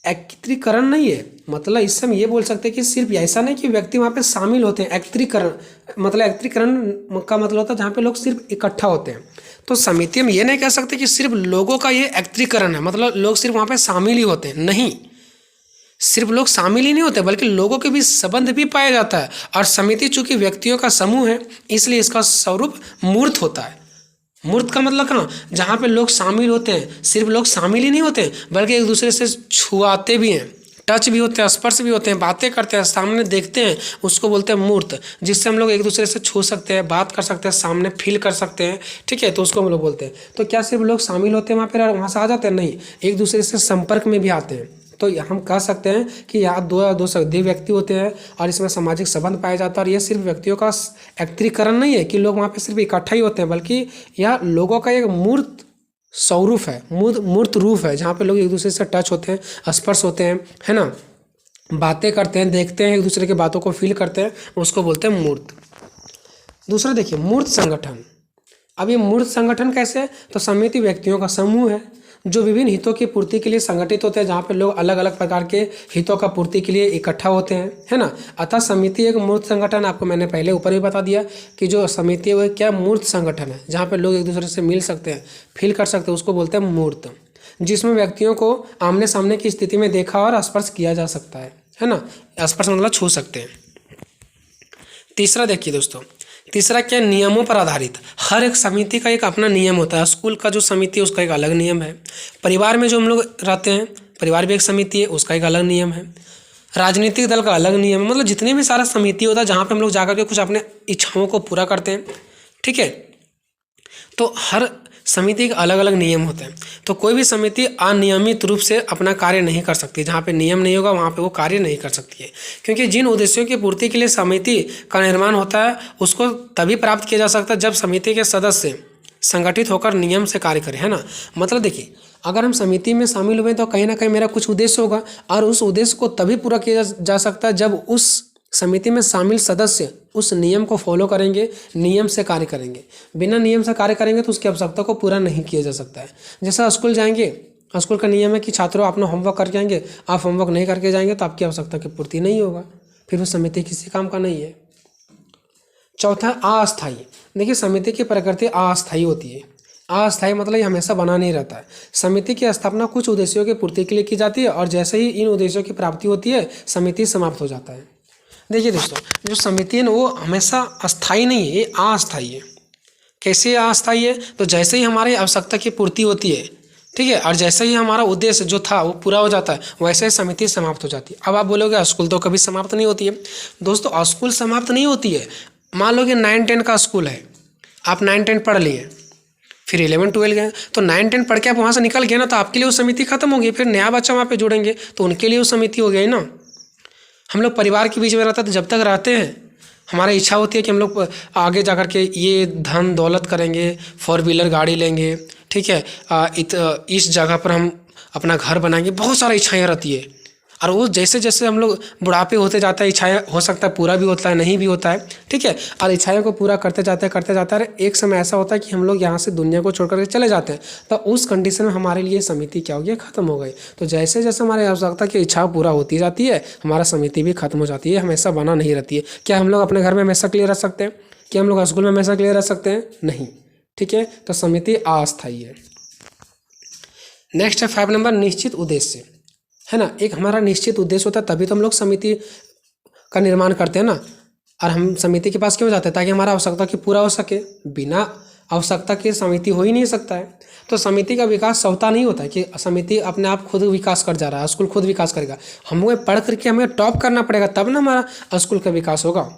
एकत्रीकरण नहीं है। मतलब इससे हम ये बोल सकते हैं कि सिर्फ ऐसा नहीं कि व्यक्ति वहाँ पे शामिल होते हैं। एकत्रीकरण मतलब, एकत्रीकरण का मतलब होता है जहाँ पे लोग सिर्फ इकट्ठा होते हैं। तो समिति हम ये नहीं कह सकते कि सिर्फ लोगों का ये एकत्रीकरण है, मतलब लोग सिर्फ वहाँ पे शामिल ही होते हैं। नहीं, सिर्फ लोग शामिल ही नहीं होते, बल्कि लोगों के बीच संबंध भी पाया जाता है। और समिति चूंकि व्यक्तियों का समूह है, इसलिए इसका स्वरूप मूर्त होता है। मूर्त का मतलब कहाँ? जहाँ पे लोग शामिल होते हैं, सिर्फ लोग शामिल ही नहीं होते, बल्कि एक दूसरे से छुआते भी हैं, टच भी होते हैं, स्पर्श भी होते हैं, बातें करते हैं, सामने देखते हैं, उसको बोलते हैं मूर्त, जिससे हम लोग एक दूसरे से छू सकते हैं, बात कर सकते हैं, सामने फील कर सकते हैं। ठीक है, तो उसको हम लोग बोलते हैं। तो क्या सिर्फ लोग शामिल होते हैं वहाँ पर और वहाँ से आ जाते हैं? नहीं, एक दूसरे से संपर्क में भी आते हैं। तो हम कह सकते हैं कि यहाँ दो से अधिक व्यक्ति होते हैं, और इसमें सामाजिक संबंध पाया जाता है। और ये सिर्फ व्यक्तियों का एकत्रीकरण नहीं है कि लोग वहाँ पे सिर्फ इकट्ठा ही होते हैं, बल्कि यह लोगों का एक मूर्त स्वरूप है, मूर्त रूप है, जहाँ पे लोग एक दूसरे से टच होते हैं, स्पर्श होते हैं, है ना, बातें करते हैं, देखते हैं, एक दूसरे की बातों को फील करते हैं, उसको बोलते हैं मूर्त। दूसरा देखिए, मूर्त संगठन। अब ये मूर्त संगठन कैसे है? तो समिति व्यक्तियों का समूह है जो विभिन्न हितों की पूर्ति के लिए संगठित होते हैं, जहाँ पे लोग अलग अलग प्रकार के हितों का पूर्ति के लिए इकट्ठा होते हैं, है ना। अतः समिति एक मूर्त संगठन, आपको मैंने पहले ऊपर भी बता दिया कि जो समिति है वह क्या मूर्त संगठन है, जहाँ पे लोग एक दूसरे से मिल सकते हैं, फील कर सकते हैं, उसको बोलते हैं मूर्त, जिसमें व्यक्तियों को आमने सामने की स्थिति में देखा और स्पर्श किया जा सकता है ना। स्पर्श मतलब छू सकते हैं। तीसरा देखिए दोस्तों, तीसरा क्या? नियमों पर आधारित। हर एक समिति का एक अपना नियम होता है। स्कूल का जो समिति है उसका एक अलग नियम है। परिवार में जो हम लोग रहते हैं, परिवार भी एक समिति है, उसका एक अलग नियम है। राजनीतिक दल का अलग नियम है। मतलब जितने भी सारा समिति होता है जहाँ पे हम लोग जाकर के कुछ अपने इच्छाओं को पूरा करते हैं, ठीक है, तो हर समिति के अलग अलग नियम होते हैं। तो कोई भी समिति अनियमित रूप से अपना कार्य नहीं कर सकती। जहाँ पे नियम नहीं होगा वहाँ पे वो कार्य नहीं कर सकती है, क्योंकि जिन उद्देश्यों की पूर्ति के लिए समिति का निर्माण होता है उसको तभी प्राप्त किया जा सकता है जब समिति के सदस्य संगठित होकर नियम से कार्य करें, है ना। मतलब देखिए, अगर हम समिति में शामिल हुए तो कहीं ना कहीं मेरा कुछ उद्देश्य होगा, और उस उद्देश्य को तभी पूरा किया जा सकता है जब उस समिति में शामिल सदस्य उस नियम को फॉलो करेंगे, नियम से कार्य करेंगे। बिना नियम से कार्य करेंगे तो उसकी आवश्यकता को पूरा नहीं किया जा सकता है। जैसा स्कूल जाएंगे, स्कूल का नियम है कि छात्रों अपना होमवर्क करके आएंगे, आप होमवर्क नहीं करके जाएंगे तो आपकी आवश्यकता की पूर्ति नहीं होगा, फिर वो समिति किसी काम का नहीं है। चौथा, अस्थायी। देखिए, समिति की प्रकृति अस्थायी होती है। अस्थायी मतलब ये हमेशा बना नहीं रहता है। समिति की स्थापना कुछ उद्देश्यों की पूर्ति के लिए की जाती है, और जैसे ही इन उद्देश्यों की प्राप्ति होती है समिति समाप्त हो जाता है। देखिए दोस्तों, जो समिति है ना वो हमेशा अस्थायी नहीं है, ये अस्थायी है। कैसे अस्थायी है? तो जैसे ही हमारी आवश्यकता की पूर्ति होती है, ठीक है, और जैसे ही हमारा उद्देश्य जो था वो पूरा हो जाता है, वैसे ही समिति समाप्त हो जाती है। अब आप बोलोगे स्कूल तो कभी समाप्त नहीं होती है। दोस्तों, स्कूल समाप्त नहीं होती है। मान लो कि 9-10 का स्कूल है, आप 9-10 पढ़ लिए, फिर 11-12 गए, तो 9-10 पढ़ के आप वहाँ से निकल गए ना, तो आपके लिए वो समिति खत्म होगी। फिर नया बच्चा वहाँ पे जुड़ेंगे तो उनके लिए वो समिति हो गई ना। हम लोग परिवार के बीच में रहते हैं, तो जब तक रहते हैं हमारी इच्छा होती है कि हम लोग आगे जा कर के ये धन दौलत करेंगे, 4 व्हीलर गाड़ी लेंगे, ठीक है, इस जगह पर हम अपना घर बनाएंगे, बहुत सारी इच्छाएं रहती है। और वो जैसे जैसे हम लोग बुढ़ापे होते जाता है, इच्छाएं हो सकता है पूरा भी होता है, नहीं भी होता है, ठीक है, और इच्छाएं को पूरा करते जाते हैं, एक समय ऐसा होता है कि हम लोग यहाँ से दुनिया को छोड़ करके चले जाते हैं। तो उस कंडीशन में हमारे लिए समिति क्या हो गया, खत्म हो गई। तो जैसे जैसे हमारी आवश्यकता की इच्छा पूरा होती जाती है, हमारा समिति भी खत्म हो जाती है, हमेशा बना नहीं रहती है। क्या हम लोग अपने घर में हमेशा क्लियर रह सकते हैं? क्या हम लोग स्कूल में हमेशा क्लियर रह सकते हैं? नहीं, ठीक है। तो समिति अस्थायी है। नेक्स्ट है 5 नंबर, निश्चित उद्देश्य, है ना। एक हमारा निश्चित उद्देश्य होता है, तभी तो हम लोग समिति का निर्माण करते हैं ना। और हम समिति के पास क्यों जाते हैं? ताकि हमारा आवश्यकता की पूरा हो सके। बिना आवश्यकता के समिति हो ही नहीं सकता है। तो समिति का विकास स्वतः नहीं होता है कि समिति अपने आप खुद विकास कर जा रहा है, स्कूल खुद विकास करेगा। हमें पढ़ करके हमें टॉप करना पड़ेगा, तब ना हमारा स्कूल का विकास होगा।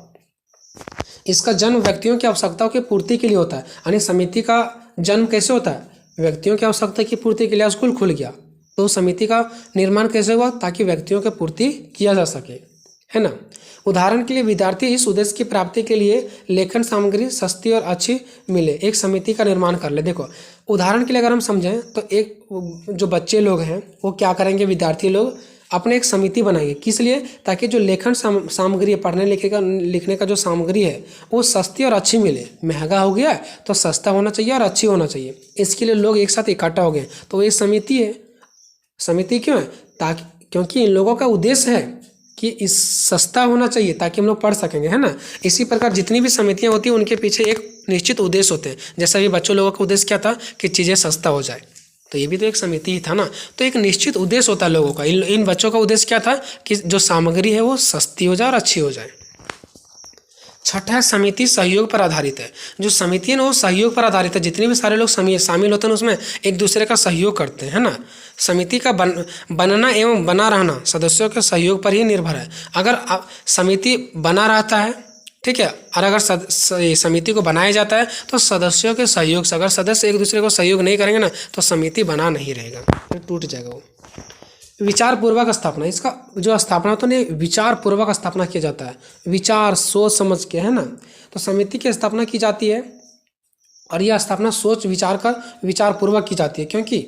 इसका जन्म व्यक्तियों की आवश्यकताओं की पूर्ति के लिए होता है। यानी समिति का जन्म कैसे होता है? व्यक्तियों की आवश्यकता की पूर्ति के लिए स्कूल खुल गया, तो समिति का निर्माण कैसे हुआ? ताकि व्यक्तियों की पूर्ति किया जा सके, है ना। उदाहरण के लिए विद्यार्थी इस उद्देश्य की प्राप्ति के लिए लेखन सामग्री सस्ती और अच्छी मिले, एक समिति का निर्माण कर ले। देखो, उदाहरण के लिए अगर हम समझें तो एक जो बच्चे लोग हैं वो क्या करेंगे, विद्यार्थी लोग अपने एक समिति बनाएंगे। किस लिए? ताकि जो लेखन सामग्री है, पढ़ने लिखने का जो सामग्री है वो सस्ती और अच्छी मिले। महंगा हो गया तो सस्ता होना चाहिए और अच्छी होना चाहिए, इसके लिए लोग एक साथ इकट्ठा हो गए, तो ये समिति है। समिति क्यों है? ताकि क्योंकि इन लोगों का उद्देश्य है कि इस सस्ता होना चाहिए ताकि हम लोग पढ़ सकेंगे, है ना। इसी प्रकार जितनी भी समितियां होती हैं उनके पीछे एक निश्चित उद्देश्य होते हैं। जैसा भी बच्चों लोगों का उद्देश्य क्या था कि चीज़ें सस्ता हो जाए, तो ये भी तो एक समिति ही था ना। तो एक निश्चित उद्देश्य होता है लोगों का। इन बच्चों का उद्देश्य क्या था कि जो सामग्री है वो सस्ती हो जाए और अच्छी हो जाए। छठा है, समिति सहयोग पर आधारित है। जो समिति है ना वो सहयोग पर आधारित है। जितने भी सारे लोग शामिल होते हैं उसमें एक दूसरे का सहयोग करते हैं, है ना। समिति का बनना एवं बना रहना सदस्यों के सहयोग पर ही निर्भर है। अगर समिति बना रहता है, ठीक है, और अगर समिति को बनाया जाता है तो सदस्यों के सहयोग से, अगर सदस्य एक दूसरे को सहयोग नहीं करेंगे ना तो समिति बना नहीं रहेगा, फिर टूट जाएगा वो। विचार पूर्वक स्थापना, इसका जो स्थापना होता है विचार पूर्वक स्थापना किया जाता है, विचार सोच समझ के, है ना। तो समिति की स्थापना की जाती है और यह स्थापना सोच विचार कर विचार पूर्वक की जाती है, क्योंकि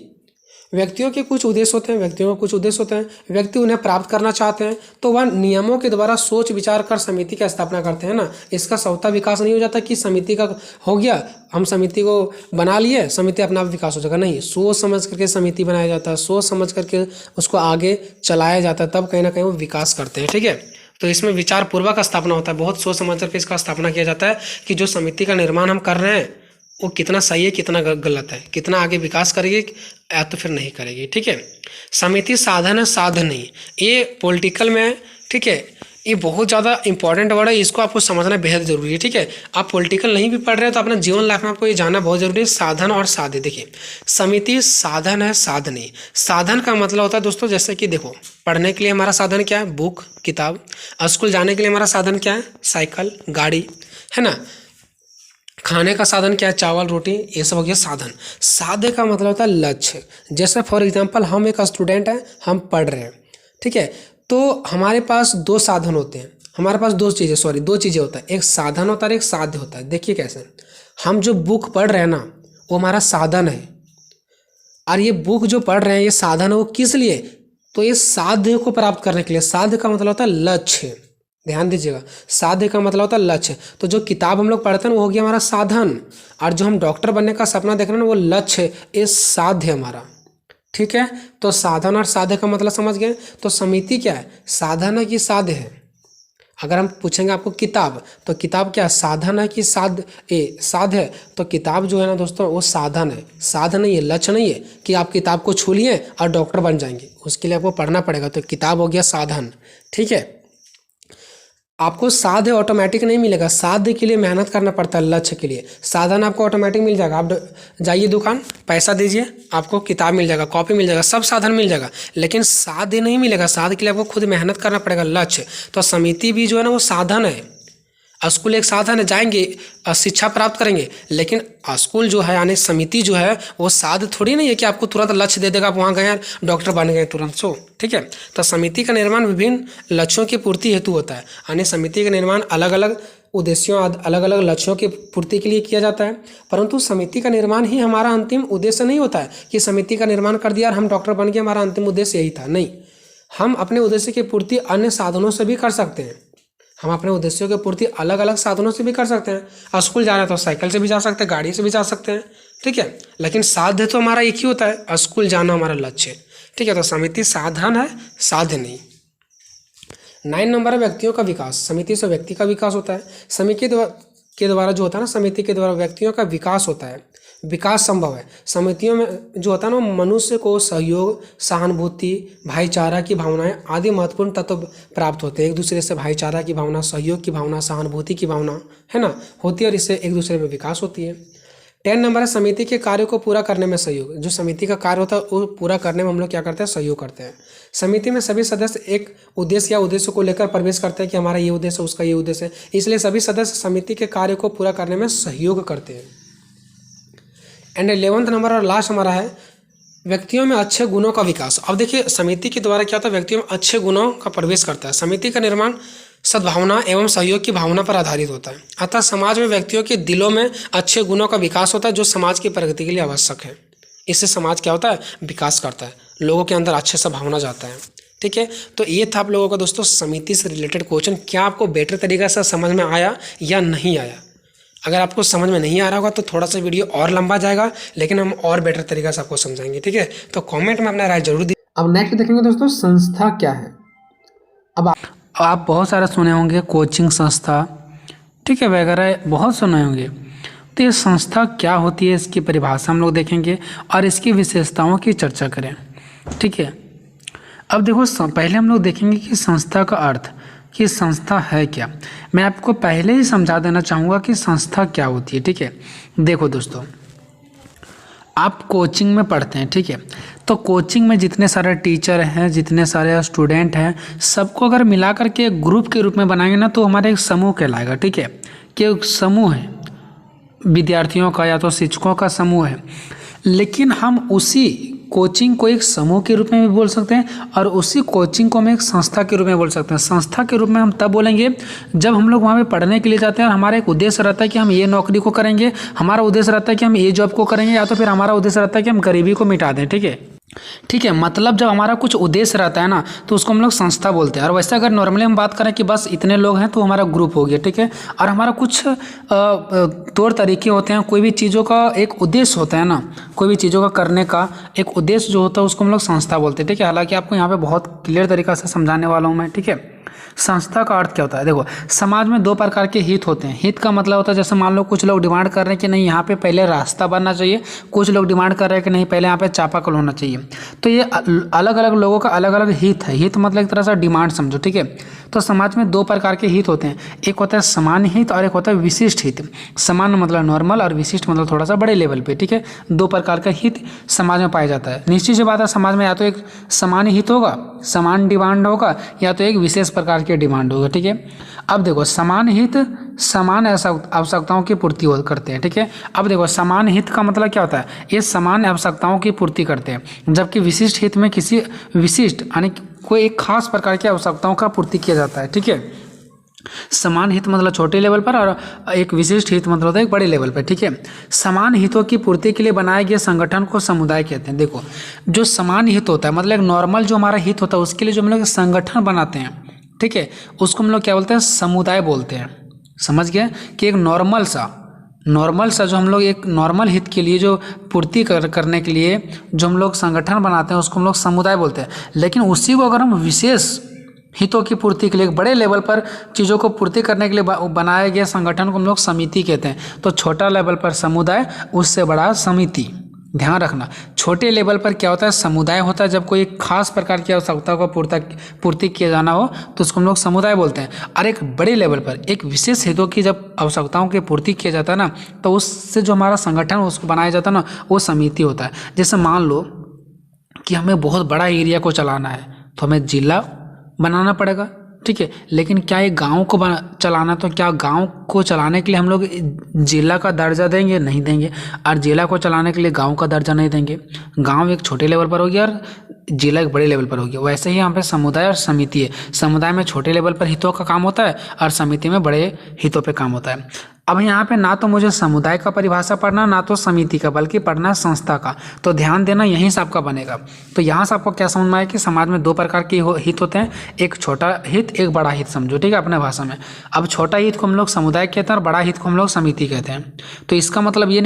व्यक्तियों के कुछ उद्देश्य होते हैं, व्यक्ति उन्हें प्राप्त करना चाहते हैं, तो वह नियमों के द्वारा सोच विचार कर समिति की स्थापना करते हैं ना। इसका स्वतः विकास नहीं हो जाता कि समिति का हो गया, हम समिति को बना लिए, समिति अपना आप विकास हो जाएगा, नहीं। सोच समझ करके समिति बनाया जाता है, सोच समझ करके उसको आगे चलाया जाता है, तब कहीं ना कहीं वो विकास करते हैं, ठीक है। तो इसमें विचार पूर्वक स्थापना होता है, बहुत सोच समझ करके इसका स्थापना किया जाता है कि जो समिति का निर्माण हम कर रहे हैं वो कितना सही है, कितना गलत है, कितना आगे विकास करेगी या तो फिर नहीं करेगी, ठीक है। समिति साधन है, साधन नहीं। ये पॉलिटिकल में, ठीक है, ये बहुत ज़्यादा इंपॉर्टेंट वर्ड है, इसको आपको समझना बेहद जरूरी है, ठीक है। आप पॉलिटिकल नहीं भी पढ़ रहे हो तो अपना जीवन लाइफ में आपको ये जानना बहुत जरूरी है, साधन और साध्य। देखिए, समिति साधन है, साधन नहीं। साधन का मतलब होता है दोस्तों, जैसे कि देखो, पढ़ने के लिए हमारा साधन क्या है? बुक, किताब। स्कूल जाने के लिए हमारा साधन क्या है? साइकिल, गाड़ी, है ना। खाने का साधन क्या है? चावल, रोटी, ये सब हो गया साधन। साध्य का मतलब होता है लक्ष्य। जैसे फॉर एग्जांपल हम एक स्टूडेंट हैं, हम पढ़ रहे हैं, ठीक है, तो हमारे पास दो साधन होते हैं, हमारे पास दो चीज़ें होता है, एक साधन होता है, एक साध्य होता है। देखिए कैसे, हम जो बुक पढ़ रहे हैं ना वो हमारा साधन है, और ये बुक जो पढ़ रहे हैं ये साधन है। वो किस लिए? तो ये साध्य को प्राप्त करने के लिए। साध्य का मतलब होता है लक्ष्य, ध्यान दीजिएगा, साध्य का मतलब होता है लक्ष्य। तो जो किताब हम लोग पढ़ते हैं वो हो गया हमारा साधन, और जो हम डॉक्टर बनने का सपना देख रहे हैं वो लक्ष्य, ये साध्य हमारा, ठीक है। तो साधन और साध्य का मतलब समझ गए। तो समिति क्या है? साधन है कि साध्य है? अगर हम पूछेंगे आपको किताब, तो किताब क्या साधन है कि साध्य है? तो किताब जो है ना दोस्तों वो साधन है, साधन नहीं है, लक्ष्य नहीं है कि आप किताब को छू लिए और डॉक्टर बन जाएंगे, उसके लिए आपको पढ़ना पड़ेगा। तो किताब हो गया साधन, ठीक है। आपको साध्य ऑटोमेटिक नहीं मिलेगा, साध्य के लिए मेहनत करना पड़ता है, लक्ष्य के लिए। साधन आपको ऑटोमेटिक मिल जाएगा, आप जाइए दुकान, पैसा दीजिए, आपको किताब मिल जाएगा, कॉपी मिल जाएगा, सब साधन मिल जाएगा, लेकिन साध्य नहीं मिलेगा। साध्य के लिए आपको खुद मेहनत करना पड़ेगा, लक्ष्य। तो समिति भी जो है ना वो साधन है, स्कूल एक साधन है, जाएंगे शिक्षा प्राप्त करेंगे, लेकिन स्कूल जो है यानी समिति जो है वो साध थोड़ी नहीं है कि आपको तुरंत लक्ष्य दे देगा, आप वहाँ गए डॉक्टर बन गए तुरंत सो, ठीक है। तो समिति का निर्माण विभिन्न लक्ष्यों की पूर्ति हेतु होता है, यानी समिति का निर्माण अलग अलग उद्देश्यों अलग अलग लक्ष्यों की पूर्ति के लिए किया जाता है। परंतु समिति का निर्माण ही हमारा अंतिम उद्देश्य नहीं होता है कि समिति का निर्माण कर दिया और हम डॉक्टर बन गए, हमारा अंतिम उद्देश्य यही था, नहीं। हम अपने उद्देश्य की पूर्ति अन्य साधनों से भी कर सकते हैं, हम अपने उद्देश्यों की पूर्ति अलग अलग साधनों से भी कर सकते हैं। स्कूल जाना है तो साइकिल से भी जा सकते हैं, गाड़ी से भी जा सकते हैं, ठीक है। लेकिन साध्य तो हमारा एक ही होता है, स्कूल जाना हमारा लक्ष्य है, ठीक है। तो समिति साधन है, साध्य नहीं। 9 नंबर है व्यक्तियों का विकास। समिति से व्यक्ति का विकास होता है। समिति के द्वारा जो होता है ना, समिति के द्वारा व्यक्तियों का विकास होता है, विकास संभव है। समितियों में जो होता है ना, मनुष्य को सहयोग, सहानुभूति, भाईचारा की भावनाएं आदि महत्वपूर्ण तत्व प्राप्त होते हैं। एक दूसरे से भाईचारा की भावना, सहयोग की भावना, सहानुभूति की भावना है ना होती है, और इससे एक दूसरे में विकास होती है। 10 नंबर है समिति के कार्यों को पूरा करने में सहयोग। जो समिति का कार्य होता है वो पूरा करने में हम लोग क्या करते हैं, सहयोग करते हैं। समिति में सभी सदस्य एक उद्देश्य या उद्देश्य को लेकर प्रवेश करते हैं कि हमारा ये उद्देश्य, उसका ये उद्देश्य है, इसलिए सभी सदस्य समिति के कार्य को पूरा करने में सहयोग करते हैं। एंड 11th नंबर और लास्ट हमारा है व्यक्तियों में अच्छे गुणों का विकास। अब देखिए समिति के द्वारा क्या होता है, व्यक्तियों में अच्छे गुणों का प्रवेश करता है। समिति का निर्माण सद्भावना एवं सहयोग की भावना पर आधारित होता है। अतः समाज में व्यक्तियों के दिलों में अच्छे गुणों का विकास होता है, जो समाज की प्रगति के लिए आवश्यक है। इससे समाज क्या होता है, विकास करता है, लोगों के अंदर अच्छे से भावना जाता है, ठीक है। तो ये था आप लोगों का दोस्तों समिति से रिलेटेड क्वेश्चन। क्या आपको बेटर तरीके से समझ में आया या नहीं आया? अगर आपको समझ में नहीं आ रहा होगा तो थोड़ा सा वीडियो और लंबा जाएगा, लेकिन हम और बेटर तरीके से आपको समझाएंगे, ठीक है। तो कमेंट में अपना राय जरूर दीजिए। अब नेक्स्ट देखेंगे दोस्तों संस्था क्या है। अब आप बहुत सारे सुने होंगे कोचिंग संस्था, ठीक है, वगैरह बहुत सुने होंगे। तो ये संस्था क्या होती है, इसकी परिभाषा हम लोग देखेंगे और इसकी विशेषताओं की चर्चा करें, ठीक है। अब देखो पहले हम लोग देखेंगे कि संस्था का अर्थ, कि संस्था है क्या। मैं आपको पहले ही समझा देना चाहूँगा कि संस्था क्या होती है, ठीक है। देखो दोस्तों, आप कोचिंग में पढ़ते हैं, ठीक है, तो कोचिंग में जितने सारे टीचर हैं, जितने सारे स्टूडेंट हैं, सबको अगर मिला करके एक ग्रुप के रूप में बनाएंगे ना तो हमारा एक समूह कहलाएगा, ठीक है। कि एक समूह है विद्यार्थियों का या तो शिक्षकों का समूह है। लेकिन हम उसी कोचिंग को एक समूह के रूप में भी बोल सकते हैं और उसी कोचिंग को हम एक संस्था के रूप में बोल सकते हैं। संस्था के रूप में हम तब बोलेंगे जब हम लोग वहाँ पे पढ़ने के लिए जाते हैं और हमारा एक उद्देश्य रहता है कि हम ये नौकरी को करेंगे, हमारा उद्देश्य रहता है कि हम ये जॉब को करेंगे, या तो फिर हमारा उद्देश्य रहता है कि हम गरीबी को मिटा दें, ठीक है। ठीक है, मतलब जब हमारा कुछ उद्देश्य रहता है ना तो उसको हम लोग संस्था बोलते हैं। और वैसे अगर नॉर्मली हम बात करें कि बस इतने लोग हैं तो हमारा ग्रुप हो गया, ठीक है। और हमारा कुछ तौर तरीके होते हैं, कोई भी चीज़ों का एक उद्देश्य होता है ना, कोई भी चीज़ों का करने का एक उद्देश्य जो होता है उसको हम लोग संस्था बोलते हैं, ठीक है। हालांकि आपको यहाँ पे बहुत क्लियर तरीका से समझाने वाला हूँ मैं, ठीक है। संस्था का अर्थ क्या होता है, देखो समाज में 2 प्रकार के हित होते हैं। हित का मतलब होता है जैसे मान लो कुछ लोग डिमांड कर रहे हैं कि नहीं यहाँ पे पहले रास्ता बनना चाहिए, कुछ लोग डिमांड कर रहे हैं कि नहीं पहले यहाँ पे चापाकल होना चाहिए। तो ये अलग अलग लोगों का अलग अलग हित है। हित मतलब एक तरह से डिमांड समझो, ठीक है। तो समाज में 2 प्रकार के हित होते हैं, एक होता है सामान्य हित और एक होता है विशिष्ट हित। सामान्य मतलब नॉर्मल और विशिष्ट मतलब थोड़ा सा बड़े लेवल पे, ठीक है। 2 प्रकार का हित समाज में पाया जाता है। निश्चित सी बात है, समाज में या तो एक सामान्य हित होगा, समान डिमांड होगा, या तो एक विशेष प्रकार की डिमांड होगा, ठीक है। अब देखो समान हित समान आवश्यकताओं की पूर्ति करते हैं, ठीक है। अब देखो समान हित का मतलब क्या होता है, ये समान आवश्यकताओं की पूर्ति करते हैं, जबकि विशिष्ट हित में किसी विशिष्ट यानी कोई एक खास प्रकार की आवश्यकताओं का पूर्ति किया जाता है, ठीक है। समान हित मतलब छोटे लेवल पर और एक विशिष्ट हित मतलब होता है एक बड़े लेवल पर, ठीक है। समान हितों की पूर्ति के लिए बनाए गए संगठन को समुदाय कहते हैं। देखो जो समान हित होता है मतलब एक नॉर्मल जो हमारा हित होता है उसके लिए जो हम लोग संगठन बनाते हैं, ठीक है, उसको हम लोग क्या बोलते हैं, समुदाय बोलते हैं। समझ गए कि एक नॉर्मल सा जो हम लोग एक नॉर्मल हित के लिए जो पूर्ति करने के लिए जो हम लोग संगठन बनाते हैं उसको हम लोग समुदाय बोलते हैं। लेकिन उसी को अगर हम विशेष हितों की पूर्ति के लिए बड़े लेवल पर चीज़ों को पूर्ति करने के लिए बनाए गए संगठन को हम लोग समिति कहते हैं। तो छोटा लेवल पर समुदाय, उससे बड़ा समिति। ध्यान रखना, छोटे लेवल पर क्या होता है, समुदाय होता है जब कोई एक खास प्रकार की आवश्यकता को पूर्ति किया जाना हो तो उसको हम लोग समुदाय बोलते हैं। और एक बड़े लेवल पर एक विशेष हितों की जब आवश्यकताओं की पूर्ति किया जाता है ना तो उससे जो हमारा संगठन उसको बनाया जाता है ना वो समिति होता है। जैसे मान लो कि हमें बहुत बड़ा एरिया को चलाना है तो हमें जिला बनाना पड़ेगा, ठीक है। लेकिन क्या ये गांव को चलाना, तो क्या गांव को चलाने के लिए हम लोग जिला का दर्जा देंगे? नहीं देंगे। और जिला को चलाने के लिए गांव का दर्जा नहीं देंगे। गांव एक छोटे लेवल पर हो गया और जिला एक बड़े लेवल पर हो गया। वैसे ही यहाँ पे समुदाय और समिति है। समुदाय में छोटे लेवल पर हितों का काम होता है और समिति में बड़े हितों पे काम होता है। अब यहाँ पे ना तो मुझे समुदाय का परिभाषा पढ़ना, ना तो समिति का, बल्कि पढ़ना है संस्था का। तो ध्यान देना, यहीं से आपका बनेगा। तो यहाँ से आपको क्या समझ में आया कि समाज में दो प्रकार के हित होते हैं, एक छोटा हित, एक बड़ा हित, समझो, ठीक है, अपने भाषा में। अब छोटा हित को हम लोग समुदाय कहते हैं और बड़ा हित को हम लोग समिति कहते हैं। तो इसका मतलब ये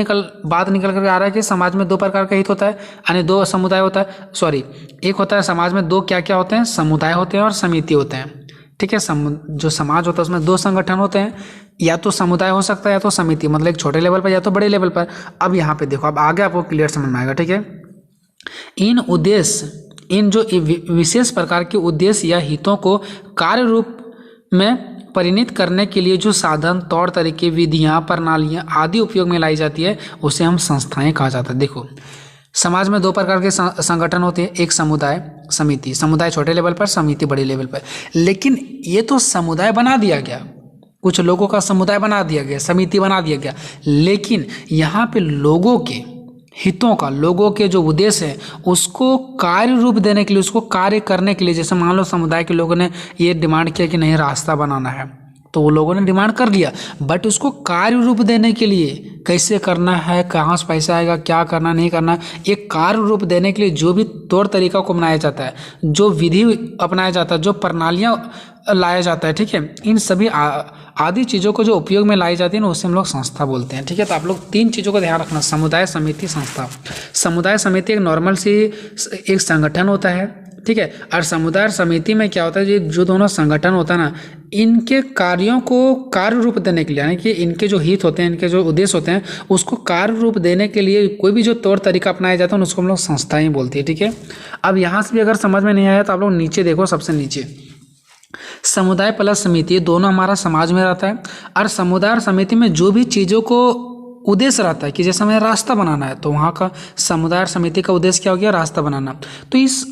बात निकल कर आ रहा है कि समाज में दो प्रकार का हित होता है, यानी दो समुदाय होता है, सॉरी, एक होता है समाज में दो क्या क्या होते हैं, समुदाय होते हैं और समिति होते हैं, ठीक है। जो समाज होता है उसमें दो संगठन होते हैं, या तो समुदाय हो सकता है या तो समिति, मतलब एक छोटे लेवल पर या तो बड़े लेवल पर। अब यहाँ पे देखो, अब आगे आपको क्लियर समझ में आएगा, ठीक है। इन जो विशेष प्रकार के उद्देश्य या हितों को कार्य रूप में परिणत करने के लिए जो साधन, तौर तरीके, विधियाँ, प्रणालियाँ आदि उपयोग में लाई जाती है, उसे हम संस्थाएं कहा जाता है। देखो, समाज में दो प्रकार के संगठन होते हैं, एक समुदाय, समिति। समुदाय छोटे लेवल पर, समिति बड़े लेवल पर। लेकिन ये तो समुदाय बना दिया गया, कुछ लोगों का समुदाय बना दिया गया, समिति बना दिया गया, लेकिन यहाँ पे लोगों के हितों का, लोगों के जो उद्देश्य है उसको कार्य रूप देने के लिए, उसको कार्य करने के लिए, जैसे मान लो समुदाय के लोगों ने ये डिमांड किया कि नहीं रास्ता बनाना है, तो वो लोगों ने डिमांड कर लिया, बट उसको कार्य रूप देने के लिए कैसे करना है, कहाँ से पैसा आएगा, क्या करना नहीं करना, एक कार्य रूप देने के लिए जो भी तौर तरीका को बनाया जाता है, जो विधि अपनाया जाता है, जो प्रणालियाँ लाया जाता है, ठीक है, इन सभी आदि चीज़ों को जो उपयोग में लाई जाती है ना, उसे हम लोग संस्था बोलते हैं, ठीक है। तो आप लोग तीन चीज़ों का ध्यान रखना, समुदाय, समिति, संस्था। समुदाय समिति एक नॉर्मल सी एक संगठन होता है, ठीक है। और समुदाय और समिति में क्या होता है, जो दोनों संगठन होता है ना, इनके कार्यों को कार्य रूप देने के लिए, यानी कि इनके जो हित होते हैं, इनके जो उद्देश्य होते हैं, उसको कार्य रूप देने के लिए कोई भी जो तौर तरीका अपनाया जाता है उसको हम लोग संस्थाएं बोलते हैं, ठीक है। अब यहाँ से भी अगर समझ में नहीं आया तो आप लोग नीचे देखो, सबसे नीचे समुदाय प्लस समिति, दोनों हमारा समाज में रहता है। और समुदाय और समिति में जो भी चीज़ों को उद्देश्य रहता है कि जैसे हमें रास्ता बनाना है, तो वहाँ का समुदाय और समिति का उद्देश्य क्या हो गया, रास्ता बनाना। तो इस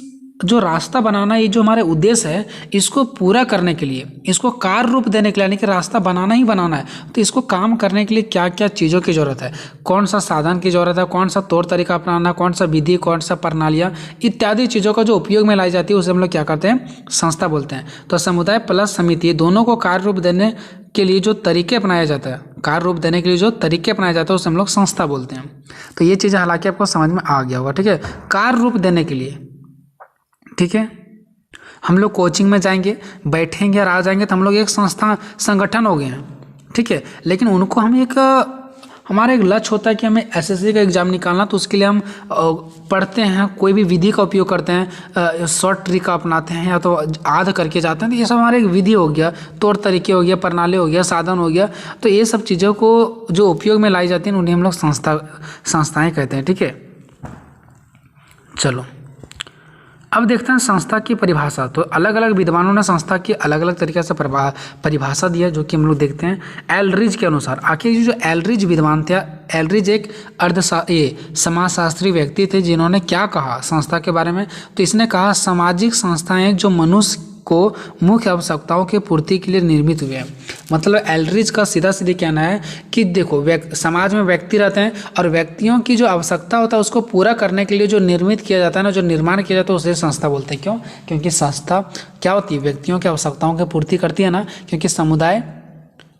जो रास्ता बनाना, ये जो हमारे उद्देश्य है, इसको पूरा करने के लिए, इसको कार्य रूप देने के लिए, यानी कि रास्ता बनाना ही बनाना है, तो इसको काम करने के लिए क्या क्या चीज़ों की ज़रूरत है, कौन सा साधन की ज़रूरत है, कौन सा तौर तरीका अपनाना, कौन सा विधि, कौन सा प्रणालियाँ इत्यादि चीज़ों का जो उपयोग में लाई जाती है, उसे हम लोग क्या करते हैं, संस्था बोलते हैं। तो समुदाय प्लस समिति, दोनों को कार्य रूप देने के लिए जो तरीके अपनाया जाता है, कार्य रूप देने के लिए जो तरीके अपनाया जाता है, उसे हम लोग संस्था बोलते हैं। तो ये चीज़ें हालांकि आपको समझ में आ गया होगा, ठीक है। कार्य रूप देने के लिए, ठीक है, हम लोग कोचिंग में जाएंगे, बैठेंगे और आ जाएंगे तो हम लोग एक संस्था, संगठन हो गए हैं, ठीक है। लेकिन उनको हम हमारा एक लक्ष्य होता है कि हमें एसएससी का एग्ज़ाम निकालना, तो उसके लिए हम पढ़ते हैं, कोई भी विधि का उपयोग करते हैं, शॉर्ट ट्रिक का अपनाते हैं या तो आध करके जाते हैं। तो ये सब हमारा एक विधि हो गया, तौर तरीके हो गया, प्रणाली हो गया, साधन हो गया। तो ये सब चीज़ों को जो उपयोग में लाई जाती हैं उन्हें हम लोग संस्थाएँ कहते हैं, ठीक है। चलो अब देखते हैं संस्था की परिभाषा। तो अलग अलग विद्वानों ने संस्था की अलग अलग तरीके से परिभाषा दी है, जो कि हम लोग देखते हैं एलरिज के अनुसार। आखिर जो एलरिज विद्वान थे, एलरिज एक समाजशास्त्री व्यक्ति थे, जिन्होंने क्या कहा संस्था के बारे में, तो इसने कहा सामाजिक संस्थाएं जो मनुष्य को मुख्य आवश्यकताओं की पूर्ति के लिए निर्मित हुए हैं। मतलब एलरिज का सीधा सीधा कहना है कि देखो, समाज में व्यक्ति रहते हैं और व्यक्तियों की जो आवश्यकता होता है उसको पूरा करने के लिए जो निर्मित किया जाता है ना, जो निर्माण किया जाता है, उसे संस्था बोलते हैं। क्यों? क्योंकि संस्था क्या होती है, व्यक्तियों की आवश्यकताओं की पूर्ति करती है ना। क्योंकि समुदाय,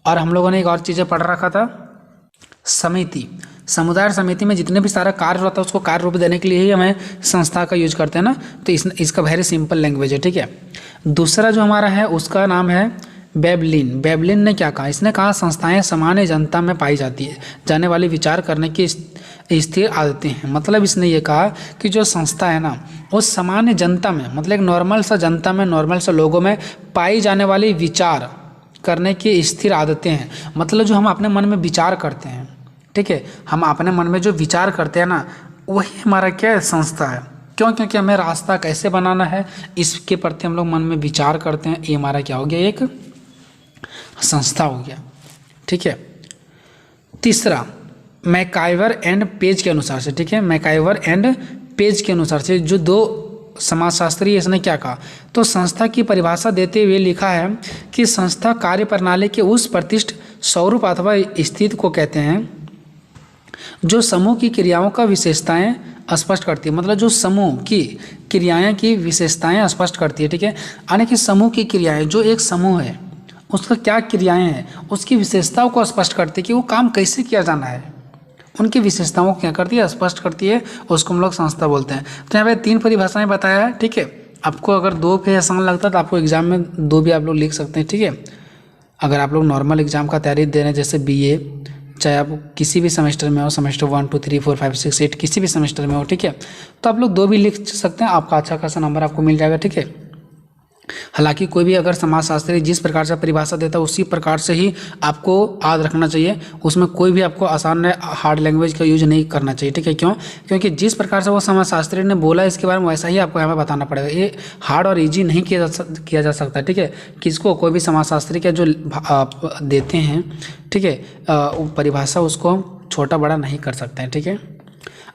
और हम लोगों ने एक और चीज़ें पढ़ रखा था, समिति, समुदाय और समिति में जितने भी सारा कार्य होता है उसको कार्य रूप देने के लिए ही हमें संस्था का यूज करते हैं ना। तो इसका वेरी सिंपल लैंग्वेज है, ठीक है। दूसरा जो हमारा है उसका नाम है बेबलिन। बेबलिन ने क्या कहा, इसने कहा संस्थाएं सामान्य जनता में पाई जाने वाली विचार करने की स्थिर आदतें हैं। मतलब इसने ये कहा कि जो संस्था है ना, वो सामान्य जनता में, मतलब एक नॉर्मल सा जनता में, नॉर्मल सा लोगों में पाई जाने वाली विचार करने की स्थिर आदतें हैं। मतलब जो हम अपने मन में विचार करते हैं, ठीक है, हम अपने मन में जो विचार करते हैं ना, वही हमारा क्या है, संस्था है। क्यों? क्योंकि हमें रास्ता कैसे बनाना है इसके प्रति हम लोग मन में विचार करते हैं। ये हमारा क्या हो गया, एक संस्था हो गया, ठीक है। तीसरा, मैकाइवर एंड पेज के अनुसार से, ठीक है, मैकाइवर एंड पेज के अनुसार से जो दो समाजशास्त्री इसने क्या कहा, तो संस्था की परिभाषा देते हुए लिखा है कि संस्था कार्य प्रणाली के उस प्रतिष्ठ स्वरूप अथवा स्थिति को कहते हैं जो समूह की क्रियाओं का विशेषताएं स्पष्ट करती है। मतलब जो समूह की क्रियाएं की विशेषताएं स्पष्ट करती है, ठीक है। यानी कि समूह की क्रियाएं, जो एक समूह है उसका क्या क्रियाएं हैं, उसकी विशेषताओं को स्पष्ट करती है कि वो काम कैसे किया जाना है, उनकी विशेषताओं को क्या करती है, स्पष्ट करती है, उसको हम लोग संस्था बोलते हैं। तो यहाँ पे 3 परिभाषाएं बताया है, ठीक है। आपको अगर 2 पे आसान लगता है तो आपको एग्जाम में 2 भी आप लोग लिख सकते हैं, ठीक है। अगर आप लोग नॉर्मल एग्जाम का तैयारी दे रहे हैं, जैसे BA, चाहे आप किसी भी सेमेस्टर में हो, सेमेस्टर 1 2 3 4 5 6 8 किसी भी सेमेस्टर में हो, ठीक है, तो आप लोग 2 भी लिख सकते हैं, आपका अच्छा खासा नंबर आपको मिल जाएगा, ठीक है। हालांकि कोई भी अगर समाजशास्त्री जिस प्रकार से परिभाषा देता है उसी प्रकार से ही आपको याद रखना चाहिए, उसमें कोई भी आपको आसान हार्ड लैंग्वेज का यूज नहीं करना चाहिए, ठीक है। क्यों? क्योंकि जिस प्रकार से वो समाजशास्त्री ने बोला इसके बारे में वैसा ही आपको यहाँ पे बताना पड़ेगा। ये हार्ड और ईजी नहीं किया जा सकता, ठीक है। किसको, कोई भी समाजशास्त्री के जो देते हैं, ठीक है, परिभाषा उसको छोटा बड़ा नहीं कर सकते हैं, ठीक है।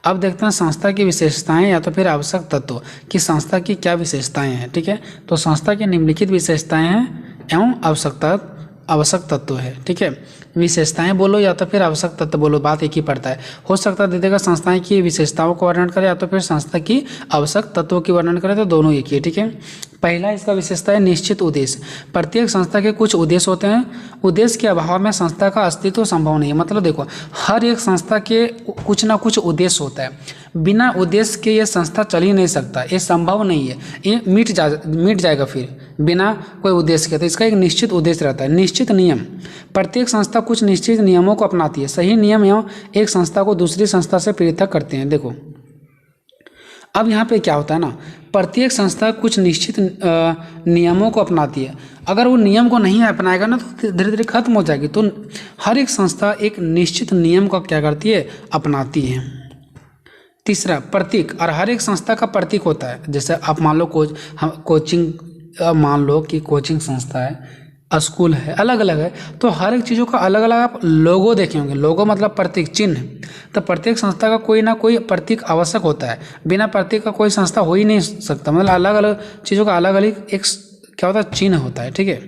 अब देखते हैं संस्था की विशेषताएं या तो फिर आवश्यक तत्व कि संस्था की क्या विशेषताएं हैं, ठीक है। तो संस्था की निम्नलिखित विशेषताएं हैं एवं आवश्यक तत्व है, ठीक है। विशेषताएं बोलो या तो फिर आवश्यक तत्व बोलो, बात एक ही पड़ता है। हो सकता है दे देगा संस्थाएं की विशेषताओं को वर्णन करें या तो फिर संस्था की आवश्यक तत्वों की वर्णन करें, तो दोनों एक ही है, ठीक है। पहला इसका विशेषता है निश्चित उद्देश्य। प्रत्येक संस्था के कुछ उद्देश्य होते हैं, उद्देश्य के अभाव में संस्था का अस्तित्व संभव नहीं है। मतलब देखो, हर एक संस्था के कुछ ना कुछ उद्देश्य होता है, बिना उद्देश्य के ये संस्था चल ही नहीं सकता, ये संभव नहीं है, ये मिट जाएगा फिर बिना कोई उद्देश्य के। तो इसका एक निश्चित उद्देश्य रहता है। निश्चित नियम, प्रत्येक संस्था कुछ निश्चित नियमों को अपनाती है। सही नियम एवं एक संस्था को दूसरी संस्था से पृथक करते हैं। देखो अब यहाँ पे क्या होता है ना, प्रत्येक संस्था कुछ निश्चित नियमों को अपनाती है। अगर वो नियम को नहीं अपनाएगा ना तो धीरे धीरे खत्म हो जाएगी। तो हर एक संस्था एक निश्चित नियम का क्या करती है, अपनाती है। तीसरा प्रतीक, और हर एक संस्था का प्रतीक होता है। जैसे आप मान लो कोचिंग, मान लो कि कोचिंग संस्था है, स्कूल है, अलग अलग है, तो हर एक चीज़ों का अलग अलग आप लोगो देखे होंगे। लोगो मतलब प्रतीक, चिन्ह। तो प्रत्येक संस्था का कोई ना कोई प्रतीक आवश्यक होता है, बिना प्रतीक का कोई संस्था हो ही नहीं सकता। मतलब अलग अलग चीज़ों का अलग अलग एक क्या होता है, चिन्ह होता है, ठीक है।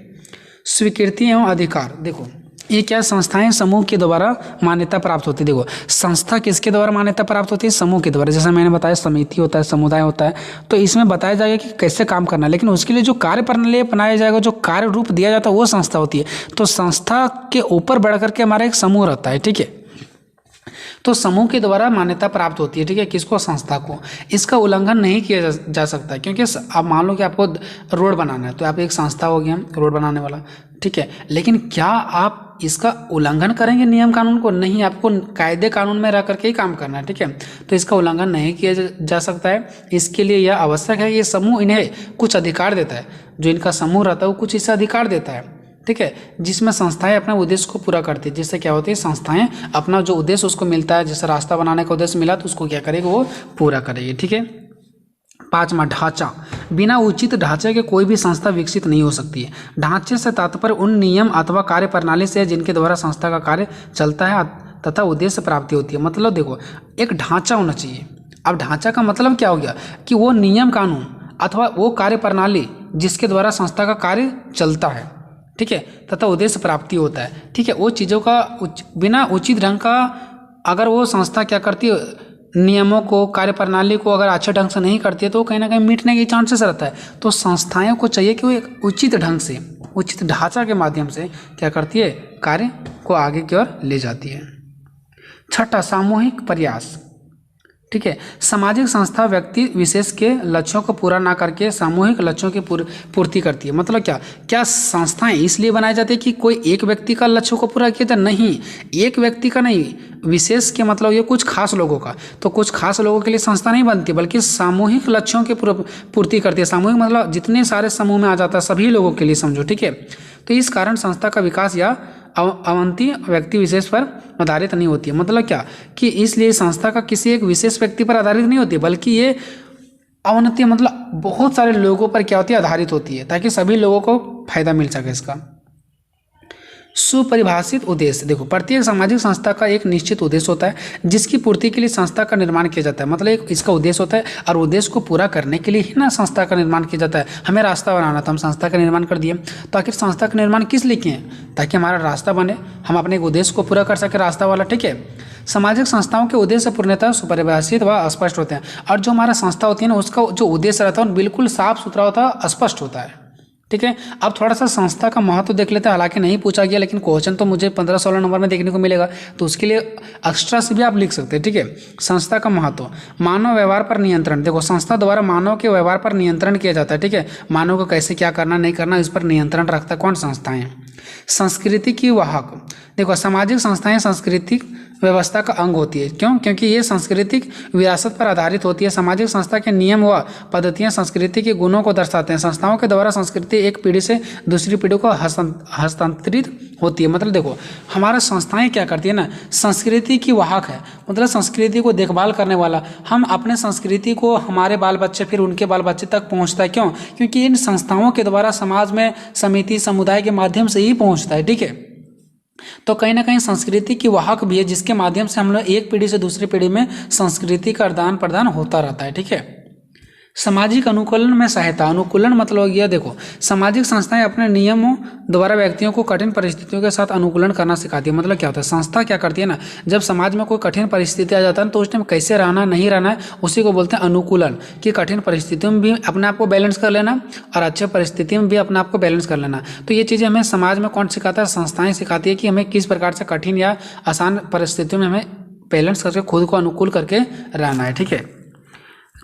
स्वीकृति एवं अधिकार, देखो ये क्या संस्थाएं समूह के द्वारा मान्यता प्राप्त होती है। देखो संस्था किसके द्वारा मान्यता प्राप्त होती है, समूह के द्वारा। जैसे मैंने बताया समिति होता है, समुदाय होता है, तो इसमें बताया जाएगा कि कैसे काम करना है, लेकिन उसके लिए जो कार्य प्रणाली अपनाया जाएगा, जो कार्य रूप दिया जाता है, वो संस्था होती है। तो संस्था के ऊपर बढ़ करके हमारा एक समूह रहता है, ठीक है। तो समूह के द्वारा मान्यता प्राप्त होती है, ठीक है, किसको, संस्था को। इसका उल्लंघन नहीं किया जा सकता, क्योंकि आप मान लो कि आपको रोड बनाना है, तो आप एक संस्था हो गया रोड बनाने वाला, ठीक है। लेकिन क्या आप इसका उल्लंघन करेंगे नियम कानून को? नहीं, आपको कायदे कानून में रह करके ही काम करना है, ठीक है। तो इसका उल्लंघन नहीं किया जा सकता है। इसके लिए यह आवश्यक है, ये समूह इन्हें कुछ अधिकार देता है। जो इनका समूह रहता है वो कुछ इससे अधिकार देता है, ठीक है, जिसमें संस्थाएं अपने उद्देश्य को पूरा करती है। जिससे क्या होती है, संस्थाएं अपना जो उद्देश्य उसको मिलता है, जैसे रास्ता बनाने का उद्देश्य मिला तो उसको क्या करेगी, वो पूरा करेगी, ठीक है। 5वां ढांचा, बिना उचित ढांचे के कोई भी संस्था विकसित नहीं हो सकती है। ढांचे से तात्पर्य उन नियम अथवा कार्य प्रणाली से जिनके द्वारा संस्था का कार्य चलता है तथा उद्देश्य प्राप्ति होती है। मतलब देखो एक ढांचा होना चाहिए। अब ढांचा का मतलब क्या हो गया कि वो नियम कानून अथवा वो कार्य प्रणाली जिसके द्वारा संस्था का कार्य चलता है, ठीक है, तथा उद्देश्य प्राप्ति होता है, ठीक है। वो चीज़ों का बिना उचित ढंग का अगर वो संस्था क्या करती है, नियमों को, कार्य प्रणाली को अगर अच्छे ढंग से नहीं करती है तो कहीं ना कहीं मिटने के चांसेस रहता है। तो संस्थाओं को चाहिए कि वो एक उचित ढंग से, उचित ढांचा के माध्यम से क्या करती है, कार्य को आगे की ओर ले जाती है। 6, सामूहिक प्रयास, ठीक है। सामाजिक संस्था व्यक्ति विशेष के लक्ष्यों को पूरा ना करके सामूहिक लक्ष्यों की पूर्ति करती है। मतलब क्या संस्थाएं इसलिए बनाई जाती है कि कोई एक व्यक्ति का लक्ष्य को पूरा किया जाए? नहीं, एक व्यक्ति का नहीं, विशेष के मतलब ये कुछ खास लोगों का। तो कुछ खास लोगों के लिए संस्था नहीं बनती, बल्कि सामूहिक लक्ष्यों की पूर्ति करती है। सामूहिक मतलब जितने सारे समूह में आ जाता है सभी लोगों के लिए, समझो, ठीक है। तो इस कारण संस्था का विकास या अवनति व्यक्ति विशेष पर आधारित नहीं होती है। मतलब क्या कि इसलिए संस्था का किसी एक विशेष व्यक्ति पर आधारित नहीं होती, बल्कि ये अवनति मतलब बहुत सारे लोगों पर क्या होती है, आधारित होती है, ताकि सभी लोगों को फायदा मिल सके इसका। सुपरिभाषित उद्देश्य। देखो, प्रत्येक सामाजिक संस्था का एक निश्चित उद्देश्य होता है जिसकी पूर्ति के लिए संस्था का निर्माण किया जाता है। मतलब एक इसका उद्देश्य होता है और उद्देश्य को पूरा करने के लिए ही ना संस्था का निर्माण किया जाता है। हमें रास्ता बनाना था, हम संस्था का निर्माण कर दिए। तो आखिर संस्था का निर्माण किस लिए किए हैं? ताकि हमारा रास्ता बने, हम अपने एक उद्देश्य को पूरा कर सके, रास्ता वाला। ठीक है, सामाजिक संस्थाओं के उद्देश्य पूर्णतः सुपरिभाषित व स्पष्ट होते हैं। और जो हमारा संस्था होती है ना, उसका जो उद्देश्य रहता है वो बिल्कुल साफ सुथरा होता है, स्पष्ट होता है। ठीक है, अब थोड़ा सा संस्था का महत्व देख लेते हैं। हालांकि नहीं पूछा गया, लेकिन क्वेश्चन तो मुझे 15-16 नंबर में देखने को मिलेगा, तो उसके लिए एक्स्ट्रा से भी आप लिख सकते हैं। ठीक है, संस्था का महत्व, मानव व्यवहार पर नियंत्रण। देखो, संस्था द्वारा मानव के व्यवहार पर नियंत्रण किया जाता है। ठीक है, मानव को कैसे क्या करना नहीं करना, इस पर नियंत्रण रखता है कौन? संस्थाएं। संस्कृति की वाहक। देखो, सामाजिक संस्थाएं सांस्कृतिक व्यवस्था का अंग होती है। क्यों? क्योंकि ये सांस्कृतिक विरासत पर आधारित होती है। सामाजिक संस्था के नियम व पद्धतियां संस्कृति के गुणों को दर्शाते हैं। संस्थाओं के द्वारा संस्कृति एक पीढ़ी से दूसरी पीढ़ी को हस्तांतरित होती है। मतलब देखो, हमारा संस्थाएं क्या करती है ना, संस्कृति की वाहक है, मतलब संस्कृति को देखभाल करने वाला। हम अपने संस्कृति को हमारे बाल बच्चे फिर उनके बाल बच्चे तक पहुंचता है। क्यों? क्योंकि इन संस्थाओं के द्वारा समाज में समिति समुदाय के माध्यम से ही पहुंचता है। ठीक है, तो कहीं ना कहीं संस्कृति की वाहक भी है, जिसके माध्यम से हम लोग एक पीढ़ी से दूसरी पीढ़ी में संस्कृति का आदान प्रदान होता रहता है। ठीक है, सामाजिक अनुकूलन में सहायता। अनुकूलन मतलब हो गया, देखो, सामाजिक संस्थाएं अपने नियमों द्वारा व्यक्तियों को कठिन परिस्थितियों के साथ अनुकूलन करना सिखाती है। मतलब क्या होता है, संस्था क्या करती है ना, जब समाज में कोई कठिन परिस्थिति आ जाता है तो उस टाइम कैसे रहना नहीं रहना है, उसी को बोलते हैं अनुकूलन। कि कठिन परिस्थितियों में भी अपने आप को बैलेंस कर लेना और अच्छे परिस्थिति में भी अपने आप को बैलेंस कर लेना। तो ये चीज़ें हमें समाज में कौन सिखाता है? संस्थाएं सिखाती है कि हमें किस प्रकार से कठिन या आसान परिस्थितियों में हमें बैलेंस करके खुद को अनुकूल करके रहना है। ठीक है,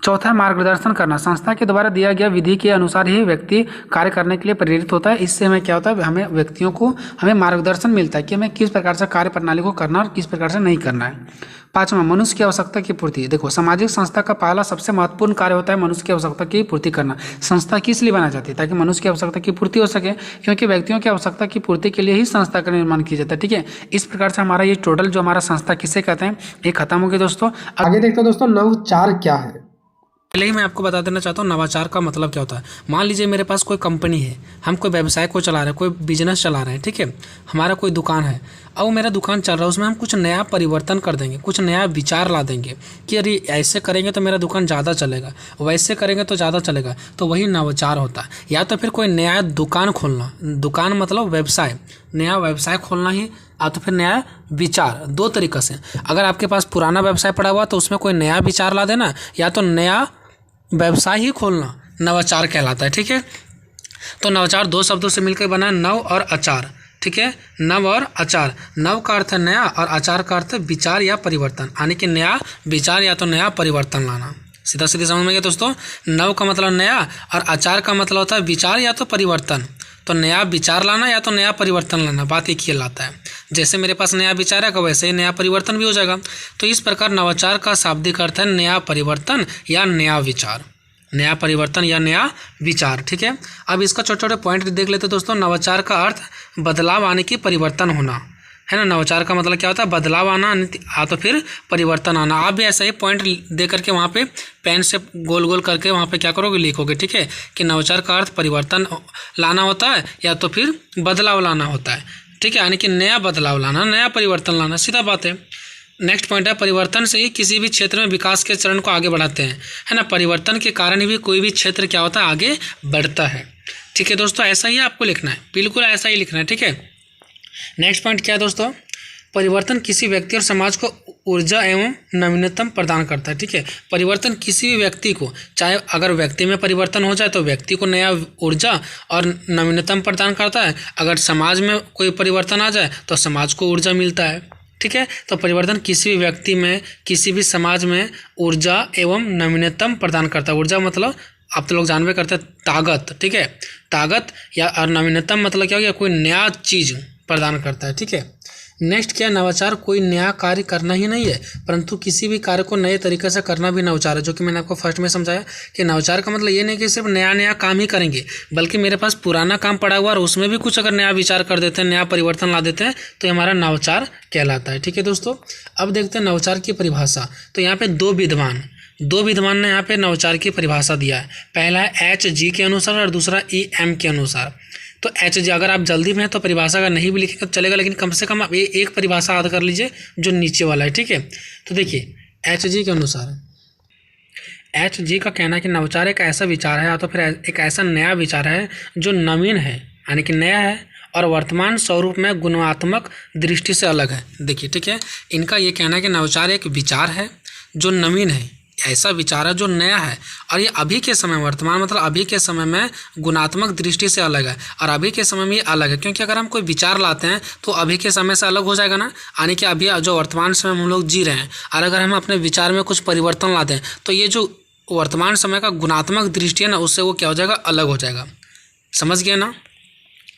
चौथा, मार्गदर्शन करना। संस्था के द्वारा दिया गया विधि के अनुसार ही व्यक्ति कार्य करने के लिए प्रेरित होता है। इससे हमें क्या होता है, हमें व्यक्तियों को हमें मार्गदर्शन मिलता है कि हमें किस प्रकार से कार्य प्रणाली को करना और किस प्रकार से नहीं करना है। पांचवा, मनुष्य की आवश्यकता की पूर्ति। देखो, सामाजिक संस्था का पहला सबसे महत्वपूर्ण कार्य होता है मनुष्य की आवश्यकता की पूर्ति करना। संस्था किस लिए बनाई जाती है? ताकि मनुष्य की आवश्यकता की पूर्ति हो सके, क्योंकि व्यक्तियों की आवश्यकता की पूर्ति के लिए ही संस्था का निर्माण किया जाता है। ठीक है, इस प्रकार से हमारा ये टोटल जो हमारा संस्था किसे कहते हैं, ये खत्म हो गया दोस्तों। आगे देखते हैं दोस्तों, नवाचार क्या है। पहले ही मैं आपको बता देना चाहता हूँ नवाचार का मतलब क्या होता है। मान लीजिए मेरे पास कोई कंपनी है, हम कोई व्यवसाय को चला रहे हैं, कोई बिजनेस चला रहे हैं। ठीक है, हमारा कोई दुकान है, अब वो मेरा दुकान चल रहा है, उसमें हम कुछ नया परिवर्तन कर देंगे, कुछ नया विचार ला देंगे कि अरे ऐसे करेंगे तो मेरा दुकान ज़्यादा चलेगा, वैसे करेंगे तो ज़्यादा चलेगा, तो वही नवाचार होता है। या तो फिर कोई नया दुकान खोलना, दुकान मतलब व्यवसाय, नया व्यवसाय खोलना ही, या तो फिर नया विचार। दो तरीक़े से, अगर आपके पास पुराना व्यवसाय पड़ा हुआ तो उसमें कोई नया विचार ला देना, या तो नया व्यवसाय ही खोलना नवाचार कहलाता है। ठीक है, तो नवाचार दो शब्दों से मिलकर बना, नव और आचार। ठीक है, नव और आचार। नव का अर्थ है नया और आचार का अर्थ है विचार या परिवर्तन, यानी कि नया विचार या तो नया परिवर्तन लाना। सीधा सीधी समझ में गया दोस्तों। नव का मतलब नया और आचार का मतलब होता है विचार या तो परिवर्तन। तो नया विचार लाना या तो नया परिवर्तन लाना, बात एक ही लाता है। जैसे मेरे पास नया विचार है वैसे ही नया परिवर्तन भी हो जाएगा। तो इस प्रकार नवाचार का शाब्दिक अर्थ है नया परिवर्तन या नया विचार, नया परिवर्तन या नया विचार। ठीक है, अब इसका छोटे छोटे पॉइंट देख लेते दोस्तों। नवाचार का अर्थ बदलाव आने की, परिवर्तन होना है ना। नवाचार का मतलब क्या होता है? बदलाव आना, तो फिर परिवर्तन आना। आप भी ऐसा ही पॉइंट दे करके वहाँ पे पेन से गोल गोल करके वहाँ पे क्या करोगे, लिखोगे। ठीक है, कि नवाचार का अर्थ परिवर्तन लाना होता है या तो फिर बदलाव लाना होता है। ठीक है, यानी कि नया बदलाव लाना, नया परिवर्तन लाना, सीधा बात है। नेक्स्ट पॉइंट है, परिवर्तन से ही किसी भी क्षेत्र में विकास के चरण को आगे बढ़ाते हैं, है ना। परिवर्तन के कारण भी कोई भी क्षेत्र क्या होता है, आगे बढ़ता है। ठीक है दोस्तों, ऐसा ही आपको लिखना है, बिल्कुल ऐसा ही लिखना है। ठीक है, नेक्स्ट पॉइंट क्या है दोस्तों? परिवर्तन किसी व्यक्ति और समाज को ऊर्जा एवं नवीनतम प्रदान करता है। ठीक है, परिवर्तन किसी भी व्यक्ति को, चाहे अगर व्यक्ति में परिवर्तन हो जाए तो व्यक्ति को नया ऊर्जा और नवीनतम प्रदान करता है। अगर समाज में कोई परिवर्तन आ जाए तो समाज को ऊर्जा मिलता है। ठीक है, तो परिवर्तन किसी भी व्यक्ति में, किसी भी समाज में ऊर्जा एवं नवीनतम प्रदान करता है। ऊर्जा मतलब आप तो लोग जानबे करते हैं ताकत। ठीक है, ताकत या और नवीनतम मतलब क्या हो गया, कोई नया चीज़ प्रदान करता है। ठीक है, नेक्स्ट क्या, नवाचार कोई नया कार्य करना ही नहीं है, परंतु किसी भी कार्य को नए तरीके से करना भी नवाचार है। जो कि मैंने आपको फर्स्ट में समझाया कि नवाचार का मतलब ये नहीं कि सिर्फ नया नया काम ही करेंगे, बल्कि मेरे पास पुराना काम पड़ा हुआ और उसमें भी कुछ अगर नया विचार कर देते हैं, नया परिवर्तन ला देते हैं, तो ये हमारा नवाचार कहलाता है। ठीक है दोस्तों, अब देखते हैं नवाचार की परिभाषा। तो यहाँ पे दो विद्वान ने यहाँ पे नवाचार की परिभाषा दिया है। पहला है HG के अनुसार और दूसरा EM के अनुसार। तो HG अगर आप जल्दी में हैं तो परिभाषा अगर नहीं भी लिखेंगे तो चलेगा, लेकिन कम से कम आप एक परिभाषा याद कर लीजिए जो नीचे वाला है, ठीक है। तो देखिए HG के अनुसार HG का कहना है कि नवाचार एक ऐसा विचार है या तो फिर एक ऐसा नया विचार है जो नवीन है, यानी कि नया है और वर्तमान स्वरूप में गुणात्मक दृष्टि से अलग है। देखिए, ठीक है, इनका ये कहना है कि नवाचार एक विचार है जो नवीन है, ऐसा विचार है जो नया है और ये अभी के समय, वर्तमान मतलब अभी के समय में गुणात्मक दृष्टि से अलग है। और अभी के समय में ये अलग है क्योंकि अगर हम कोई विचार लाते हैं तो अभी के समय से अलग हो जाएगा ना, यानी कि अभी जो वर्तमान समय में हम लोग जी रहे हैं, और अगर हम अपने विचार में कुछ परिवर्तन लाते हैं तो ये जो वर्तमान समय का गुणात्मक दृष्टि है ना, उससे वो क्या हो जाएगा, अलग हो जाएगा। समझ गया ना।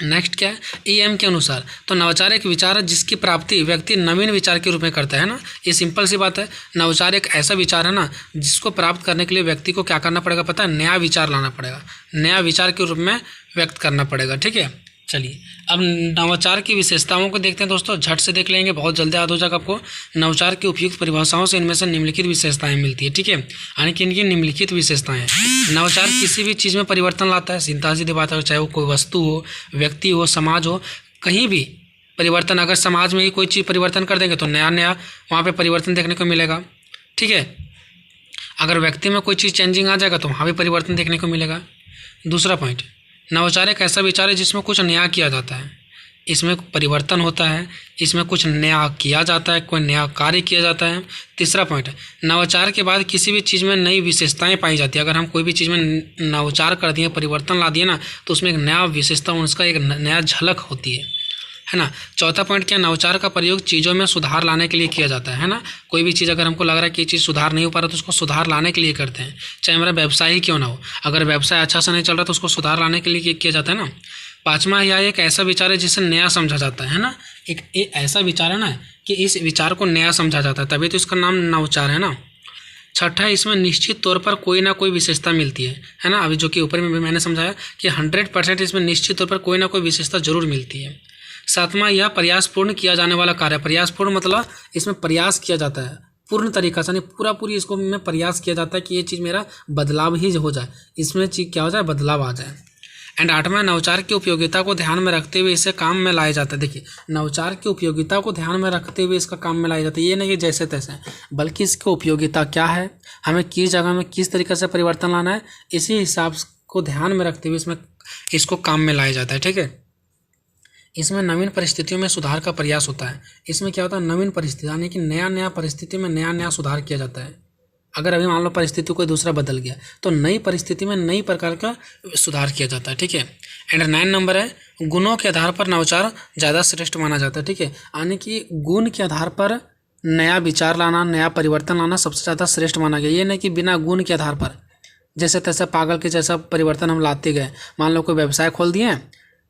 नेक्स्ट क्या है, EM के अनुसार तो नवाचार एक विचार है जिसकी प्राप्ति व्यक्ति नवीन विचार के रूप में करता है ना। ये सिंपल सी बात है, नवाचार एक ऐसा विचार है ना जिसको प्राप्त करने के लिए व्यक्ति को क्या करना पड़ेगा, पता है, नया विचार लाना पड़ेगा, नया विचार के रूप में व्यक्त करना पड़ेगा, ठीक है। चलिए अब नवाचार की विशेषताओं को देखते हैं दोस्तों, झट से देख लेंगे, बहुत जल्दी याद हो जाएगा आपको। नवाचार की उपयुक्त परिभाषाओं से इनमें से निम्नलिखित विशेषताएं मिलती है, ठीक है, यानी कि इनकी निम्नलिखित विशेषताएं। नवाचार किसी भी चीज़ में परिवर्तन लाता है, सीधा सीधी बात है, चाहे वो कोई वस्तु हो, व्यक्ति हो, समाज हो, कहीं भी परिवर्तन। अगर समाज में ही कोई चीज़ परिवर्तन कर देंगे तो नया नया वहाँ पर परिवर्तन देखने को मिलेगा, ठीक है। अगर व्यक्ति में कोई चीज़ चेंजिंग आ जाएगा तो वहाँ भी परिवर्तन देखने को मिलेगा। दूसरा पॉइंट, नवाचार एक ऐसा विचार है जिसमें कुछ नया किया जाता है, इसमें परिवर्तन होता है, इसमें कुछ नया किया जाता है, कोई नया कार्य किया जाता है। तीसरा पॉइंट है, नवाचार के बाद किसी भी चीज़ में नई विशेषताएं पाई जाती है। अगर हम कोई भी चीज़ में नवाचार कर दिए, परिवर्तन ला दिए ना, तो उसमें एक नया विशेषता, उसका एक नया झलक होती है ना। चौथा पॉइंट क्या, नवाचार का प्रयोग चीज़ों में सुधार लाने के लिए किया जाता है ना। कोई भी चीज़ अगर हमको लग रहा है कि ये चीज़ सुधार नहीं हो पा रहा तो उसको सुधार लाने के लिए करते हैं, चाहे हमारा व्यवसाय ही क्यों ना हो। अगर व्यवसाय अच्छा से नहीं चल रहा तो उसको सुधार लाने के लिए किया जाता है ना। पाँचवा, यह एक ऐसा विचार है जिसे नया समझा जाता है ना। एक ऐसा विचार है ना कि इस विचार को नया समझा जाता है, तभी तो इसका नाम नवाचार है ना। छठा, इसमें निश्चित तौर पर कोई ना कोई विशेषता मिलती है ना। अभी जो कि ऊपर में भी मैंने समझाया कि 100% इसमें निश्चित तौर पर कोई ना कोई विशेषता जरूर मिलती है। सातवां, यह प्रयासपूर्ण किया जाने वाला कार्य। प्रयासपूर्ण मतलब इसमें प्रयास किया जाता है पूर्ण तरीका से, नहीं पूरी इसको में प्रयास किया जाता है कि ये चीज़ मेरा बदलाव ही हो जाए, इसमें चीज़ क्या हो जाए, बदलाव आ जाए। एंड आठवां, नवाचार की उपयोगिता को ध्यान में रखते हुए इसे काम में लाया जाता है। देखिए, नवाचार की उपयोगिता को ध्यान में रखते हुए इसका काम में लाया जाता है, ये नहीं कि जैसे तैसे, बल्कि इसकी उपयोगिता क्या है, हमें किस जगह में किस तरीके से परिवर्तन लाना है, इसी हिसाब को ध्यान में रखते हुए इसमें इसको काम में लाया जाता है, ठीक है। इसमें नवीन परिस्थितियों में सुधार का प्रयास होता है। इसमें क्या होता है, नवीन परिस्थिति, यानी कि नया नया परिस्थिति में नया नया सुधार किया जाता है। अगर अभी मान लो परिस्थिति कोई दूसरा बदल गया तो नई परिस्थिति में नई प्रकार का सुधार किया जाता है, ठीक है। एंड 9 नंबर है, गुणों के आधार पर नवाचार ज़्यादा श्रेष्ठ माना जाता है, ठीक है, यानी कि गुण के आधार पर नया विचार लाना, नया परिवर्तन लाना सबसे ज़्यादा श्रेष्ठ माना गया। ये नहीं कि बिना गुण के आधार पर जैसे तैसे पागल के जैसा परिवर्तन हम लाते गए। मान लो कोई व्यवसाय खोल दिए,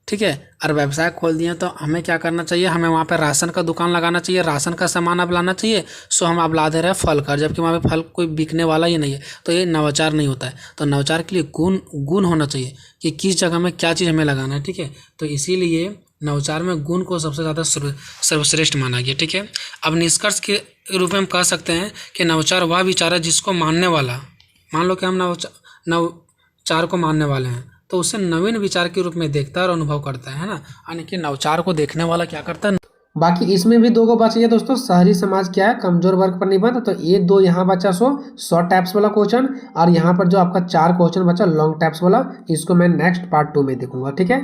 ठीक है, और व्यवसाय खोल दिए तो हमें क्या करना चाहिए, हमें वहाँ पर राशन का दुकान लगाना चाहिए, राशन का सामान अब लाना चाहिए, सो हम अब ला दे रहे हैं फल का, जबकि वहाँ पे फल कोई बिकने वाला ही नहीं है, तो ये नवाचार नहीं होता है। तो नवाचार के लिए गुण होना चाहिए कि किस जगह में क्या चीज़ हमें लगाना है, ठीक है। तो इसीलिए नवाचार में गुण को सबसे ज़्यादा सर्वश्रेष्ठ माना गया, ठीक है। अब निष्कर्ष के रूप में हम कह सकते हैं कि नवाचार वह विचार है जिसको मानने वाला, मान लो कि हम नवाचार को मानने वाले हैं तो उसे नवीन विचार के रूप में देखता है और अनुभव करता है ना, यानी कि नवाचार को देखने वाला क्या करता है। बाकी इसमें भी 2 को बचा दोस्तों, शहरी समाज क्या है, कमजोर वर्ग पर निबंध, तो ये 2 यहाँ बचा, सो शॉर्ट टाइप्स वाला क्वेश्चन, और यहाँ पर जो आपका 4 क्वेश्चन बचा लॉन्ग टाइप्स वाला, इसको मैं नेक्स्ट पार्ट 2 में देखूंगा, ठीक है।